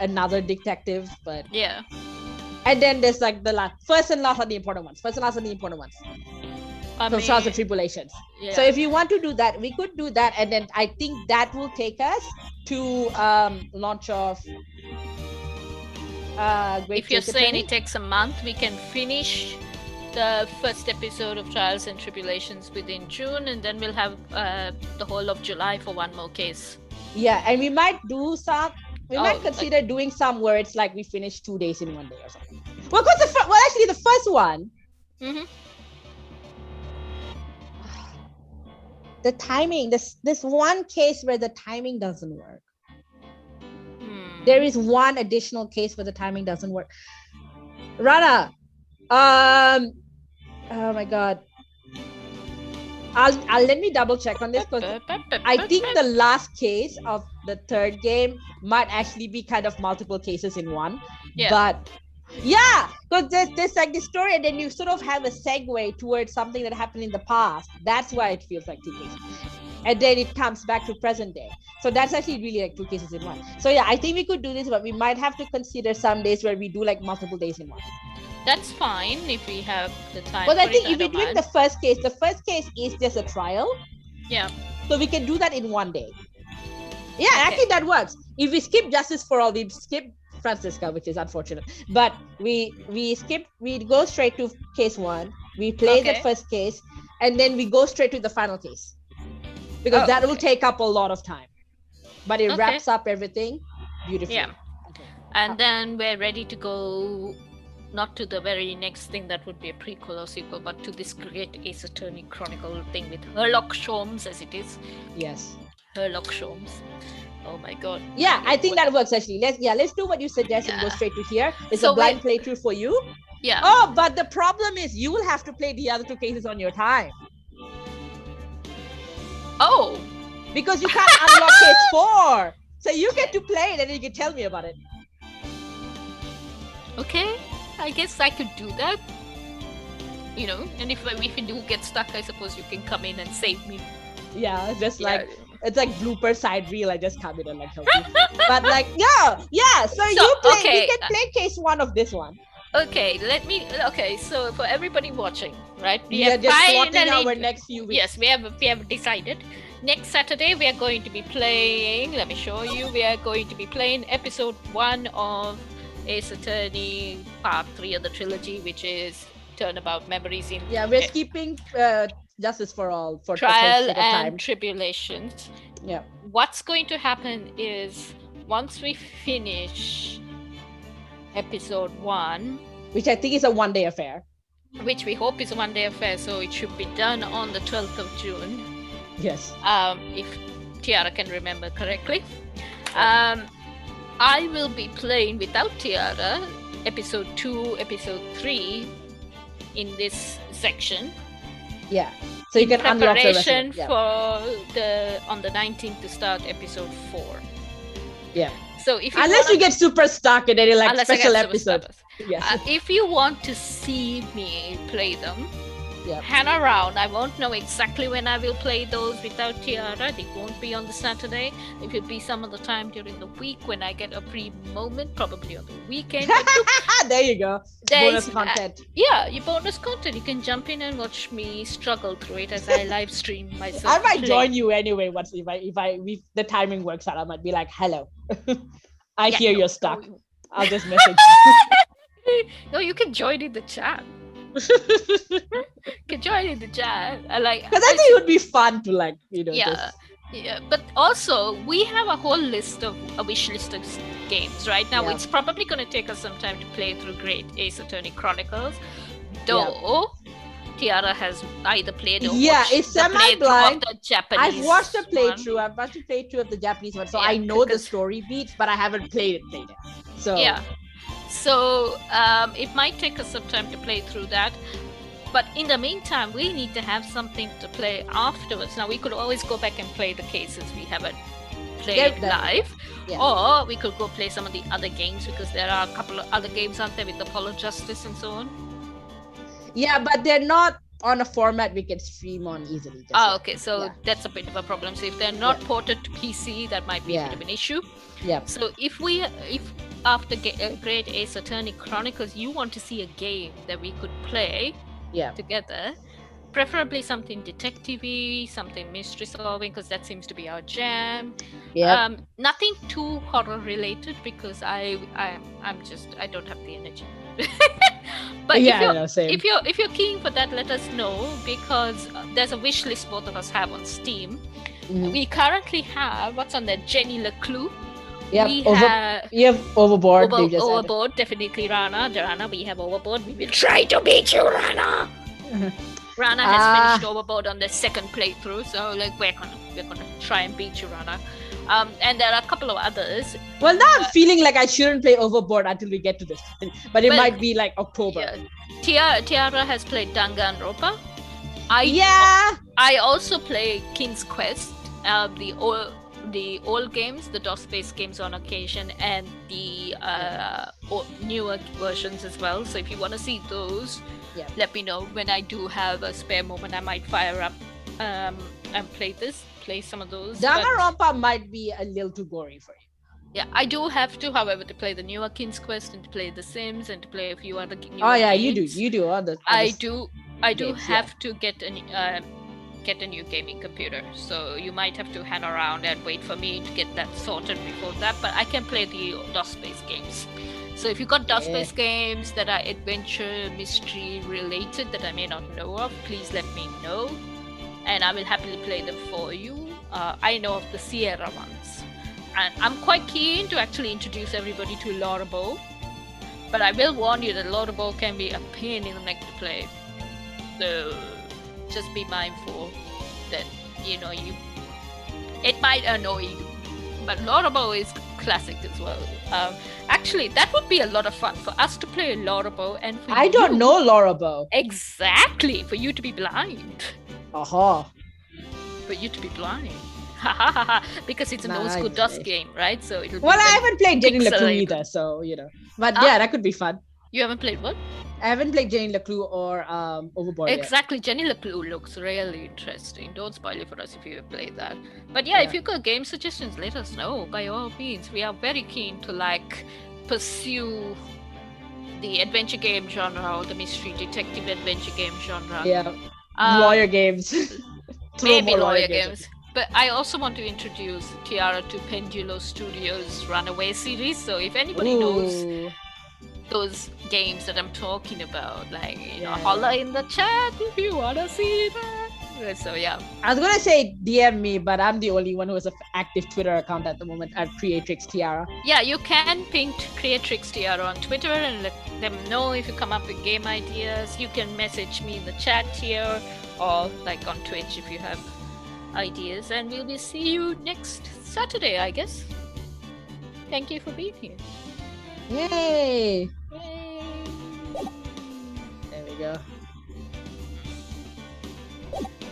Speaker 1: another detective, but and then there's the last, first and last are the important ones. From Trials and Tribulations. So if you want to do that, we could do that, and then I think that will take us to launch of Great
Speaker 2: If you're
Speaker 1: Ace
Speaker 2: saying
Speaker 1: Attorney.
Speaker 2: it takes a month, we can finish the first episode of Trials and Tribulations within June, and then we'll have the whole of July for one more case.
Speaker 1: Yeah, and we might do some. We might consider doing some where it's we finish 2 days in one day or something. Well, because actually the first one. The timing. This one case where the timing doesn't work. There is one additional case where the timing doesn't work. Rana, oh my god. I'll let me double check on this, because I think the last case of the third game might actually be kind of multiple cases in one. But Yeah, because there's like this story, and then you sort of have a segue towards something that happened in the past. That's why it feels like two cases. And then it comes back to present day. So that's actually really like two cases in one. So yeah, I think we could do this, but we might have to consider some days where we do like multiple days in one.
Speaker 2: That's fine if we have the time.
Speaker 1: But I think if we're doing the first case is just a trial.
Speaker 2: Yeah.
Speaker 1: So we can do that in one day. Yeah, okay. Actually that works. If we skip Justice for All, we skip Francisca, which is unfortunate. But we go straight to case one. We play the first case, and then we go straight to the final case. Because that will take up a lot of time. But it wraps up everything beautifully.
Speaker 2: Yeah. Okay. And then we're ready to go, not to the very next thing that would be a prequel or sequel, but to this great Ace Attorney Chronicle thing with Sherlock Holmes as it is.
Speaker 1: Yes.
Speaker 2: Sherlock Holmes. Oh my god.
Speaker 1: Yeah, I think that works actually. Let's do what you suggest and go straight to here. It's a blind playthrough for you.
Speaker 2: Yeah.
Speaker 1: Oh, but the problem is you will have to play the other two cases on your time.
Speaker 2: Oh.
Speaker 1: Because you can't unlock case 4. So you get to play it and then you can tell me about it.
Speaker 2: Okay. I guess I could do that. You know, and if you do get stuck, I suppose you can come in and save me.
Speaker 1: Yeah, just like it's like blooper side reel. I just come in and like help you. But like yeah. So you play. You can play case 1 of this one.
Speaker 2: Okay, so for everybody watching, right?
Speaker 1: We are just plotting our next few weeks.
Speaker 2: Yes, we have decided. Next Saturday we are going to be playing. Let me show you. We are going to be playing episode 1 of Ace Attorney Part 3 of the trilogy, which is Turnabout Memories in.
Speaker 1: Yeah, we're skipping Justice for All for
Speaker 2: Trial
Speaker 1: and
Speaker 2: Tribulations.
Speaker 1: Yeah.
Speaker 2: What's going to happen is once we finish episode 1,
Speaker 1: which I think is a one-day affair,
Speaker 2: which we hope is a one-day affair, so it should be done on the 12th of June.
Speaker 1: Yes.
Speaker 2: If Tiara can remember correctly. I will be playing without Tiara episode 2, episode 3 in this section.
Speaker 1: Yeah. So you can unlock the rest of it.
Speaker 2: Yeah. For on the 19th to start episode 4.
Speaker 1: Yeah.
Speaker 2: So if
Speaker 1: unless you get super stuck and then like special episode.
Speaker 2: Yes. If you want to see me play them, hang around. I won't know exactly when I will play those without Tiara. They won't be on the Saturday. It will be some of the time during the week when I get a free moment, probably on the weekend.
Speaker 1: There you go. Bonus content.
Speaker 2: Your bonus content. You can jump in and watch me struggle through it as I live stream myself.
Speaker 1: I might join you anyway once if the timing works out. I might be like, hello. I hear you're stuck. I'll just message you.
Speaker 2: No, you can join in the chat. Can join in the chat. Because
Speaker 1: I think it would be fun to
Speaker 2: Yeah, but also we have a whole list of a wish list of games right now. It's probably going to take us some time to play through Great Ace Attorney Chronicles, though. Tiara has either played or watched
Speaker 1: it's semi-blind.
Speaker 2: The Japanese.
Speaker 1: I've watched a playthrough. I've watched a playthrough of the Japanese one, so I know the story beats, but I haven't played it.
Speaker 2: So it might take us some time to play through that. But in the meantime, we need to have something to play afterwards. Now, we could always go back and play the cases we haven't played live. Or we could go play some of the other games, because there are a couple of other games out there with Apollo Justice and so on.
Speaker 1: Yeah, but they're not on a format we can stream on easily.
Speaker 2: Okay. So that's a bit of a problem. So if they're not ported to PC, that might be a bit of an issue.
Speaker 1: Yeah.
Speaker 2: So if after Great Ace Attorney Chronicles, you want to see a game that we could play together, preferably something detective-y, something mystery solving, because that seems to be our jam. Nothing too horror related, because I don't have the energy. But if you're keen for that, let us know, because there's a wish list both of us have on Steam. We currently have what's on there, Jenny LeClue. We have
Speaker 1: Overboard.
Speaker 2: Overboard, definitely Rana. We have Overboard. We will try to beat you, Rana. Rana has finished Overboard on the second playthrough, so we're gonna try and beat you, Rana. And there are a couple of others.
Speaker 1: Well, now I'm feeling like I shouldn't play Overboard until we get to this, but it might be like October.
Speaker 2: Tiara has played I also play King's Quest, the the old games, the DOS-based games on occasion, and the newer versions as well. So if you want to see those, let me know. When I do have a spare moment, I might fire up and play some of those.
Speaker 1: Danganronpa might be a little too gory for you.
Speaker 2: Yeah, I do have to, however, to play the newer King's Quest and to play The Sims and to play a few other newer games.
Speaker 1: You do other
Speaker 2: I do
Speaker 1: games,
Speaker 2: have to get a new gaming computer, so you might have to hang around and wait for me to get that sorted before that, but I can play the DOS-based games. So if you got DOS-based games that are adventure, mystery related that I may not know of, please let me know, and I will happily play them for you. I know of the Sierra ones, and I'm quite keen to actually introduce everybody to Lorabo, but I will warn you that Lorabo can be a pain in the neck to play. So just be mindful that it might annoy you, but Lorabo is classic as well. Actually, that would be a lot of fun for us to play Lorabo, and for
Speaker 1: I don't know Lorabo.
Speaker 2: Exactly, for you to be blind.
Speaker 1: For
Speaker 2: you to be blind. Because it's an old school DOS game, right? So it'll be
Speaker 1: I haven't played Jenny LeClue either, so but yeah, that could be fun.
Speaker 2: You haven't played what?
Speaker 1: I haven't played Jenny LeClue or Overboard
Speaker 2: Exactly, yet. Jenny LeClue looks really interesting. Don't spoil it for us if you played that. But yeah, if you got game suggestions, let us know by all means. We are very keen to pursue the adventure game genre or the mystery detective adventure game genre.
Speaker 1: Yeah, lawyer games.
Speaker 2: Maybe lawyer games. But I also want to introduce Tiara to Pendulo Studios' Runaway series. So if anybody knows those games that I'm talking about, holler in the chat if you wanna see that. So yeah,
Speaker 1: I was gonna say DM me, but I'm the only one who has an active Twitter account at the moment at Creatrix Tiara.
Speaker 2: Yeah, you can ping Creatrix Tiara on Twitter and let them know if you come up with game ideas. You can message me in the chat here or on Twitch if you have ideas, and we will see you next Saturday, I guess. Thank you for being here.
Speaker 1: Yay! There we go.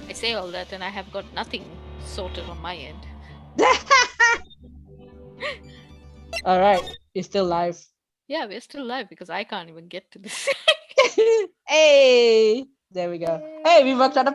Speaker 2: I say all that and I have got nothing sorted on my end.
Speaker 1: Alright, you're still live.
Speaker 2: Yeah, we're still live because I can't even get to this.
Speaker 1: Hey! There we go. Hey, we worked on a